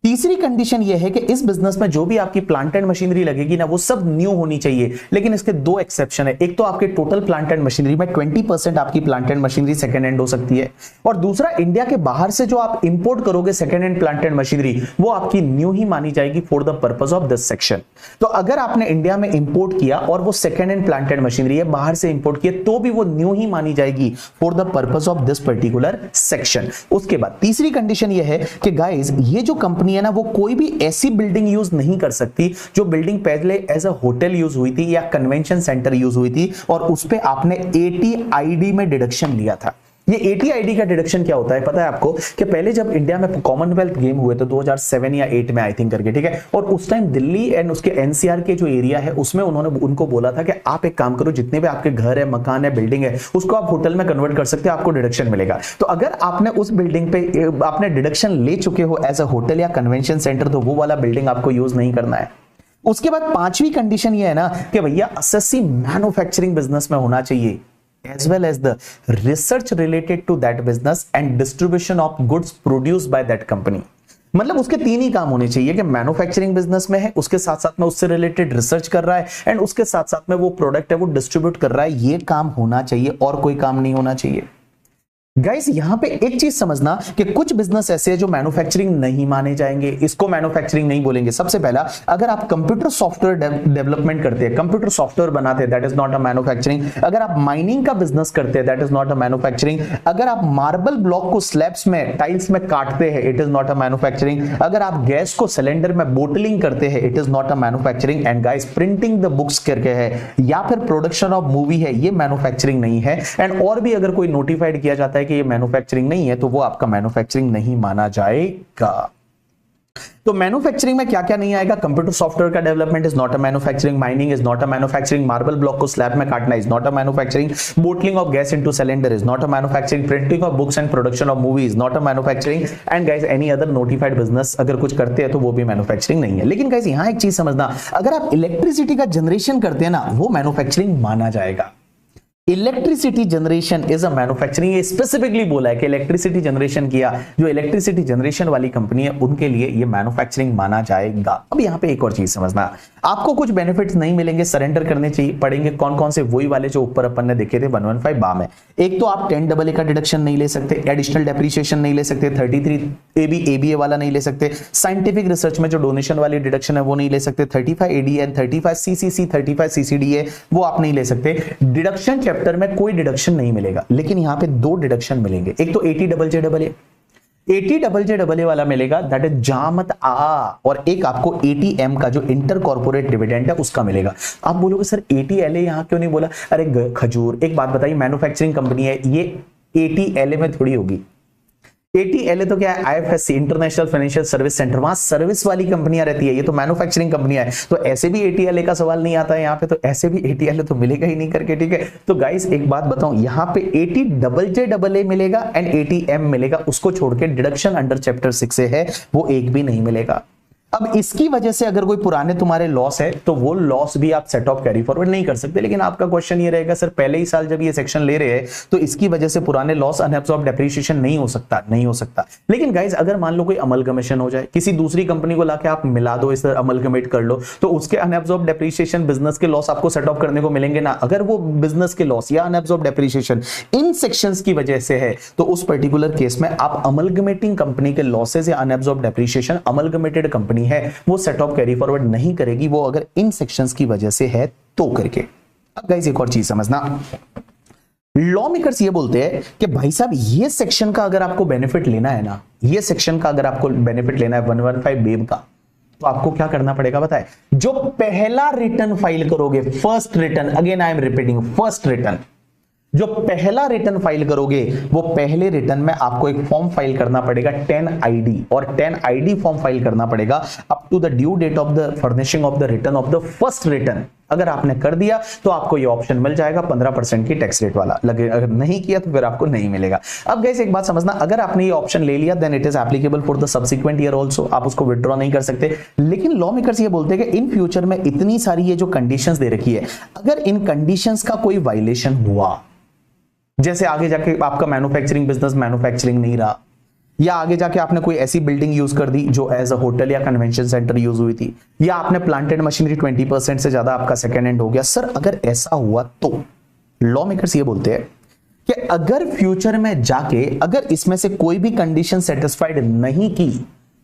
तीसरी कंडीशन यह है कि इस बिजनेस में जो भी आपकी प्लांट एंड मशीनरी लगेगी ना वो सब न्यू होनी चाहिए। लेकिन इसके दो एक्सेप्शन है, एक तो आपके टोटल प्लांट एंड मशीनरी में 20% आपकी plant and machinery second hand हो सकती है, और दूसरा इंडिया के बाहर से जो आप इंपोर्ट करोगे second hand plant and machinery वो आपकी न्यू ही मानी जाएगी for the purpose of this section. तो अगर आपने इंडिया में इंपोर्ट किया और वो second hand plant and machinery है, बाहर से इंपोर्ट किया, तो भी वो न्यू ही मानी जाएगी for the purpose of this particular section. उसके बाद तीसरी कंडीशन यह है कि गाइस ये जो कंपनी कंपनी है ना, वो कोई भी ऐसी बिल्डिंग यूज नहीं कर सकती जो बिल्डिंग पहले एज अ होटल यूज हुई थी या कन्वेंशन सेंटर यूज हुई थी और उस पे आपने ATID में डिडक्शन लिया था। ये ATID का डिडक्शन क्या होता है पता है आपको, कि पहले जब इंडिया में कॉमनवेल्थ गेम हुए तो 2007 या 8 में आई थिंक करके, ठीक है, और उस टाइम दिल्ली एंड उसके NCR के जो एरिया है उसमें उन्होंने उनको बोला था कि आप एक काम करो, जितने भी आपके घर है, मकान है, बिल्डिंग है, उसको आप होटल में कन्वर्ट कर सकते हो, आपको डिडक्शन मिलेगा। तो अगर आपने उस बिल्डिंग पे आपने डिडक्शन ले चुके हो एज अ होटल या कन्वेंशन सेंटर, तो वो वाला बिल्डिंग आपको यूज नहीं करना है। उसके बाद पांचवी कंडीशन ये है ना कि भैया एसएससी मैन्युफैक्चरिंग बिजनेस में होना चाहिए, as well as the research related to that business and distribution of goods produced by that company। मतलब उसके तीन ही काम होने चाहिए कि मैन्युफैक्चरिंग बिजनेस में है, उसके साथ साथ में उससे रिलेटेड रिसर्च कर रहा है एंड उसके साथ साथ में वो प्रोडक्ट है वो डिस्ट्रीब्यूट कर रहा है। ये काम होना चाहिए और कोई काम नहीं होना चाहिए। गाइस यहां पे एक चीज समझना कि कुछ बिजनेस ऐसे हैं जो मैन्युफैक्चरिंग नहीं माने जाएंगे, इसको मैन्युफैक्चरिंग नहीं बोलेंगे। सबसे पहला, अगर आप कंप्यूटर सॉफ्टवेयर डेवलपमेंट करते हैं, कंप्यूटर सॉफ्टवेयर बनाते हैं, that is not a manufacturing. अगर आप माइनिंग का बिजनेस करते हैं, that is not a manufacturing. अगर आप मार्बल ब्लॉक को स्लैब्स में, टाइल्स में काटते हैं, it is not a manufacturing. अगर आप गैस को सिलेंडर में बोटलिंग करते हैं, it is not a manufacturing. And guys printing the books करके है या फिर प्रोडक्शन ऑफ मूवी है, ये मैन्युफैक्चरिंग नहीं है। एंड और भी अगर कोई नोटिफाइड किया जाता है कि ये मैन्युफैक्चरिंग नहीं है तो वो आपका मैन्युफैक्चरिंग नहीं माना जाएगा। तो मैन्युफैक्चरिंग में क्या क्या नहीं आएगा? कंप्यूटर सॉफ्टवेयर का development is not a manufacturing, mining is not a manufacturing, marble block को स्लैब में काटना is not a manufacturing, bottling of gas into cylinder is not a manufacturing, printing of books and production of movie is not a manufacturing. And guys any other notified business अगर कुछ करते हैं तो वो भी manufacturing नहीं है। लेकिन गाइस यहां एक चीज समझना, अगर आप इलेक्ट्रिसिटी का जनरेशन करते हैं ना, वो मैन्युफैक्चरिंग माना जाएगा। Electricity generation is a manufacturing. ये स्पेसिफिकली बोला है कि इलेक्ट्रिसिटी जनरेशन किया, जो इलेक्ट्रिसिटी जनरेशन वाली कंपनी है उनके लिए ये मैन्युफैक्चरिंग माना जाएगा। अब यहां पे एक और चीज समझना, आपको कुछ बेनिफिट्स नहीं मिलेंगे, सरेंडर करने चाहिए पड़ेंगे। कौन कौन से? वही वाले जो ऊपर अपन ने देखे थे 115 बा में। एक तो आप 10AA का डिडक्शन नहीं ले सकते, एडिशनल डेप्रिसिएशन नहीं ले सकते, 33AB ABA वाला नहीं ले सकते, साइंटिफिक रिसर्च में जो डोनेशन वाली डिडक्शन है वो नहीं ले सकते, 35 ADN, 35 CCC, 35 CCDA वो आप नहीं ले सकते। डिडक्शन चैप्टर में कोई डिडक्शन नहीं मिलेगा, लेकिन यहां पे दो डिडक्शन मिलेंगे। एक तो 80JJAA 80JJAA वाला मिलेगा, दैट इज जामत आ, और एक आपको 80M का जो इंटर कॉर्पोरेट डिविडेंड है उसका मिलेगा। आप बोलोगे सर 80LA यहां क्यों नहीं बोला? अरे खजूर, एक बात बताइए, मैन्युफैक्चरिंग कंपनी है, ये 80LA में थोड़ी होगी। 80LA तो क्या है? IFSC international financial service centre, वहां सर्विस वाली कंपनियां रहती है, ये तो मैन्युफैक्चरिंग कंपनियां है। तो ऐसे भी 80LA का सवाल नहीं आता है यहाँ पे, तो ऐसे भी 80LA तो मिलेगा ही नहीं करके, ठीक है। तो गाइस एक बात बताऊं, यहाँ पे 80JJAA मिलेगा एंड 80M मिलेगा, उसको छोड़ के डिडक्शन अंडर चैप्टर 6 से है वो एक भी नहीं मिलेगा। अब इसकी वजह से अगर कोई पुराने तुम्हारे लॉस है तो वो लॉस भी आप सेट ऑफ कैरी फॉरवर्ड नहीं कर सकते। लेकिन आपका क्वेश्चन ये रहेगा सर पहले ही साल जब ये सेक्शन ले रहे हैं तो इसकी वजह से पुराने लॉस अनअब्सॉर्ब्ड डेप्रिसिएशन नहीं हो सकता, नहीं हो सकता। लेकिन गाइस अगर मान लो कोई अमलगमेशन हो जाए, किसी दूसरी कंपनी को लाके आप मिला दो, इस अमलगमेट कर लो, तो उसके अनअब्सॉर्ब्ड डेप्रिसिएशन बिजनेस के लॉस आपको सेट ऑफ करने को मिलेंगे ना। अगर वो बिजनेस के लॉस या अनअब्सॉर्ब्ड डेप्रिसिएशन इन सेक्शंस की वजह से है तो उस पर्टिकुलर केस में आप अमलगमेटिंग कंपनी के लॉसेस या अनअब्सॉर्ब्ड डेप्रिसिएशन, अमलगमेटेड कंपनी है वो सेट ऑफ कैरी फॉरवर्ड नहीं करेगी, वो अगर इन सेक्शंस की वजह से है तो करके। अब गाइस एक और चीज समझना, लॉ मेकर्स ये बोलते हैं कि भाई साहब ये सेक्शन का अगर आपको बेनिफिट लेना है ना, ये सेक्शन का अगर आपको बेनिफिट लेना है 115 बेब का, तो आपको क्या करना पड़ेगा बताए? जो पहला रिटर्न फाइल करोगे, first return, again I am repeating, first return, जो पहला रिटर्न फाइल करोगे वो पहले रिटर्न में आपको एक फॉर्म फाइल करना पड़ेगा 10ID, और 10ID फॉर्म फाइल करना पड़ेगा up to the due date of the furnishing of the return of the first return. अगर आपने कर दिया तो आपको ये ऑप्शन मिल जाएगा 15% की टैक्स रेट वाला, लगे अगर नहीं किया तो फिर आपको नहीं मिलेगा। अब गाइस एक बात समझना, अगर आपने ये ऑप्शन ले लिया then it is applicable for the subsequent year also, आप उसको विथड्रॉ नहीं कर सकते। लेकिन लॉ मेकर्स ये बोलते हैं कि इन फ्यूचर में इतनी सारी ये जो कंडीशंस दे रखी है, अगर इन कंडीशंस का कोई वायलेशन हुआ, जैसे आगे जाके आपका मैन्युफैक्चरिंग बिजनेस मैन्युफैक्चरिंग नहीं रहा, या आगे जाके आपने कोई ऐसी बिल्डिंग यूज कर दी जो एज अ होटल या कन्वेंशन सेंटर यूज हुई थी, या आपने प्लांटेड मशीनरी 20% से ज्यादा आपका सेकेंड हैंड हो गया, सर अगर ऐसा हुआ तो लॉ मेकर्स ये बोलते हैं कि अगर फ्यूचर में जाके अगर इसमें से कोई भी कंडीशन सेटिस्फाइड नहीं की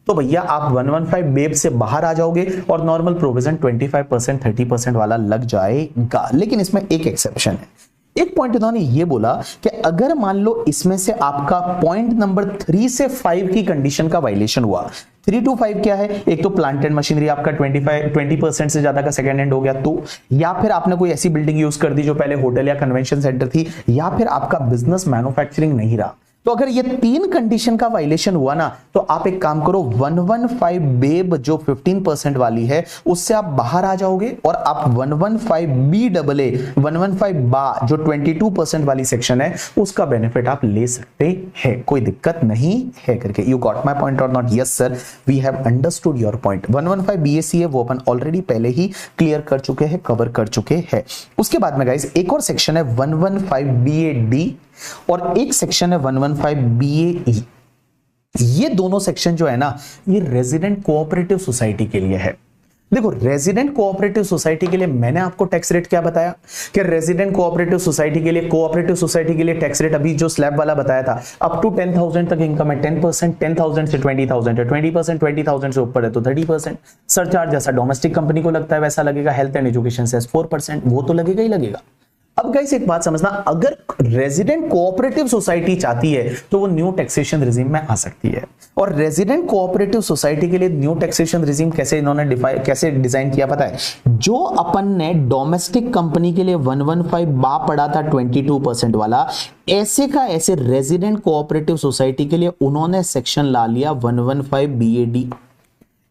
तो भैया आप 115 बेब से बाहर आ जाओगे और नॉर्मल प्रोविजन 25% 30% वाला लग जाएगा। लेकिन इसमें एक एक्सेप्शन है, एक पॉइंट उन्होंने ये बोला कि अगर मान लो इसमें से आपका पॉइंट नंबर 3 से 5 की कंडीशन का वायलेशन हुआ, 3 to 5 क्या है, एक तो प्लांट एंड मशीनरी आपका 20% से ज्यादा का सेकंड हैंड हो गया, तो या फिर आपने कोई ऐसी बिल्डिंग यूज कर दी जो पहले होटल या कन्वेंशन सेंटर थी, या फिर आपका बिजनेस मैन्युफैक्चरिंग नहीं रहा। तो अगर ये 3 कंडीशन का वायलेशन हुआ ना, तो आप एक काम करो, 115 बेब जो 15% वाली है उससे आप बाहर आ जाओगे और आप 115 बी डबल ए 115 बा जो 22% वाली सेक्शन है उसका बेनिफिट आप ले सकते हैं, कोई दिक्कत नहीं है करके। यू गॉट माय पॉइंट और not? Yes sir, we have understood your point. 115 BAC है वो अपन ऑलरेडी पहले ही क्लियर कर चुके हैं, कवर कर चुके हैं। उसके बाद में गाइस एक और सेक्शन है 115 बीएडी और एक सेक्शन है 115 BAE। ये दोनों सेक्शन जो है ना, ये रेजिडेंट कोऑपरेटिव सोसाइटी के लिए है। देखो, रेजिडेंट कोऑपरेटिव सोसाइटी के लिए मैंने आपको टैक्स रेट क्या बताया कि रेजिडेंट कोऑपरेटिव सोसाइटी के लिए, कोऑपरेटिव सोसाइटी के लिए टैक्स रेट अभी जो स्लैब वाला बताया था, अप टू 10,000 तक इनकम है 10%, 10,000 से 20,000 है 20%, 20,000 से ऊपर है तो 30%। सरचार्ज जैसा डोमेस्टिक कंपनी को लगता है वैसा लगेगा, हेल्थ एंड एजुकेशन से 4%, वो तो लगेगा ही लगेगा। अब गाइस एक बात समझना, अगर रेजिडेंट कोऑपरेटिव सोसाइटी चाहती है तो वो न्यू टैक्सेशन रिजीम में आ सकती है। और रेजिडेंट कोऑपरेटिव सोसाइटी के लिए न्यू टैक्सेशन रिजीम कैसे इन्होंने कैसे डिजाइन किया पता है? जो अपन ने डोमेस्टिक कंपनी के लिए 115 बा पढ़ा था 22% वाला, ऐसे का ऐसे रेजिडेंट कोऑपरेटिव सोसाइटी के लिए उन्होंने सेक्शन ला लिया 115 BAD।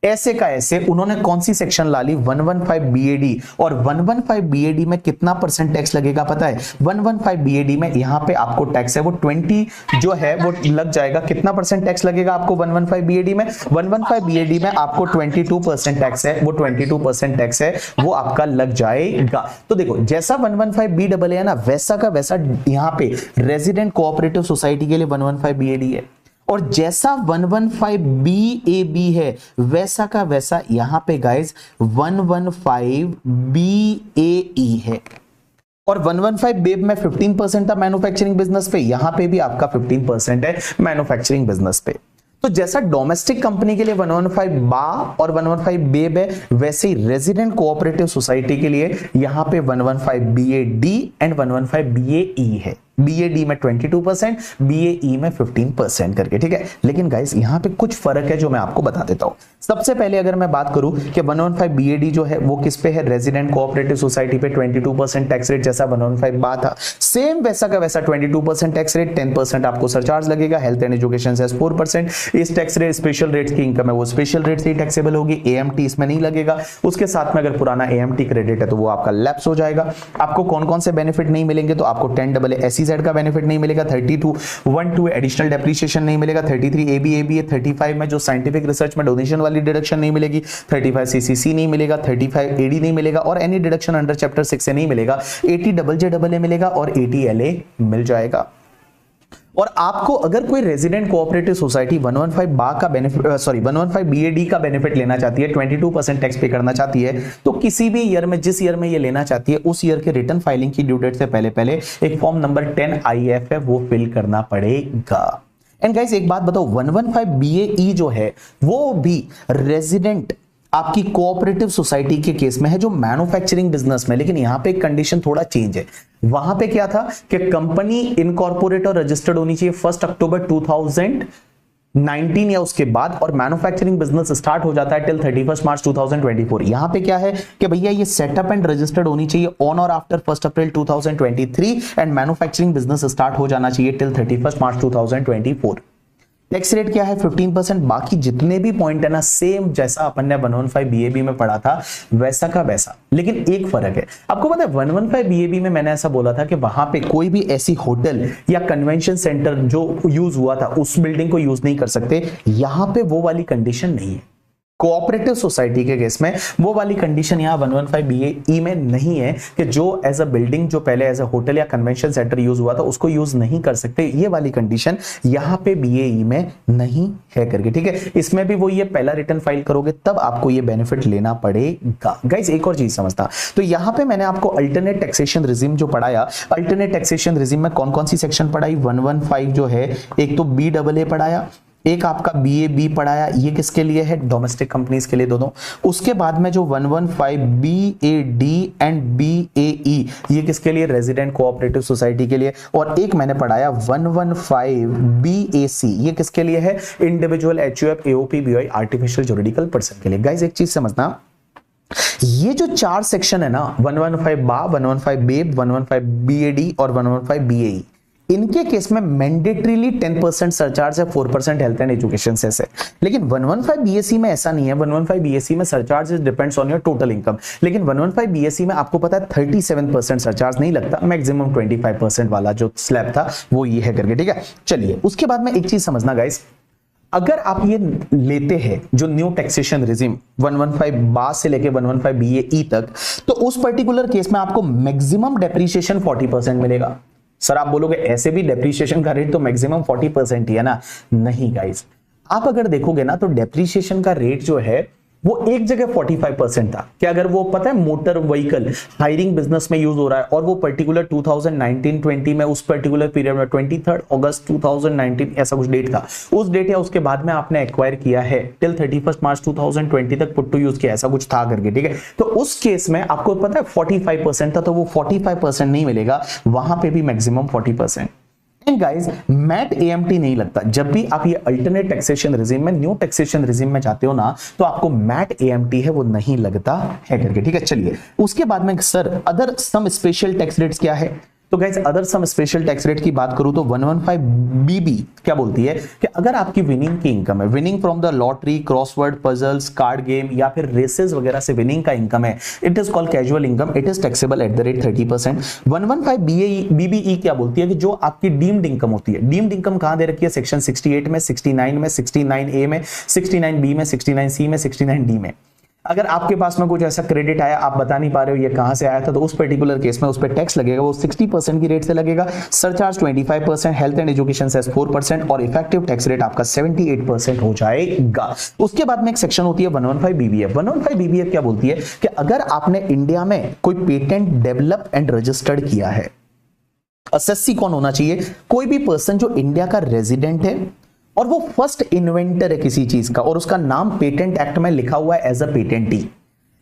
ऐसे का ऐसे उन्होंने कौन सी सेक्शन ला ली? 115 BAD। और 115 BAD में कितना परसेंट टैक्स लगेगा पता है? 115 BAD में यहां पे आपको टैक्स है वो 20 जो है वो लग जाएगा। कितना परसेंट टैक्स लगेगा आपको 115 BAD में? 115 BAD में आपको 22% टैक्स है, वो 22% टैक्स है वो आपका लग जाएगा। तो देखो, जैसा 115 BAA है ना, वैसा का वैसा यहां पे रेजिडेंट कोऑपरेटिव सोसाइटी के लिए 115 BAD है, और जैसा 115 BAB है वैसा का वैसा यहां पे गाइस 115 BAE है। और 115 बेब में 15% था मैन्युफैक्चरिंग बिजनेस पे, यहां पे भी आपका 15% है मैन्युफैक्चरिंग बिजनेस पे। तो जैसा डोमेस्टिक कंपनी के लिए 115 बा और 115 बेब है, वैसे ही रेजिडेंट कोऑपरेटिव सोसाइटी के लिए यहां पे 115 BAD एंड 115 BAE है। BAD में 22%, BAE में 15% करके, ठीक है। लेकिन गाइस यहां पे कुछ फर्क है जो मैं आपको बता देता हूं। सबसे पहले अगर मैं बात करूं कि 115 BAD जो है वो किस पे है? रेजिडेंट कोऑपरेटिव सोसाइटी पे 22% टैक्स रेट, जैसा 115 बा था सेम वैसा का वैसा 22% टैक्स रेट, 10% आपको सरचार्ज लगेगा, हेल्थ एंड एजुकेशन से 4%। इस टैक्स रेट स्पेशल रेट की इनकम है वो स्पेशल रेट से ही टैक्सेबल होगी, AMT इसमें नहीं लगेगा। उसके साथ में अगर पुराना AMT क्रेडिट है तो वो आपका लैप्स हो जाएगा। आपको कौन कौन से बेनिफिट नहीं मिलेंगे? तो आपको 10AA SEZ का बेनिफिट नहीं मिलेगा, 32(1)(2) एडिशनल डेप्रिसिएशन नहीं मिलेगा, 33 ABAB, 35 में जो साइंटिफिक रिसर्च में डोनेशन वाली डिडक्शन नहीं मिलेगी, 35 CCC नहीं मिलेगा, 35 AD नहीं मिलेगा, और एनी डिडक्शन अंडर चैप्टर 6 से नहीं मिलेगा। 80 JJAA मिलेगा और 80 LA मिल जाएगा। और आपको अगर कोई रेजिडेंट कोऑपरेटिव सोसाइटी 115 बा का बेनिफिट 115 BAD का बेनिफिट लेना चाहती है, 22% टैक्स पे करना चाहती है, तो किसी भी ईयर में जिस ईयर में ये लेना चाहती है उस ईयर के रिटर्न फाइलिंग की ड्यू डेट से पहले पहले एक फॉर्म नंबर 10 IF है वो फिल करना पड़ेगा। एंड गाइस एक बात बताओ, 115 BAE जो है वो भी रेजिडेंट आपकी कोऑपरेटिव सोसाइटी के केस में है जो मैन्युफैक्चरिंग बिजनेस में, लेकिन यहां पे एक कंडीशन थोड़ा चेंज है। वहां पे क्या था कि कंपनी इनकॉर्पोरेट और रजिस्टर्ड होनी चाहिए 1 अक्टूबर 2019 या उसके बाद, और मैन्युफैक्चरिंग बिजनेस स्टार्ट हो जाता है टिल 31 मार्च 2024। यहां पे क्या है कि भैया ये सेटअप एंड रजिस्टर्ड होनी चाहिए ऑन और after 1 April 2023 and manufacturing business start हो जाना चाहिए टिल 31 मार्च 2024। टैक्स रेट क्या है? 15%। बाकी जितने भी पॉइंट है ना सेम जैसा अपन ने 115 BAB में पढ़ा था वैसा का वैसा, लेकिन एक फर्क है। आपको पता है 115 BAB में मैंने ऐसा बोला था कि वहां पे कोई भी ऐसी होटल या कन्वेंशन सेंटर जो यूज हुआ था उस बिल्डिंग को यूज नहीं कर सकते। यहां पे वो वाली कंडीशन नहीं है। कोऑपरेटिव सोसाइटी के केस में वो वाली कंडीशन यहां 115 BAE में नहीं है कि जो एज अ बिल्डिंग जो पहले एज अ होटल या कन्वेंशन सेंटर यूज हुआ था उसको यूज नहीं कर सकते। ये वाली कंडीशन यहां पे BAE में नहीं है करके, ठीक है। इसमें भी वो ये पहला रिटर्न फाइल करोगे तब आपको ये बेनिफिट लेना पड़ेगा। गाइस एक और चीज समझता, तो यहां पे मैंने आपको अल्टरनेट टैक्सेशन रिजीम जो पढ़ाया, अल्टरनेट टैक्सेशन रिजीम में कौन कौन सी सेक्शन पढ़ाई? 115 जो है एक तो BAA पढ़ाया, एक आपका BAB पढ़ाया, ये किसके लिए है, डोमेस्टिक कंपनीज के लिए दोनों। उसके बाद में जो 115 BAD एंड BAE ये किसके लिए, रेजिडेंट कोऑपरेटिव सोसाइटी के लिए। और एक मैंने पढ़ाया 115 BAC ये किसके लिए है, individual HUF AOP BOI artificial juridical person के लिए। गाइस एक चीज समझना, ये जो 4 सेक्शन है ना 115 बा, 115 बेब, 115 BAD और 115 BAE, इनके केस में मैंडेटरीली 10% सरचार्ज है, 4% हेल्थ एंड एजुकेशन सेस है। लेकिन 115 BAC में ऐसा नहीं है। 115 BAC में surcharge depends on your total income, लेकिन 115 BAC में आपको पता है 37% सरचार्ज नहीं लगता, मैक्सिमम 25% वाला जो स्लैब था वो ये है करके, ठीक है। चलिए उसके बाद में एक चीज समझना गाइस, अगर आप ये लेते हैं जो न्यू टैक्सेशन रिजिम 115 बा से लेके 115 BAE तक, तो उस पर्टिकुलर केस में आपको मैक्सिमम डेप्रीशिएशन 40% मिलेगा। सर आप बोलोगे ऐसे भी डेप्रीशिएशन का रेट तो मैक्सिमम 40% ही है ना, नहीं गाइस, आप अगर देखोगे ना तो डेप्रीशिएशन का रेट जो है वो एक जगह 45% था। क्या अगर वो पता है मोटर व्हीकल हायरिंग बिजनेस में यूज हो रहा है और वो पर्टिकुलर 2019-20 में उस पर्टिकुलर पीरियड में 23 अगस्त 2019 ऐसा कुछ डेट था, उस डेट या उसके बाद में आपने एक्वायर किया है टिल 31 मार्च 2020 तक पुट टू यूज किया, ऐसा कुछ था करके, ठीक है। तो उस केस में आपको पता है 45% था, तो वो 45% नहीं मिलेगा, वहां पे भी maximum 40%। And guys MAT AMT नहीं लगता। जब भी आप ये अल्टरनेट टैक्सेशन रिजिम में, न्यू टैक्सेशन रिजिम में जाते हो ना, तो आपको मैट AMT है वो नहीं लगता है करके, ठीक है। चलिए उसके बाद में sir other some special tax rates क्या है, तो guys other some special tax rate की बात करूं तो 115 BB क्या बोलती है कि अगर आपकी विनिंग की इनकम है, winning from the lottery, crossword puzzles, card game या फिर रेसेस वगैरह से विनिंग का इनकम है, it is called casual income, it is taxable at the rate 30%। 115 BBE क्या बोलती है कि जो आपकी डीम्ड इनकम होती है, डीम्ड इनकम कहां दे रखी है, सेक्शन 68 में, 69 में, 69A में, 69B में, 69C में, 69D में। अगर आपके पास में कुछ ऐसा क्रेडिट आया, आप बता नहीं पा रहे हो ये कहां से आया था, तो उस पर्टिकुलर केस में उस पर टैक्स लगेगा, वो 60% की रेट से लगेगा, surcharge 25%, health and education cess 4% और इफेक्टिव टैक्स रेट आपका 78% हो जाएगा। उसके बाद में एक सेक्शन होती है 115 BBF। 115 BBF क्या बोलती है कि अगर आपने इंडिया में कोई पेटेंट डेवलप एंड रजिस्टर्ड किया है, एसएससी कौन होना चाहिए, कोई भी पर्सन जो इंडिया का रेजिडेंट है और वो फर्स्ट इन्वेंटर है किसी चीज का और उसका नाम पेटेंट एक्ट में लिखा हुआ है एज अ पेटेंटी,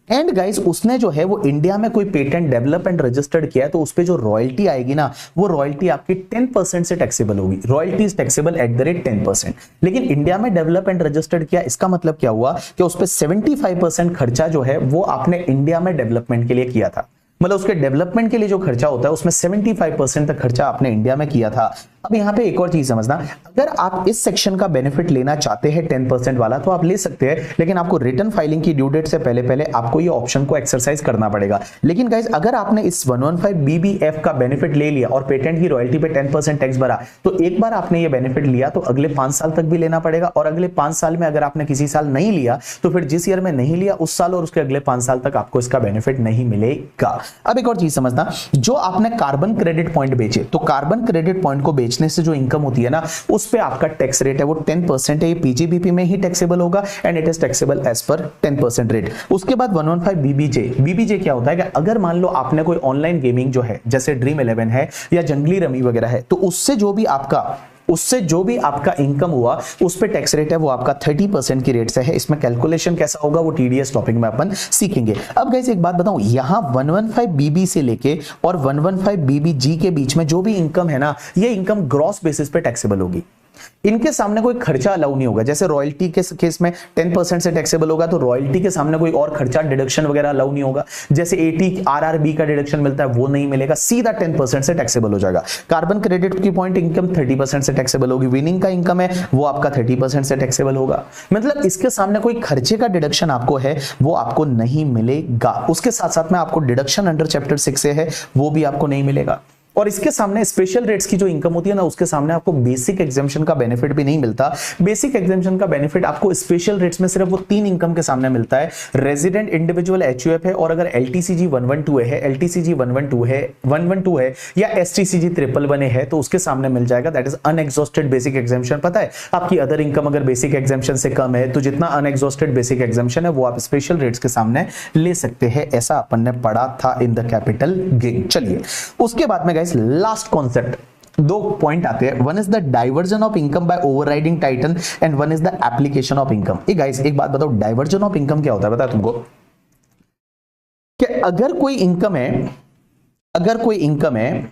एंड गाइस उसने जो है वो इंडिया में कोई पेटेंट डेवलप एंड रजिस्टर्ड किया है, तो उस पे जो रॉयल्टी आएगी ना, वो रॉयल्टी आपकी 10% से टैक्सेबल होगी। Royalty is taxable at the rate 10%। लेकिन इंडिया में डेवलप एंड रजिस्टर्ड किया, इसका मतलब क्या हुआ कि उस पे 75% खर्चा जो है वो आपने इंडिया में डेवलपमेंट के लिए किया था, मतलब उसके डेवलपमेंट के लिए जो खर्चा होता है उसमें 75% तक खर्चा आपने इंडिया में किया था। अब यहां पे एक और चीज समझना, अगर आप इस सेक्शन का बेनिफिट लेना चाहते हैं 10% वाला तो आप ले सकते हैं, लेकिन आपको रिटर्न फाइलिंग की ड्यू डेट से पहले पहले आपको ये ऑप्शन को एक्सरसाइज करना पड़ेगा। लेकिन गाइस अगर आपने इस 115 BBF का बेनिफिट ले लिया और पेटेंट की रॉयल्टी पे 10% टैक्स भरा, तो एक बार आपने ये बेनिफिट लिया तो अगले 5 साल तक भी लेना पड़ेगा, और अगले 5 साल में अगर आपने किसी साल नहीं लिया तो फिर जिस ईयर में नहीं लिया उस साल और उसके अगले 5 साल तक आपको इसका बेनिफिट नहीं मिलेगा। अब एक और चीज समझना, जो आपने कार्बन क्रेडिट पॉइंट बेचे, तो कार्बन क्रेडिट पॉइंट को बेचने से जो इनकम होती है ना, उस पे आपका टैक्स रेट है वो 10% है, ये PGBP में ही टैक्सेबल होगा and it is taxable as per 10% rate. उसके बाद 115 BBJ क्या होता है कि अगर मान लो आपने कोई ऑनलाइन गेमिंग जो है जैसे ड्रीम 11 है या जंगली रमी वगैरह है, तो उससे जो भी आपका इनकम हुआ उस पे टैक्स रेट है वो आपका 30% की रेट से है। इसमें कैलकुलेशन कैसा होगा वो TDS टॉपिक में अपन सीखेंगे। अब गाइस एक बात बताऊं, यहां 115 BB से लेके और 115 BBG के बीच में जो भी इनकम है ना, ये इनकम ग्रॉस बेसिस पे टैक्सेबल होगी। इनके सामने कोई खर्चा अलाउ नहीं होगा। जैसे रॉयल्टी के केस में 10% से टैक्सेबल होगा, तो रॉयल्टी के सामने कोई और खर्चा डिडक्शन वगैरह अलाउ नहीं होगा। जैसे 80 RRB का डिडक्शन मिलता है वो नहीं मिलेगा, सीधा 10% से टैक्सेबल हो जाएगा। कार्बन क्रेडिट की पॉइंट इनकम 30% से टैक्सेबल होगी, विनिंग का इनकम है वो आपका 30% से टैक्सेबल होगा। मतलब इसके सामने कोई खर्चे का डिडक्शन आपको है वो आपको नहीं मिलेगा। उसके साथ साथ में आपको डिडक्शन अंडर चैप्टर 6 से है वो भी आपको नहीं मिलेगा। और इसके सामने स्पेशल रेट्स की जो इनकम होती है ना, उसके सामने आपको बेसिक एग्जेम्पशन का बेनिफिट भी नहीं मिलता। बेसिक एग्जेम्पशन का बेनिफिट आपको स्पेशल रेट्स में सिर्फ वो 3 इनकम के सामने मिलता है, रेजिडेंट इंडिविजुअल HUF है, और अगर LTCG 112 है, LTCG 112 है या STCG 111 है तो उसके सामने मिल जाएगा, that is unexhausted basic exemption. पता है आपकी अदर इनकम अगर बेसिक एग्जेम्पशन से कम है तो जितना अनएग्जॉस्टेड बेसिक एग्जेम्पशन है वो आप स्पेशल रेट्स के सामने ले सकते हैं, ऐसा अपन ने पढ़ा था इन द कैपिटल गेन। चलिए उसके बाद में गाइस लास्ट कॉन्सेप्ट दो पॉइंट आते हैं, one is the diversion of income by overriding title and one is the application of income. A guys एक बात बताओ, डाइवर्जन ऑफ इनकम क्या होता है बताया तुमको? कि अगर कोई इनकम है,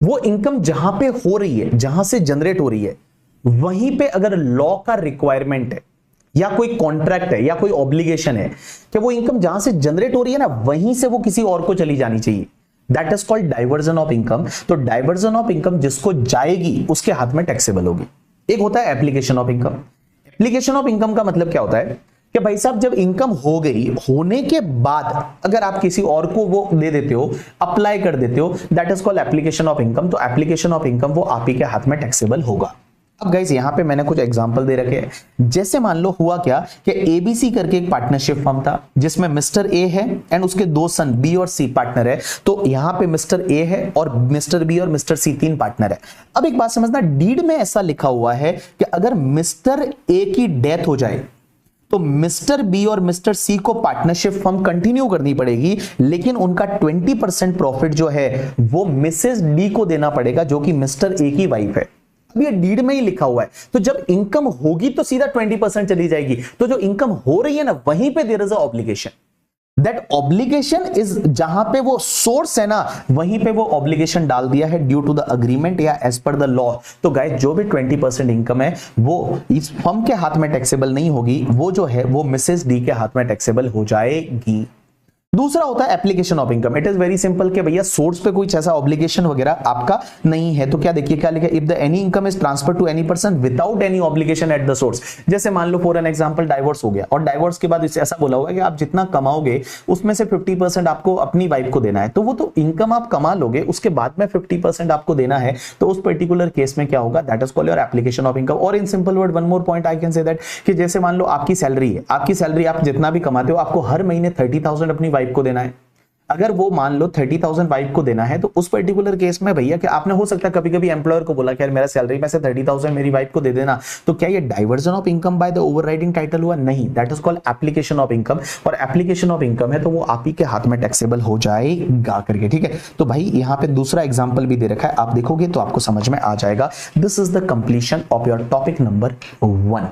वो इनकम जहां पे हो रही है, जहां से जनरेट हो रही है, वहीं पे अगर लॉ का रिक्वायरमेंट है या कोई कॉन्ट्रैक्ट है या कोई ऑब्लिगेशन है कि वो इनकम जहां से जनरेट हो रही है ना, वहीं से वो किसी और को चली जानी चाहिए, that is called diversion of income. तो डाइवर्जन ऑफ इनकम जिसको जाएगी उसके हाथ में टैक्सेबल होगी। एक होता है application of income. Application of income का मतलब क्या होता है कि भाई साहब जब इनकम हो गई, होने के बाद अगर आप किसी और को वो दे देते हो, अप्लाई कर देते हो, that is called application of income. तो एप्लीकेशन ऑफ इनकम वो आप ही के हाथ में टैक्सेबल होगा। अब गाइस यहां पे मैंने कुछ एग्जांपल दे रखे हैं। जैसे मान लो हुआ क्या कि एबीसी करके एक पार्टनरशिप फर्म था जिसमें मिस्टर ए है एंड उसके दो सन बी और सी पार्टनर है। तो यहां पे मिस्टर ए है और मिस्टर बी और मिस्टर सी तीन पार्टनर है। अब एक बात समझना, डीड में ऐसा लिखा हुआ है कि अगर मिस्टर ए की डेथ हो जाए तो मिस्टर बी और मिस्टर सी को पार्टनरशिप फर्म कंटिन्यू करनी पड़ेगी, लेकिन उनका 20% प्रॉफिट जो है वो मिसेस डी को देना पड़ेगा जो कि मिस्टर ए की वाइफ है। अब ये डीड में ही लिखा हुआ है। तो जब इनकम होगी तो सीधा 20% चली जाएगी। तो जो इनकम हो रही है ना, वहीं पे there is a obligation. That obligation is, जहां पे वो सोर्स है ना, वहीं पे वो ऑब्लिगेशन डाल दिया है ड्यू टू द अग्रीमेंट या एज पर द लॉ। तो गाइस जो भी 20% इनकम है वो इस फर्म के हाथ में टैक्सेबल नहीं होगी, वो जो है वो मिसेस डी के हाथ में टैक्सेबल हो जाएगी। दूसरा होता है application of income. It is very simple कि भैया सोर्स पे कोई ऐसा ऑब्लिगेशन वगैरह आपका नहीं है। तो क्या देखिए क्या लिखा है, if the any income is transfer to any person without any obligation at the source. जैसे मान लो फॉर एन एग्जांपल डाइवोर्स हो गया और डाइवोर्स के बाद इससे ऐसा बोला हुआ है कि आप जितना कमाओगे उसमें से 50% आपको अपनी वाइफ को देना है। तो वो तो इनकम आप कमा लोगे, उसके बाद में 50% आपको देना है। तो उस पर्टिकुलर केस में क्या होगा, that is called your application of income. और in simple word one more point I can say that कि जैसे मान लो आपकी सैलरी है, आपकी सैलरी आप जितना भी कमाते हो, आपको हर महीने 30,000 अपनी वाइफ को देना है। अगर वो मान लो 30,000 वाइफ को देना है, तो उस पर्टिकुलर केस में भैया कि आपने हो सकता है कभी कभी एम्प्लॉयर को बोला कि यार मेरा सैलरी में से 30,000 मेरी वाइफ को दे देना। तो क्या ये diversion of income by the overriding title हुआ? नहीं, that is called application of income. और एप्लीकेशन ऑफ इनकम है तो वो आप ही के हाथ में टैक्सेबल हो जाएगा करके, ठीक है। तो भाई यहाँ पे दूसरा एग्जाम्पल भी दे रखा है, आप देखोगे तो आपको समझ में आ जाएगा। This is the completion of your topic number 1।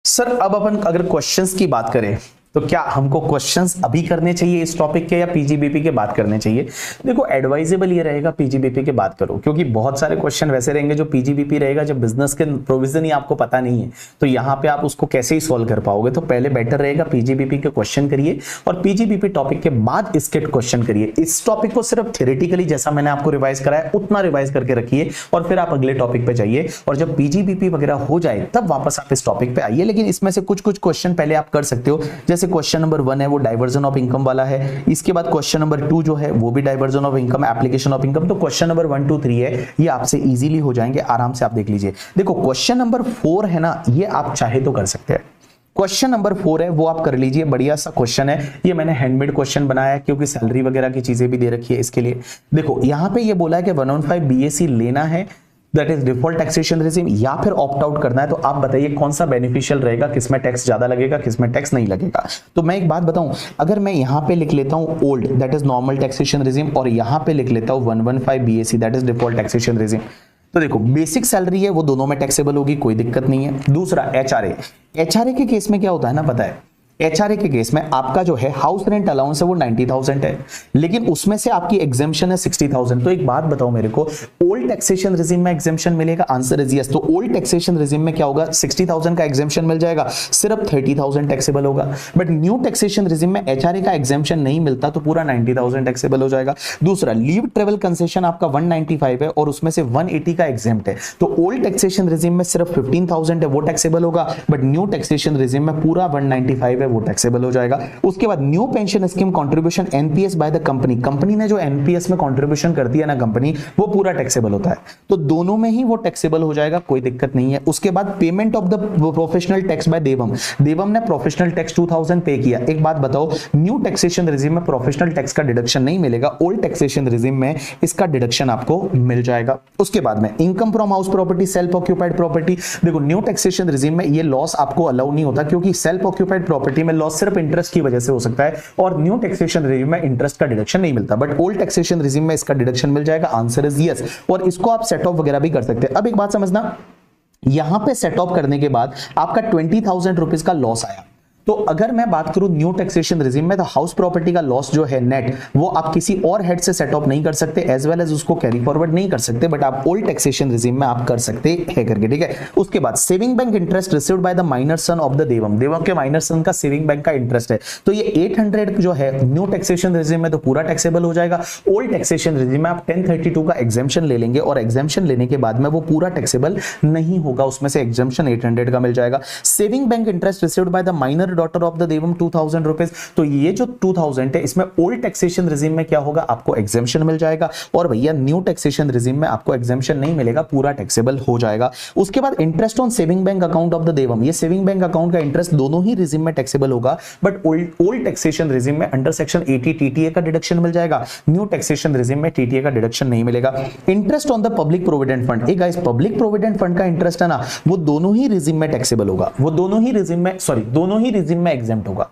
Sir अब अपन अगर क्वेश्चंस की बात करें तो क्या हमको क्वेश्चंस अभी करने चाहिए इस टॉपिक के या पीजीबीपी के बात करने चाहिए? देखो एडवाइजेबल ये रहेगा पीजीबीपी के बात करो, क्योंकि बहुत सारे क्वेश्चन वैसे रहेंगे जो पीजीबीपी रहेगा जब बिजनेस के प्रोविजन ही आपको पता नहीं है, तो यहाँ पे आप उसको कैसे ही सॉल्व कर पाओगे। तो पहले बेटर रहेगा पीजीबीपी के क्वेश्चन करिए और पीजीबीपी टॉपिक के बाद इसके क्वेश्चन करिए। इस टॉपिक को सिर्फ थ्योरेटिकली जैसा मैंने आपको रिवाइज कराया उतना रिवाइज करके रखिए और फिर आप अगले टॉपिक पे जाइए। और जब पीजीबीपी वगैरह हो जाए तब वापस आप इस टॉपिक पे आइए। लेकिन इसमें से कुछ क्वेश्चन पहले आप कर सकते हो। जैसे क्वेश्चन नंबर 1 है वो डाइवर्जन ऑफ इनकम वाला है। इसके बाद क्वेश्चन नंबर 2 जो है वो भी diversion of income, application of income. तो क्वेश्चन नंबर 1, 2, 3 है, ये आपसे इजीली हो जाएंगे, आराम से आप देख लीजिए। देखो क्वेश्चन नंबर 4 है ना, ये आप चाहे तो कर सकते हैं। क्वेश्चन नंबर 4 है वो आप कर लीजिए, बढ़िया सा क्वेश्चन है। ये मैंने हैंडमेड क्वेश्चन बनाया है क्योंकि सैलरी वगैरह की चीजें भी दे रखी है इसके लिए। देखो यहां पे ये बोला है कि 115 बीएसी लेना है, that is default taxation regime, या फिर ऑप्ट आउट करना है। तो आप बताइए कौन सा बेनिफिशियल रहेगा, किसमें टैक्स ज्यादा लगेगा, किसमें टैक्स नहीं लगेगा। तो मैं एक बात बताऊं, अगर मैं यहां पे लिख लेता हूं old that is normal taxation regime और यहां पे लिख लेता हूं 115 BAC that is default taxation regime, तो देखो बेसिक सैलरी है वो दोनों में टैक्सेबल होगी, कोई दिक्कत नहीं है। दूसरा एचआरए के केस में क्या होता है ना पता है, एचआरए के केस में आपका जो है हाउस रेंट अलाउंस है वो 90,000 है, लेकिन उसमें से आपकी एग्जेम्पशन है 60,000। तो एक बात बताओ मेरे को, ओल्ड टैक्सेशन रेजिम में एग्जेम्पशन मिलेगा? Answer is yes. तो ओल्ड टैक्सेशन रेजिम में क्या होगा, 60,000 का एग्जेम्पशन मिल जाएगा, सिर्फ 30,000 टैक्सेबल होगा। बट न्यू टैक्सेशन रेजिम में एचआरए का एग्जेम्पशन नहीं मिलता तो पूरा 90,000 टैक्सेबल हो जाएगा। दूसरा लीव ट्रेवल कंसेशन आपका 195 है और उसमें से 180 का एग्जेम्प्ट है। तो ओल्ड टैक्सेशन रेजिम में सिर्फ 15,000 है वो टैक्सेबल होगा, बट न्यू टैक्सेशन रेजिम में पूरा 195 है वो टैक्सेबल हो जाएगा। उसके बाद new pension scheme contribution NPS by the company ने जो एनपीएस में कंट्रीब्यूशन कर दिया ना कंपनी, वो पूरा टैक्सेबल होता है। तो दोनों में ही वो टैक्सेबल हो जाएगा, कोई दिक्कत नहीं है। उसके बाद payment of the professional tax by Devam ने प्रोफेशनल टैक्स 2000 पे किया। एक बात बताओ, न्यू टैक्सेशन रेजिम में प्रोफेशनल टैक्स का डिडक्शन नहीं मिलेगा, ओल्ड टैक्सेशन रेजिम में इसका डिडक्शन आपको मिल जाएगा। उसके बाद में income from house property, self occupied property, देखो न्यू टैक्सेशन रेजिम में ये लॉस आपको अलाउ नहीं होता क्योंकि सेल्फ ऑक्यूपाइड प्रॉपर्टी प्रॉपर्टी में लॉस सिर्फ इंटरेस्ट की वजह से हो सकता है, और न्यू टैक्सेशन रेजिम में इंटरेस्ट का डिडक्शन नहीं मिलता, बट ओल्ड टैक्सेशन रेजिम में इसका डिडक्शन मिल जाएगा। Answer is yes. और इसको आप सेट ऑफ वगैरह भी कर सकते हैं। अब एक बात समझना, यहां पे सेट ऑफ करने के बाद आपका 20,000 रुपीज का लॉस आया, तो अगर मैं बात करूं न्यू टैक्सेशन रेजिम में, तो हाउस प्रॉपर्टी का लॉस जो है नेट, वो आप किसी और हेड से सेट ऑफ नहीं कर सकते, एज वेल एज उसको कैरी फॉरवर्ड नहीं कर सकते, बट आप ओल्ड टैक्सेशन रेजिम में आप कर सकते हैं करके, ठीक है। उसके बाद saving bank interest received by the minor son of the Devam, Devam के माइनर सन का सेविंग बैंक का इंटरेस्ट है, तो ये 800 जो है न्यू टैक्सेशन रेजिम में तो पूरा टैक्सेबल हो जाएगा। ओल्ड टैक्सेशन रेजिम में आप 1032 का एग्जेम्पशन ले लेंगे, और एग्जेम्पशन लेने के बाद में वो पूरा टैक्सेबल नहीं होगा, उसमें से एग्जेम्पशन 800 का मिल जाएगा। Saving bank interest received by the minor daughter of the Devam 2000 rupees, तो ये जो 2000 है इसमें ओल्ड टैक्सेशन रेजिम में क्या होगा, आपको एग्जेम्पशन मिल जाएगा, और भैया न्यू टैक्सेशन रेजिम में आपको एग्जेम्पशन नहीं मिलेगा, पूरा टैक्सेबल हो जाएगा। उसके बाद interest on saving bank account of the Devam, ये सेविंग बैंक अकाउंट का इंटरेस्ट दोनों ही रेजिम में टैक्सेबल होगा, बट ओल्ड टैक्सेशन रेजिम में अंडर सेक्शन 80 टीटीए का डिडक्शन मिल जाएगा, न्यू टैक्सेशन रेजिम में टीटीए का डिडक्शन नहीं मिलेगा। Interest on the public provident fund, guys public provident fund का इंटरेस्ट है ना, वो दोनों ही रेजिम में टैक्सेबल होगा, वो दोनों ही रेजिम में एग्जेम्प्ट होगा।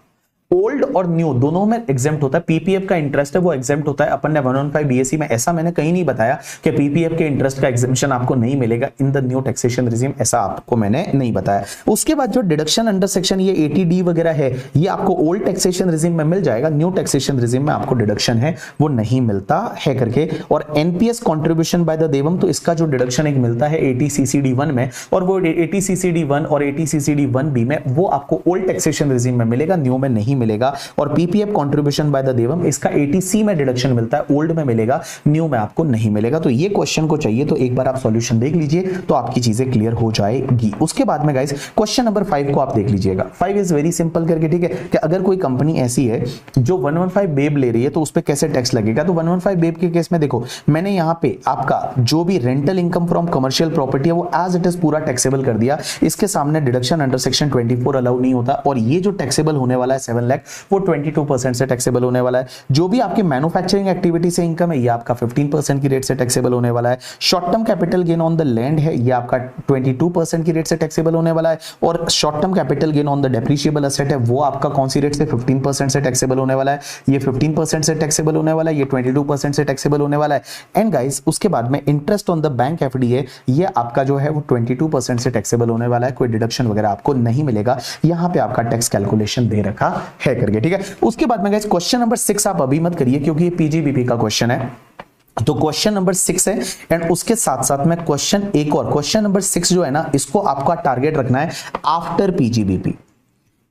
ओल्ड और न्यू दोनों में एग्जेम्प्ट होता है। पीपीएफ का इंटरेस्ट है वो एग्जेम्प्ट होता है, अपन ने 115 बीएससी में ऐसा मैंने कहीं नहीं बताया कि पीपीएफ के इंटरेस्ट का एग्जेम्पशन आपको नहीं मिलेगा in the new taxation regime, ऐसा आपको मैंने नहीं बताया। उसके बाद जो डिडक्शन अंडर सेक्शन ये 80D वगैरह है, ये आपको ओल्ड टैक्सेशन रेजिम में मिल जाएगा, न्यू टैक्सेशन रेजिम में आपको डिडक्शन है वो नहीं मिलता है करके। और एनपीएस कॉन्ट्रीब्यूशन बाय द देवम, तो इसका जो डिडक्शन एक मिलता है 80CCD1 में, और वो 80CCD1 और 80CCD1B में वो आपको ओल्ड टैक्सेशन रेजिम में मिलेगा, न्यू में नहीं मिलेगा। और पीपीएफ कंट्रीब्यूशन बाय द देवम, इसका 80C में डिडक्शन मिलता है, ओल्ड में मिलेगा, न्यू में आपको नहीं मिलेगा। तो ये क्वेश्चन को चाहिए तो एक बार आप सॉल्यूशन देख लीजिए तो आपकी चीजें क्लियर हो जाएगी। उसके बाद में गाइस क्वेश्चन नंबर 5 को आप देख लीजिएगा। 5 इज वेरी सिंपल करके, ठीक है, कि अगर कोई कंपनी ऐसी है जो 115 बेब ले रही है तो उस पर कैसे टैक्स लगेगा। तो 115 बेब के केस में देखो, मैंने यहां पे आपका जो भी rental income from commercial property है वो एज इट इज पूरा टैक्सेबल कर दिया, इसके सामने डिडक्शन अंडर सेक्शन 24 अलाउ नहीं होता, और ये जो टैक्सेबल होने वाला है 7 लाख वो 22% से टैक्सेबल होने वाला है। जो भी आपकी मैन्युफैक्चरिंग एक्टिविटी से इनकम है ये आपका 15% की रेट से टैक्सेबल होने वाला है। Short term capital gain on the land है ये आपका 22% की रेट से टैक्सेबल होने वाला है, और short term capital gain on the depreciable asset है वो आपका कौन सी रेट से 15% से टैक्सेबल होने वाला है, ये 15% से टैक्सेबल होने वाला है, ये 22% से टैक्सेबल होने वाला है। एंड गाइस उसके बाद में interest on the bank FD है ये आपका जो है वो 22% से टैक्सेबल होने वाला है, कोई डिडक्शन वगैरह आपको नहीं मिलेगा, यहां पे आपका टैक्स कैलकुलेशन दे रखा है करके, ठीक है। उसके बाद में गाइस क्वेश्चन नंबर 6 आप अभी मत करिए क्योंकि ये पीजीबीपी का क्वेश्चन है, तो क्वेश्चन नंबर 6 है। एंड उसके साथ साथ में क्वेश्चन एक और क्वेश्चन नंबर 6 जो है ना, इसको आपका टारगेट रखना है आफ्टर पीजीबीपी,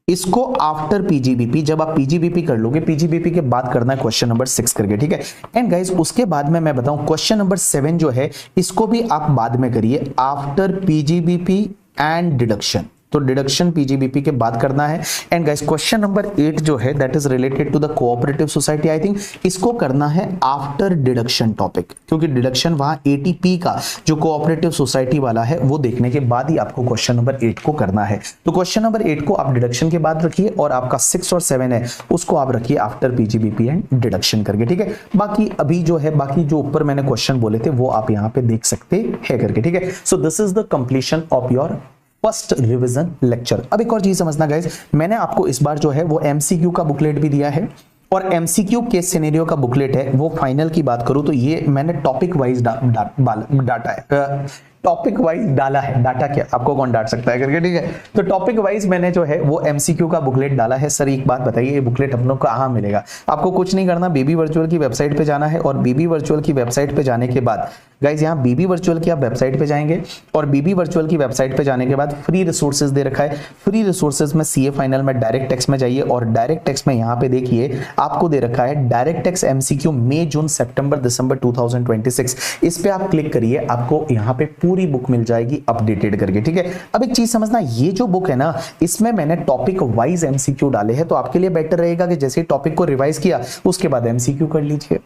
इसको आफ्टर पीजीबीपी, जब आप पीजीबीपी कर लोगे पीजीबीपी के बाद करना है क्वेश्चन नंबर 6 करके, ठीक है। एंड गाइस उसके बाद में मैं बताऊं क्वेश्चन नंबर 7 जो है इसको भी आप बाद में करिए आफ्टर पीजीबीपी एंड डिडक्शन, तो डिडक्शन पीजीबीपी के बाद करना है। एंड गाइस क्वेश्चन नंबर 8 जो है that is related to the cooperative society, I think इसको करना है आफ्टर डिडक्शन टॉपिक, क्योंकि डिडक्शन वहां एटीपी का जो कोऑपरेटिव सोसाइटी वाला है वो देखने के बाद ही आपको क्वेश्चन नंबर 8 को करना है। तो क्वेश्चन नंबर 8 को आप डिडक्शन के बाद रखिए, और आपका 6 और 7 है उसको आप रखिए आफ्टर पीजीबीपी एंड डिडक्शन करके, ठीक है। बाकी अभी जो है बाकी जो ऊपर मैंने क्वेश्चन बोले थे वो आप यहाँ पे देख सकते हैं करके, ठीक है। So this is the completion of your first revision lecture. अब एक और चीज समझना गाइस, मैंने आपको इस बार जो है वो एमसीक्यू का बुकलेट भी दिया है, और एमसीक्यू केस सिनेरियो का बुकलेट है वो फाइनल की बात करूं तो ये मैंने टॉपिक वाइज डाटा है, टॉपिक वाइज डाला है, डाटा क्या आपको कौन डांट सकता है करके, ठीक है। तो टॉपिक वाइज मैंने जो है वो एमसीक्यू का बुकलेट डाला है। सर एक बात बताइए ये बुकलेट हम लोग को कहां मिलेगा? आपको कुछ नहीं करना, बीबी वर्चुअल की वेबसाइट पे जाना है, और बीबी वर्चुअल की वेबसाइट पे जाने के बाद गाइज यहाँ बीबी वर्चुअल की आप वेबसाइट पे जाएंगे, और बीबी वर्चुअल की वेबसाइट पे जाने के बाद फ्री रिसोर्सेज दे रखा है, फ्री रिसोर्सेज में सीए फाइनल में डायरेक्ट टैक्स में जाइए, और डायरेक्ट टैक्स में यहाँ पे देखिए आपको दे रखा है डायरेक्ट टैक्स एमसीक्यू मई जून सितंबर दिसंबर 2026, इस पे आप क्लिक करिए, आपको यहाँ पे पूरी बुक मिल जाएगी अपडेटेड करके, ठीक है। अब एक चीज समझना, ये जो बुक है ना इसमें मैंने टॉपिक वाइज एमसीक्यू डाले हैं, तो आपके लिए बेटर रहेगा कि जैसे टॉपिक को रिवाइज किया उसके बाद एमसीक्यू कर लीजिए।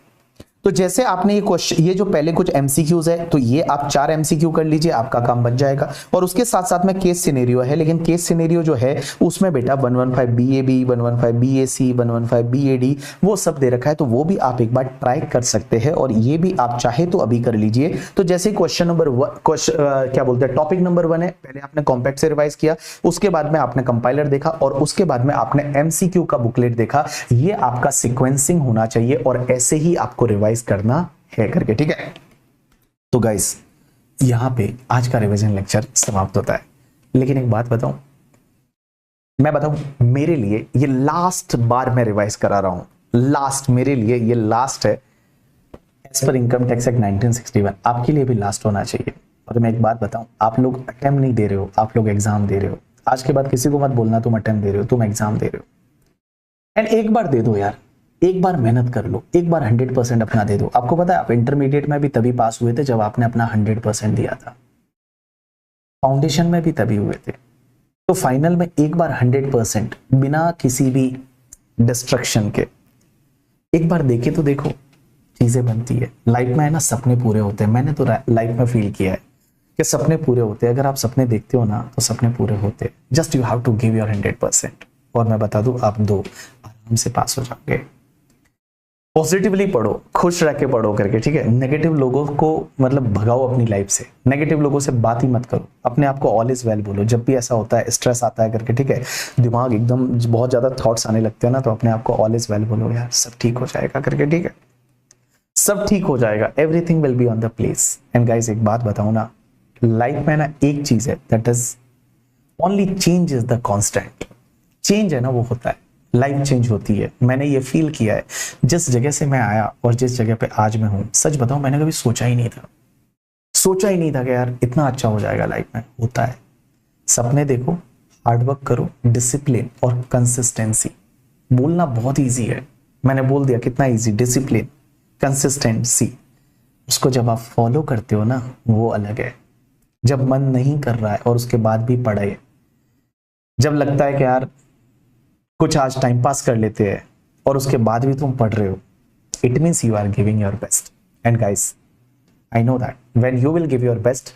तो जैसे आपने ये क्वेश्चन, ये जो पहले कुछ एमसीक्यूज है, तो ये आप 4 एमसीक्यू कर लीजिए, आपका काम बन जाएगा। और उसके साथ साथ में केस सिनेरियो है, लेकिन केस सिनेरियो जो है उसमें बेटा 115 BAB, 115 BAC, 115 BAD वो सब दे रखा है, तो वो भी आप एक बार ट्राई कर सकते हैं, और ये भी आप चाहे तो अभी कर लीजिए। तो जैसे क्वेश्चन नंबर क्या बोलते हैं, टॉपिक नंबर 1 है, पहले आपने कॉम्पैक्ट से रिवाइज किया, उसके बाद में आपने कंपाइलर देखा, और उसके बाद में आपने एमसीक्यू का बुकलेट देखा। ये आपका सीक्वेंसिंग होना चाहिए और ऐसे ही आपको रिवाइज करना है करके, ठीक है। तो गाइस यहां पे आज का रिवीजन लेक्चर समाप्त होता है, लेकिन एक बात बताऊं, मैं बताऊं मेरे लिए ये लास्ट बार मैं रिवाइज करा रहा हूं, लास्ट मेरे लिए ये लास्ट है as per income tax act 1961, आपके लिए भी लास्ट होना चाहिए। और मैं एक बात बताऊं, आप लोग अटेम्प्ट नहीं दे रहे हो, आप लोग एग्जाम दे रहे हो। आज के बाद किसी को मत बोलना तुम अटेम्प्ट दे रहे हो, तुम एग्जाम दे रहे हो। एंड एक बार दे दो यार, एक बार मेहनत कर लो, एक बार 100% अपना दे दो। आपको पता है आप इंटरमीडिएट में भी तभी पास हुए थे जब आपने अपना 100% दिया था, फाउंडेशन में भी तभी हुए थे। तो फाइनल में एक बार 100% बिना किसी भी डिस्ट्रक्शन के एक बार देखे तो देखो, चीजें बनती है लाइफ में, है ना। सपने पूरे होते हैं, मैंने तो लाइफ में फील किया है कि सपने पूरे होते हैं। अगर आप सपने देखते हो ना तो सपने पूरे होते हैं, just you have to give your 100%। और मैं बता दूं आप दो आराम से पास हो जाओगे। पॉजिटिवली पढ़ो, खुश रह के पढ़ो करके, ठीक है। नेगेटिव लोगों को मतलब भगाओ अपनी लाइफ से, नेगेटिव लोगों से बात ही मत करो, अपने आप को ऑल इज वेल बोलो। जब भी ऐसा होता है, स्ट्रेस आता है करके, ठीक है, दिमाग एकदम बहुत ज्यादा थॉट्स आने लगते हैं ना, तो अपने आप को ऑल इज वेल बोलो, यार सब ठीक हो जाएगा करके, ठीक है, सब ठीक हो जाएगा, everything will be on the place. And guys एक बात बताऊं ना, लाइफ में ना एक चीज है, that is only change is the constant. Change है ना वो होता है, लाइफ चेंज होती है। मैंने ये फील किया है जिस जगह से मैं आया और जिस जगह पे आज मैं हूं, सच बताऊं मैंने कभी सोचा ही नहीं था, सोचा ही नहीं था कि यार इतना अच्छा हो जाएगा लाइफ में। होता है, सपने देखो, हार्डवर्क करो, डिसिप्लिन और कंसिस्टेंसी। बोलना बहुत ईजी है, मैंने बोल दिया कितना ईजी, डिसिप्लिन कंसिस्टेंसी, उसको जब आप फॉलो करते हो ना वो अलग है। जब मन नहीं कर रहा है और उसके बाद भी पढ़े, जब लगता है कि यार कुछ आज टाइम पास कर लेते हैं और उसके बाद भी तुम पढ़ रहे हो, it means you are giving your best. And guys I know that when you will give your best,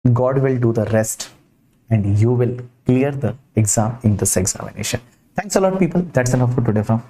God will do the rest and you will clear the exam in this examination. Thanks a lot people. That's enough for today from